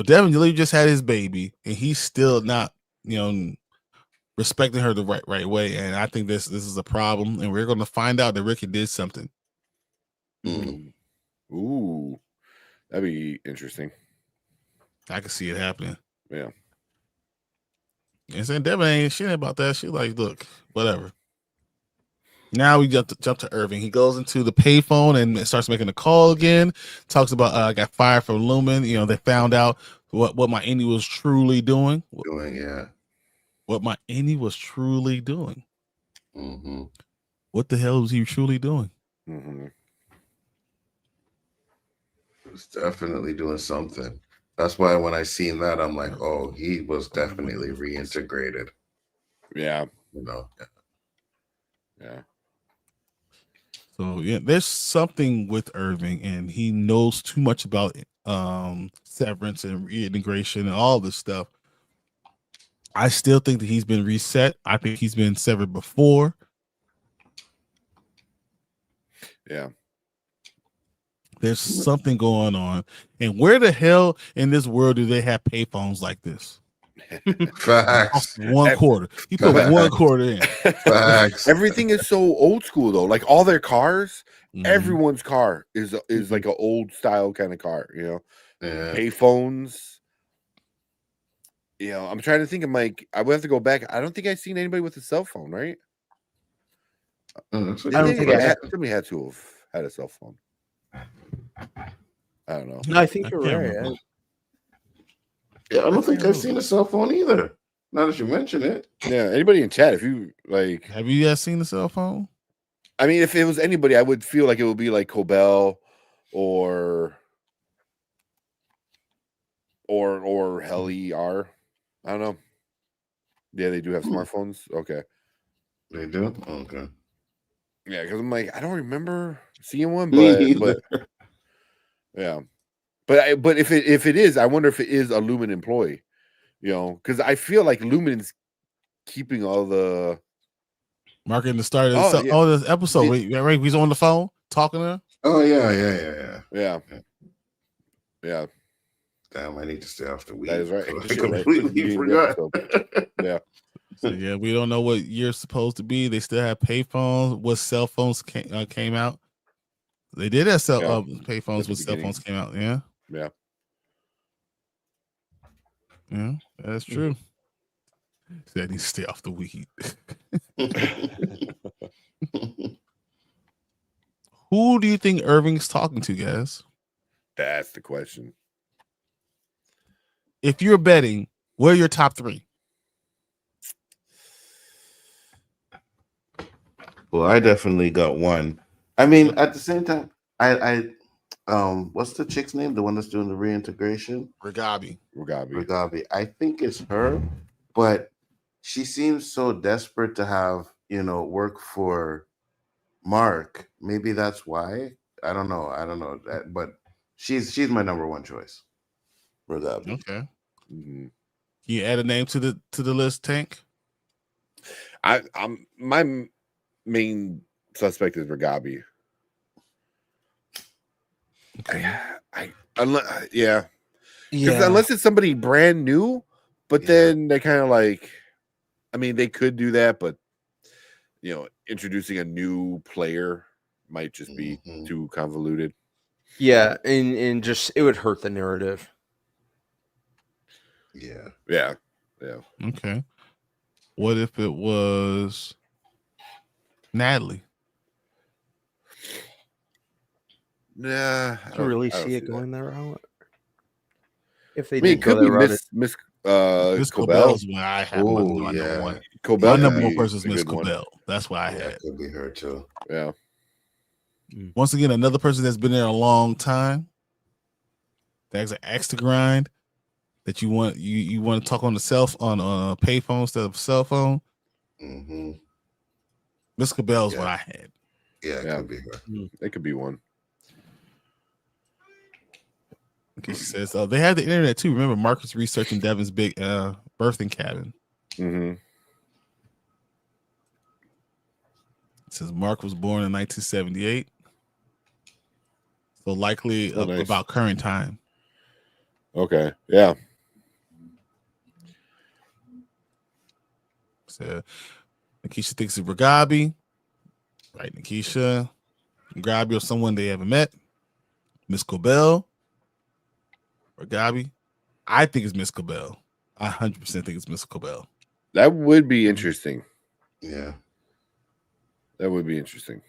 Devin Lee just had his baby, and he's still not, respecting her the right way. And I think this is a problem, and we're going to find out that Ricky did something. Mm-hmm. Ooh, that'd be interesting. I can see it happening. Yeah. And saying Devin she ain't about that. She like, look, whatever. Now we jump to Irving. He goes into the payphone and starts making a call again. Talks about I got fired from Lumen. They found out what my Innie was truly doing. What my Innie was truly doing. Mm-hmm. What the hell was he truly doing? Mm-hmm. He was definitely doing something. That's why when I seen that, I'm like, oh, he was definitely reintegrated. Yeah. Yeah. So yeah, there's something with Irving, and he knows too much about severance and reintegration and all this stuff. I still think that he's been reset. I think he's been severed before. Yeah. There's something going on. And where the hell in this world do they have payphones like this? Facts. One quarter. He put one quarter in. Facts. Everything is so old school though. Like all their cars, everyone's car is like an old style kind of car, Yeah. Payphones. I'm trying to think of I would have to go back. I don't think I've seen anybody with a cell phone, right? I don't think somebody had to have had a cell phone. I don't know. No, I think you're right. Yeah, I don't think I've seen a cell phone either. Now that you mention it. Yeah, anybody in chat, if you like, have you guys seen a cell phone? I mean, if it was anybody, I would feel like it would be like Cobell or Helly R. I don't know. Yeah, they do have smartphones. Okay, they do. Okay. Yeah, because I'm like, I don't remember seeing one, but yeah. But if it is, I wonder if it is a Lumen employee, because I feel like Lumen's keeping all the marketing the start of this episode. Wait, he's on the phone talking to her. Oh yeah. Damn, I need to stay off the weed. That is right. I completely forgot. Yeah. So yeah, we don't know what year's supposed to be. They still have payphones. What cell phones came out? They did have payphones when cell phones came out. Yeah. Yeah, that's true. So I need to stay off the weed. Who do you think Irving's talking to, guys? That's the question. If you're betting, what are your top three? Well, I definitely got one. I mean, at the same time, I what's the chick's name? The one that's doing the reintegration? Regabi. I think it's her, but she seems so desperate to have, work for Mark. Maybe that's why. I don't know that, but she's my number one choice. Regabi. Okay. Mm-hmm. Can you add a name to the list, Tank? I'm my main suspect is Regabi. Okay. Because unless it's somebody brand new, but then they kind of like, I mean, they could do that, but introducing a new player might just be too convoluted. Yeah, and just it would hurt the narrative. Yeah. Okay. What if it was Natalie? Nah, I don't really see it going that route. If they it could be Miss Cobell is where I have my number one. Cobell, my number one person is Miss Cobell. That's why I had. Could be her too. Yeah. Once again, another person that's been there a long time. That's an axe to grind. That you want to talk on the on a payphone instead of cell phone. Mm-hmm. Miss Cabell is what I had. Yeah, it could be her. It could be one. Okay, she says they had the internet too. Remember, Mark was researching Devin's big birthing cabin. Mm-hmm. It says Mark was born in 1978, so likely nice. About current time. Okay, yeah. So Nikisha thinks it's Ragabi. Right, Nikisha. Ragabi or someone they haven't met. Miss Cabell. Ragabi. I think it's Miss Cabell. I 100% think it's Miss Cabell. That would be interesting. Yeah. That would be interesting.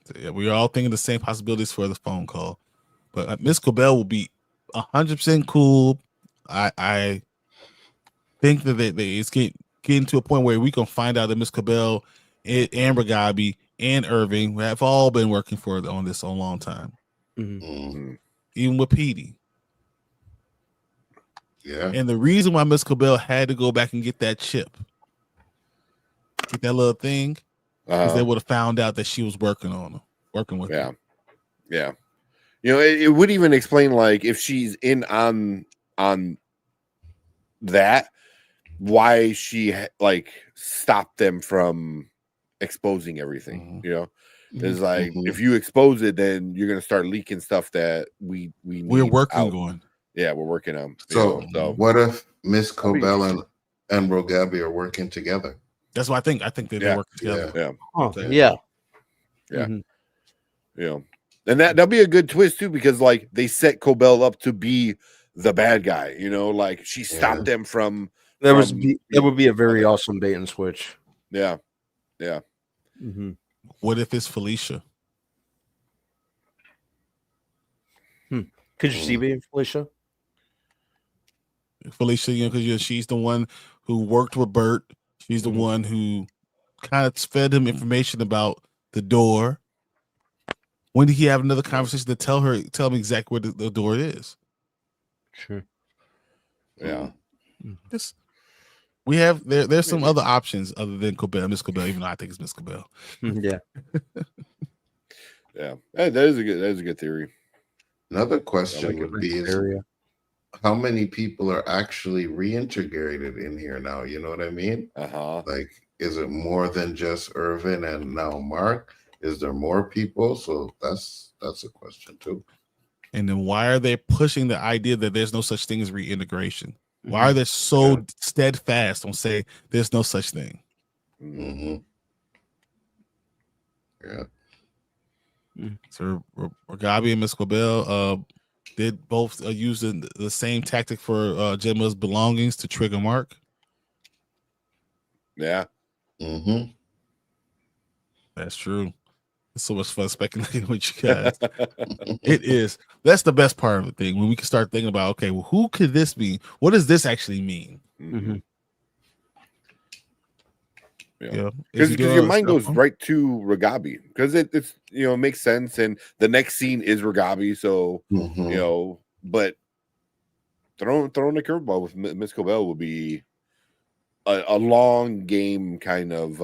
So, yeah, we're all thinking the same possibilities for the phone call. But Miss Cabell will be 100% cool. I think that it's getting to a point where we can find out that Miss Cabell and Ragabi and Irving have all been working on this a long time. Mm-hmm. Even with Petey. Yeah. And the reason why Miss Cabell had to go back and get that chip, get that little thing, is they would have found out that she was working with him. Yeah. You know, it would even explain, like, if she's in on that, why she stopped them from exposing everything. You know, it's like if you expose it, then you're gonna start leaking stuff that we're working on. Yeah, we're working on. So what if Miss Cabell and Ragabi are working together? That's what I think. I think they're working together. Yeah. Huh. So, Yeah. You know, and that'll be a good twist too, because like they set Cabell up to be the bad guy. You know, like she stopped them from. That would be a very awesome bait and switch. Yeah. What if it's Felicia? Could you see being Felicia? Felicia, you know, because she's the one who worked with Bert. She's the one who kind of fed him information about the door. When did he have another conversation to tell him exactly where the door is? Sure. Yeah. We have there's some other options other than Miss Cabell, even though I think it's Miss Cabell. Yeah. Yeah. That is a good theory. Another question would be how many people are actually reintegrated in here now? You know what I mean? Like, is it more than just Irvin and now Mark? Is there more people? So that's a question too. And then why are they pushing the idea that there's no such thing as reintegration? Why are they so steadfast on saying there's no such thing? Yeah. So Ragabi and Miss Cabell did both use the same tactic for Gemma's belongings to trigger Mark. Yeah. That's true. It's so much fun speculating with you guys. It is. That's the best part of the thing, when we can start thinking about, okay, well, who could this be? What does this actually mean? Yeah, because your mind goes right to Ragabi, because it's it makes sense, and the next scene is Ragabi, so you know, but throwing a curveball with Miss Cabell will be a long game kind of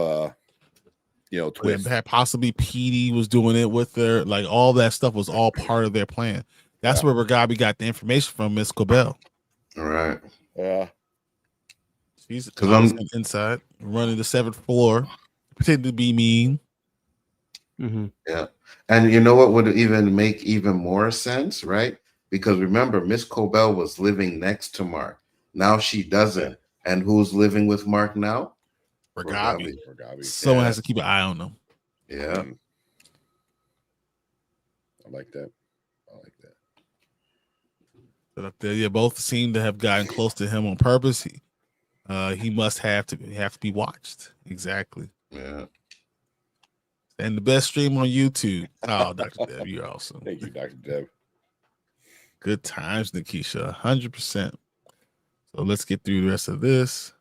twist. Had possibly Petey was doing it with her, like all that stuff was all part of their plan. That's where Ragabi got the information from Miss Cabell. All right. Yeah. She's inside, running the 7th floor, pretending to be mean. Yeah. And you know what would even make even more sense, right? Because remember, Miss Cabell was living next to Mark. Now she doesn't. And who's living with Mark now? Ragabi. Someone has to keep an eye on them. Yeah. I like that. But up there, yeah, both seem to have gotten close to him on purpose. He must have to be watched. Exactly. Yeah. And the best stream on YouTube. Oh, Dr. Deb, you're awesome. Thank you, Dr. Deb. Good times, Nikisha. 100%. So let's get through the rest of this.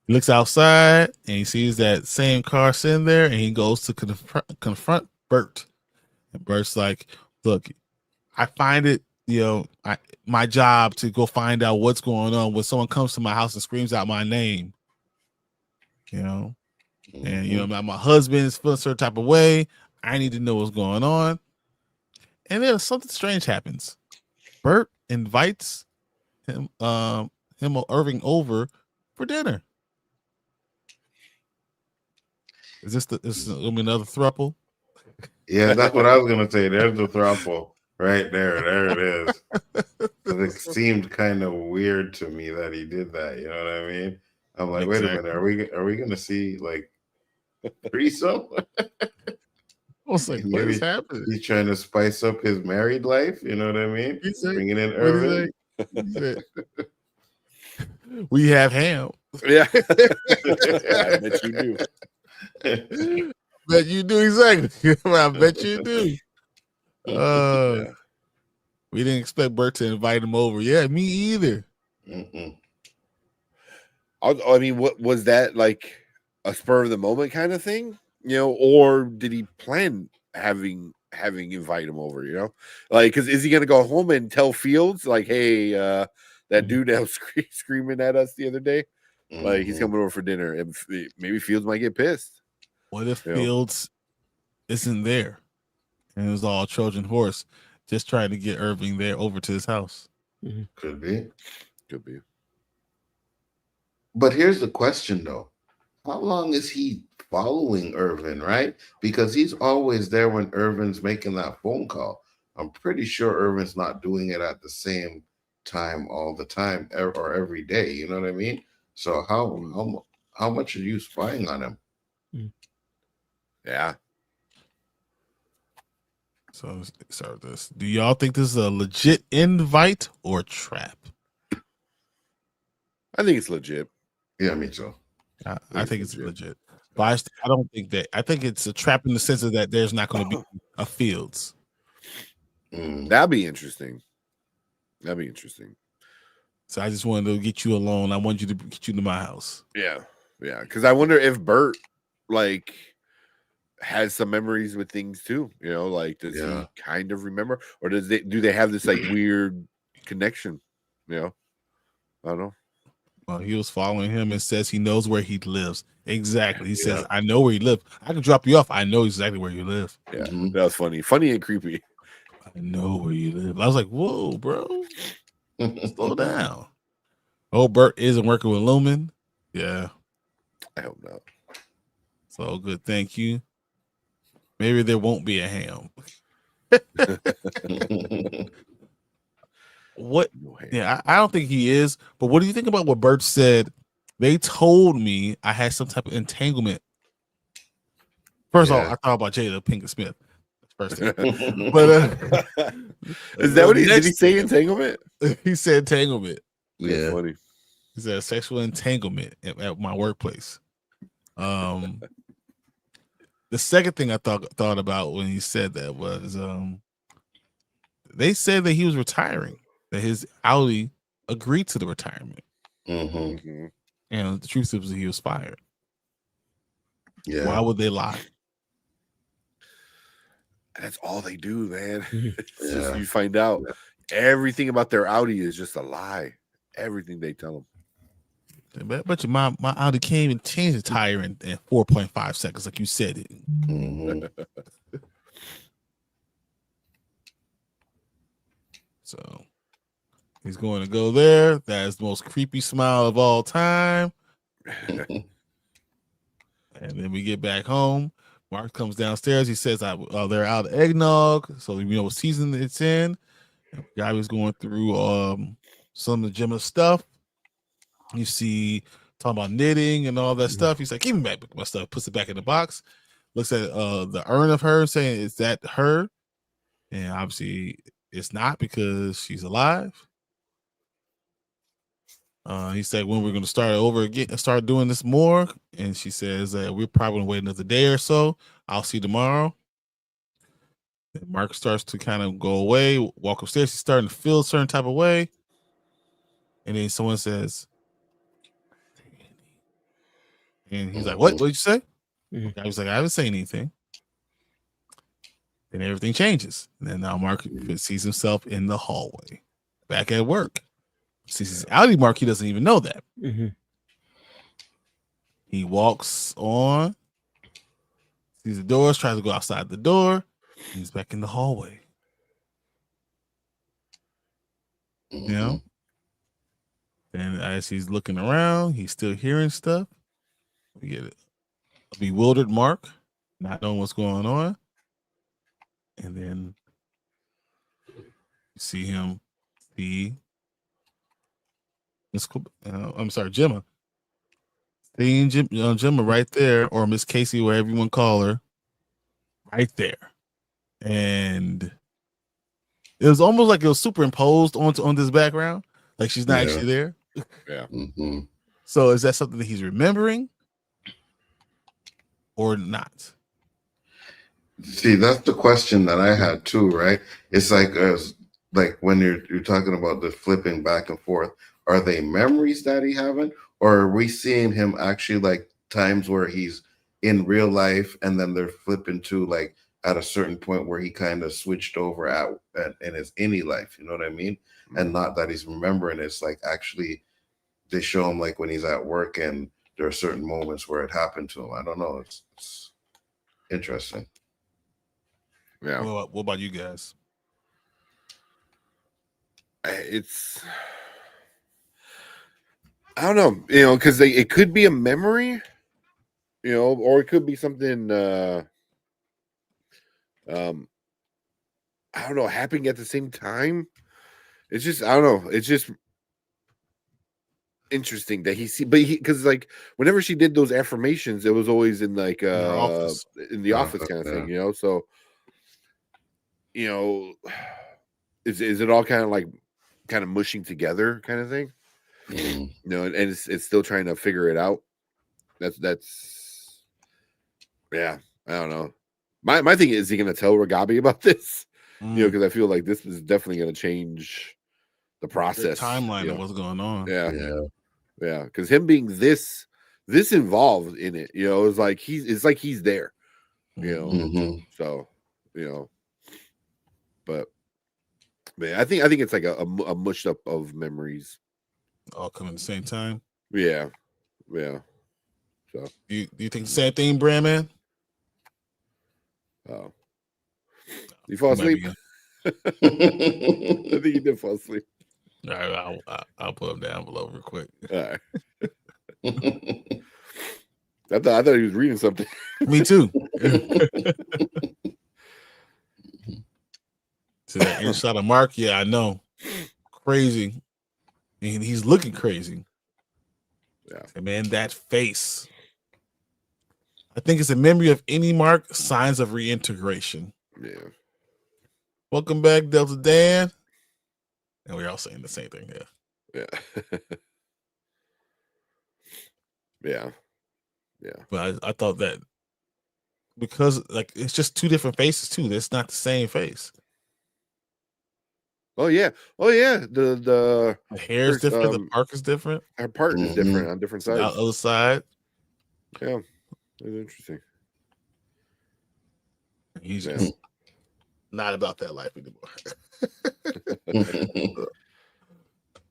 He looks outside and he sees that same car sitting there, and he goes to confront Bert. And Bert's like, look, I find it, my job to go find out what's going on when someone comes to my house and screams out my name. you know, and you know, my husband is feeling a certain type of way. I need to know what's going on. And then something strange happens. Bert invites him or Irving over for dinner. Is this another throuple? Yeah, that's what I was gonna say. There's the throuple right there. There it is. It seemed kind of weird to me that he did that. You know what I mean? I'm like, wait a minute, are we gonna see like threesome? I was like, what is happening? He's trying to spice up his married life. You know what I mean? Bringing in Irving. We have ham. Yeah, I bet you do. Bet you do, exactly. I bet you do. We didn't expect Bert to invite him over. Yeah, me either. I mean, what was that, like a spur of the moment kind of thing, you know, or did he plan having invite him over, you know, like, because is he gonna go home and tell Fields like, hey, that dude that was screaming at us the other day, like he's coming over for dinner, and maybe Fields might get pissed. What if Fields isn't there and it was all Trojan Horse just trying to get Irving there over to his house? Could be. But here's the question, though. How long is he following Irving, right? Because he's always there when Irving's making that phone call. I'm pretty sure Irving's not doing it at the same time all the time or every day. You know what I mean? So how much are you spying on him? Yeah. So start this. Do y'all think this is a legit invite or trap? I think it's legit. Yeah, me too. I think it's legit. But I don't think that. I think it's a trap in the sense of that there's not going to be a Fields. That'd be interesting. So I just wanted to get you alone. I want you to get you to my house. Yeah. Because I wonder if Bert like has some memories with things too. You know, like does he kind of remember, or do they have this like weird connection? You know, I don't know. Well, he was following him and says he knows where he lives. Exactly. He says, I know where he lives. I can drop you off. I know exactly where you live. Yeah, that was funny. Funny and creepy. I know where you live. I was like, whoa, bro. Slow down. Oh, Bert isn't working with Lumen. Yeah. I hope not. So good. Thank you. Maybe there won't be a ham. What? Yeah, I don't think he is. But what do you think about what Bert said? They told me I had some type of entanglement. First of all, I thought about Jada Pinkett Smith. First thing. But is that what did he say? Entanglement? He said entanglement. Yeah. Funny. He said sexual entanglement at my workplace. The second thing I thought about when he said that was they said that he was retiring, that his Audi agreed to the retirement. And the truth is he was fired. Yeah. Why would they lie? That's all they do, man. It's just, you find out everything about their Audi is just a lie. Everything they tell them. But my Audi came and changed the tire in 4.5 seconds, like you said it. So he's going to go there. That is the most creepy smile of all time. And then we get back home. Mark comes downstairs. He says, they're out of eggnog. So we know what season it's in. And the guy was going through some of the gym stuff. You see, talking about knitting and all that stuff. He's like, give me back my stuff. Puts it back in the box. Looks at the urn of her, saying, is that her? And obviously, it's not because she's alive. He said, when we're going to start over again, start doing this more. And she says, we're probably going to wait another day or so. I'll see you tomorrow. And Mark starts to kind of go away, walk upstairs. He's starting to feel a certain type of way. And then someone says, and he's like, what did you say? I was like, I haven't said anything. Then everything changes. And then now Mark sees himself in the hallway, back at work. Sees his Audi Mark, he doesn't even know that. He walks on, sees the doors, tries to go outside the door. He's back in the hallway. You know? And as he's looking around, he's still hearing stuff. We get a bewildered Mark, not knowing what's going on. And then you see him see I'm sorry, Gemma. Seeing Gemma right there, or Miss Casey, wherever you want to call her, right there. And it was almost like it was superimposed on this background. Like she's not actually there. Yeah. So is that something that he's remembering or not? See, that's the question that I had too, right? It's like when you're talking about the flipping back and forth, are they memories that he having, or are we seeing him actually like times where he's in real life and then they're flipping to like at a certain point where he kind of switched over in his any life, you know what I mean? And not that he's remembering, it's like actually they show him like when he's at work and there are certain moments where it happened to him. I don't know. It's interesting. Yeah. What about you guys? I don't know, because it could be a memory, or it could be something I don't know, happening at the same time. It's just, I don't know, it's just interesting that because like whenever she did those affirmations, it was always in like in the office kind of thing, so is it all kind of mushing together kind of thing, and it's still trying to figure it out. That's yeah, I don't know. My thing is he gonna tell Ragabi about this? Because I feel like this is definitely gonna change the process, the timeline of what's going on. Yeah, because him being this involved in it, it's like he's there, so but man, I think it's like a mushed up of memories all coming at the same time. Yeah. So do you think the same thing, Brand Man? Oh, you fall asleep? I think you did fall asleep. All right, I'll put him down below real quick. All right. I thought he was reading something. Me too. To that inside of Mark, yeah, I know, crazy, and he's looking crazy. Yeah, and man, that face. I think it's a memory of any Mark, signs of reintegration. Yeah. Welcome back, Delta Dan. And we're all saying the same thing here. Yeah. But I thought that because like it's just two different faces too. It's not the same face. Oh yeah. The hair is different. The park is different. Her part is different on different sides. The other side. Yeah, that's interesting. He's just not about that life anymore.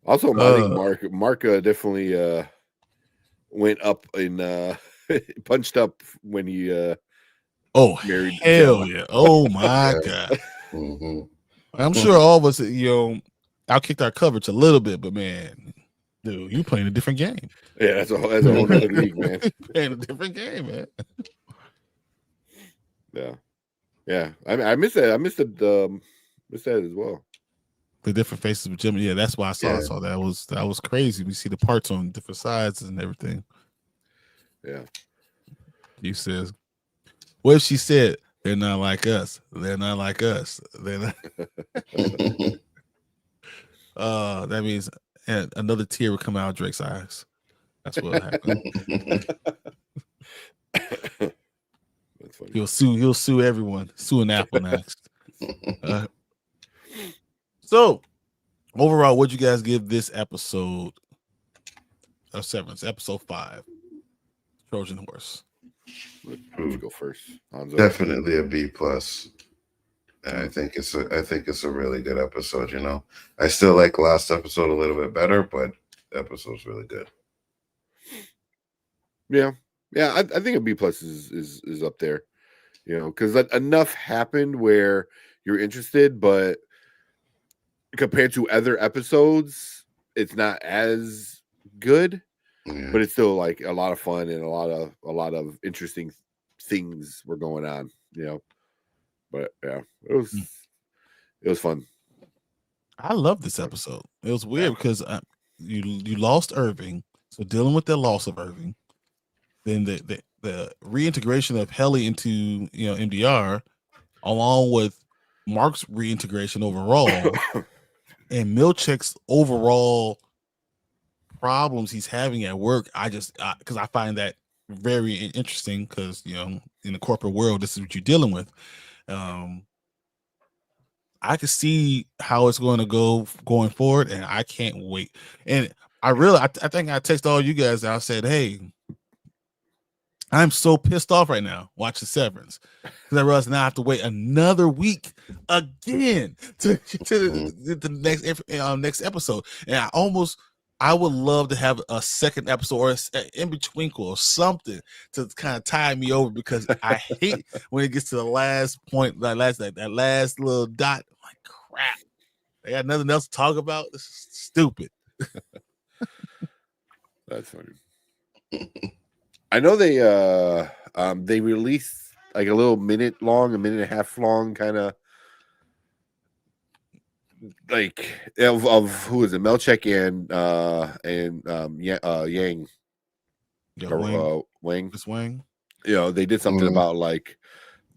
Also, I think Mark definitely went up in punched up when he married hell Gemma. Yeah. Oh my God. I'm sure all of us outkicked our coverage a little bit, but man, dude, you playing a different game. Yeah, that's a whole other league, man. Playing a different game, man. Yeah. I missed that. I missed that as well. The different faces of Jimmy. Yeah, that's why I saw that was crazy. We see the parts on different sides and everything. Yeah. He says, what if she said, they're not like us. They're not like us. They're not. That means another tear would come out of Drake's eyes. That's what happened. That's funny. He'll sue everyone. Suing Apple next. So overall, what'd you guys give this episode of Severance, episode 5, Trojan Horse? Let's go first. Hanzo. Definitely a B+. I think it's a really good episode. I still like last episode a little bit better, but the episode's really good. Yeah, Yeah, I think a B+ is up there, you know, because enough happened where you're interested, but compared to other episodes, it's not as good, but it's still like a lot of fun and a lot of interesting things were going on, you know. But yeah, it was fun. I love this episode. It was weird because you lost Irving, so dealing with the loss of Irving, then the reintegration of Helly into, you know, MDR, along with Mark's reintegration overall, and Milchick's overall problems he's having at work. Because I find that very interesting, because, you know, in the corporate world, this is what you're dealing with. I can see how it's going to go going forward, and I can't wait. And I think I texted all you guys and I said, hey, I'm so pissed off right now watching Severance, because I realized now I have to wait another week again to the next episode. And I would love to have a second episode or an in between or something to kind of tie me over, because I hate when it gets to the last point, that last little dot. I'm like, crap, they got nothing else to talk about. This is stupid. That's funny. I know they released like a little a minute and a half long kind of like of who is it, Melchek and Yang, Wang. This Wang. You know, they did something about like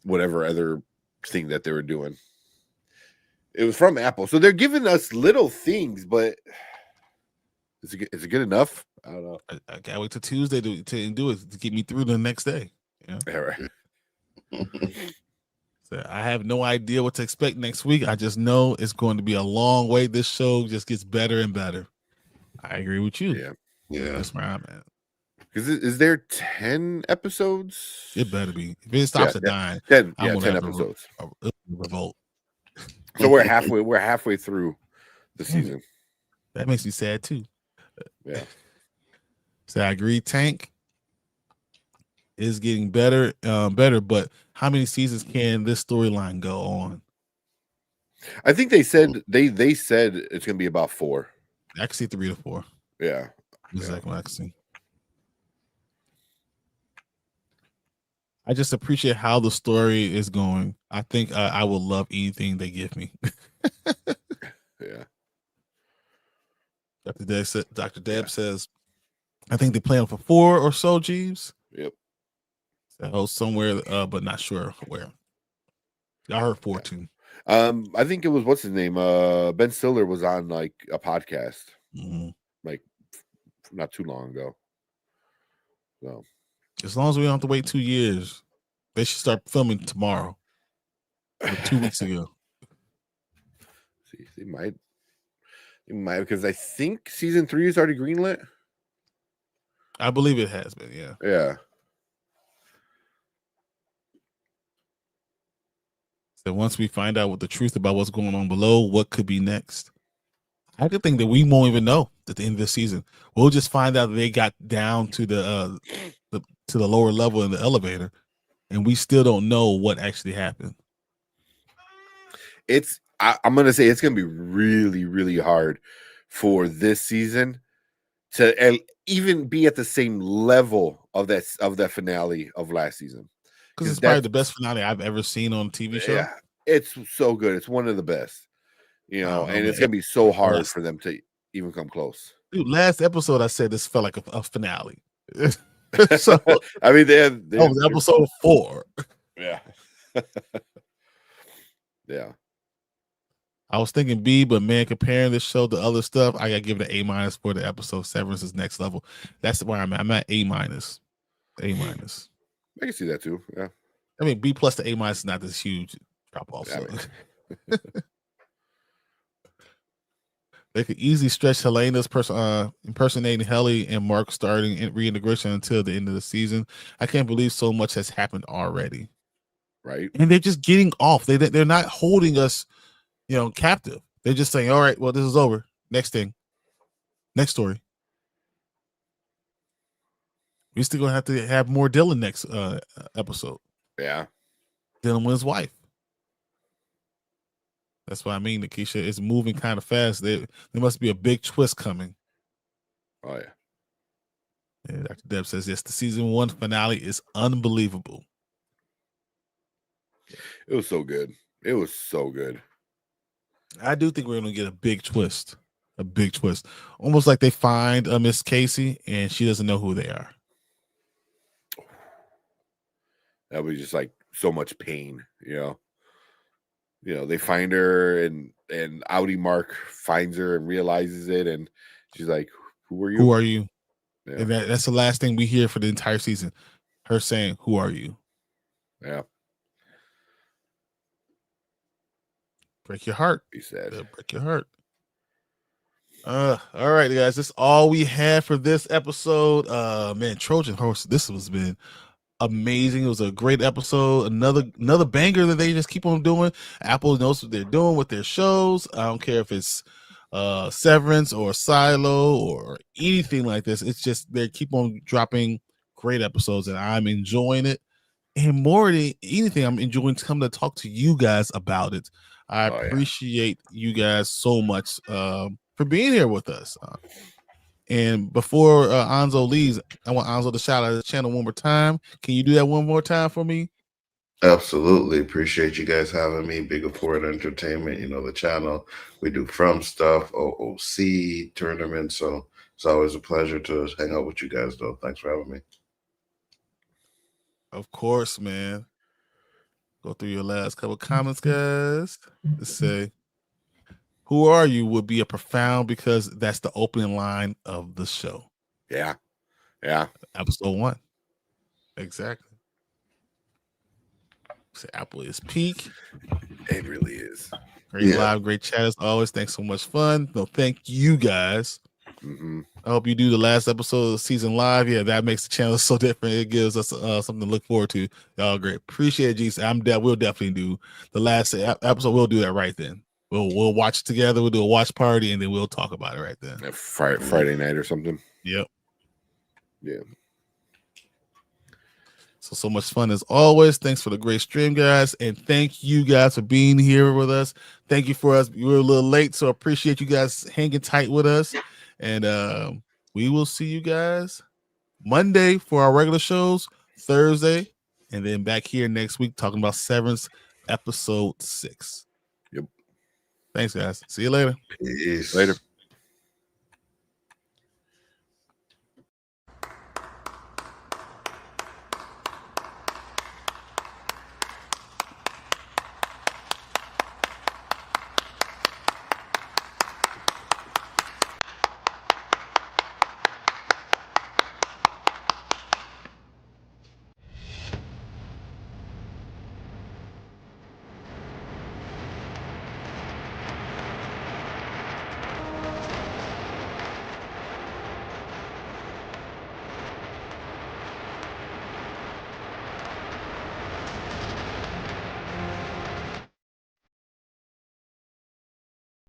whatever other thing that they were doing. It was from Apple, so they're giving us little things, but is it good enough? I don't know. I gotta wait till Tuesday to do it, to get me through the next day. You know? Yeah, right. So I have no idea what to expect next week. I just know it's going to be a long wait. This show just gets better and better. I agree with you. Yeah. That's where I'm at. Is there 10 episodes? It better be. If it stops at 9, 10 episodes. Revolt. So we're halfway through the season. That makes me sad too. Yeah. So I agree. Tank is getting better, but how many seasons can this storyline go on? I think they said they said it's gonna be about 4. I can see 3 to 4. Yeah. Exactly what I can see. I just appreciate how the story is going. I think I will love anything they give me. Yeah. Dr. Deb says, I think they plan for 4 or so, Jeeves. Yep. So somewhere, but not sure where. I heard 4 too. I think it was, what's his name? Ben Stiller was on like a podcast, like not too long ago. So as long as we don't have to wait 2 years, they should start filming tomorrow. Or 2 weeks ago. See, they might, because I think season 3 is already greenlit. I believe it has been, yeah. Yeah. So once we find out what the truth about what's going on below, what could be next? I could think that we won't even know at the end of the season. We'll just find out that they got down to the lower level in the elevator, and we still don't know what actually happened. I'm gonna say it's gonna be really, really hard for this season to even be at the same level of that finale of last season. Because it's probably the best finale I've ever seen on a TV show. Yeah, it's so good. It's one of the best, you know, and it's gonna be so hard for them to even come close. Dude, last episode I said this felt like a finale. So I mean, that was episode 4. Yeah. Yeah. I was thinking B, but man, comparing this show to other stuff, I gotta give it an A- for the episode. Severance is next level. That's where I'm at. I'm at A-. A-. I can see that too. Yeah. I mean, B+ to A- is not this huge drop off. So. They could easily stretch Helena's impersonating Helly and Mark starting in reintegration until the end of the season. I can't believe so much has happened already. Right. And they're just getting off. They're not holding us, you know, captive. They're just saying, all right, well, this is over. Next thing. Next story. we're still gonna have to have more Dylan next episode. Yeah, Dylan with his wife. That's what I mean. Keisha is moving kind of fast. There must be a big twist coming. Oh yeah. And Dr. Deb says yes. The season 1 finale is unbelievable. It was so good. It was so good. I do think we're gonna get a big twist. A big twist. Almost like they find Miss Casey and she doesn't know who they are. That was just like so much pain, you know, they find her and Audi Mark finds her and realizes it, and she's like, who are you? Who are you? Yeah. And that's the last thing we hear for the entire season. Her saying, who are you? Yeah. Break your heart. He said. Break your heart. All right, guys. That's all we have for this episode. Man, Trojan Horse, this has been amazing. It was a great episode. Another banger that they just keep on doing. Apple knows what they're doing with their shows. I don't care if it's Severance or Silo or anything like this. It's just they keep on dropping great episodes, and I'm enjoying it. And more than anything, I'm enjoying coming to talk to you guys about it. I appreciate you guys so much for being here with us. And before Anzo leaves, I want Anzo to shout out the channel one more time. Can you do that one more time for me? Absolutely. Appreciate you guys having me. Big Afford Entertainment, you know, the channel. We do From stuff, OOC, tournaments. So it's always a pleasure to hang out with you guys, though. Thanks for having me. Of course, man. Go through your last couple comments, guys. Let's say, who are you would be a profound, because that's the opening line of the show. Yeah. Yeah. Episode 1. Exactly. So Apple is peak. It really is. Great live, great chat as always. Thanks so much fun. No, thank you guys. Mm-hmm. I hope you do the last episode of the season live. Yeah, that makes the channel so different. It gives us something to look forward to. Y'all great. Appreciate it, G. We'll definitely do the last episode. We'll do that right then. We'll watch together. We'll do a watch party, and then we'll talk about it right then. Friday night or something. Yep. Yeah. So much fun as always. Thanks for the great stream, guys. And thank you guys for being here with us. Thank you for us. We were a little late, so appreciate you guys hanging tight with us. And we will see you guys Monday for our regular shows, Thursday, and then back here next week talking about Severance episode 6. Yep. Thanks, guys. See you later. Peace. Later.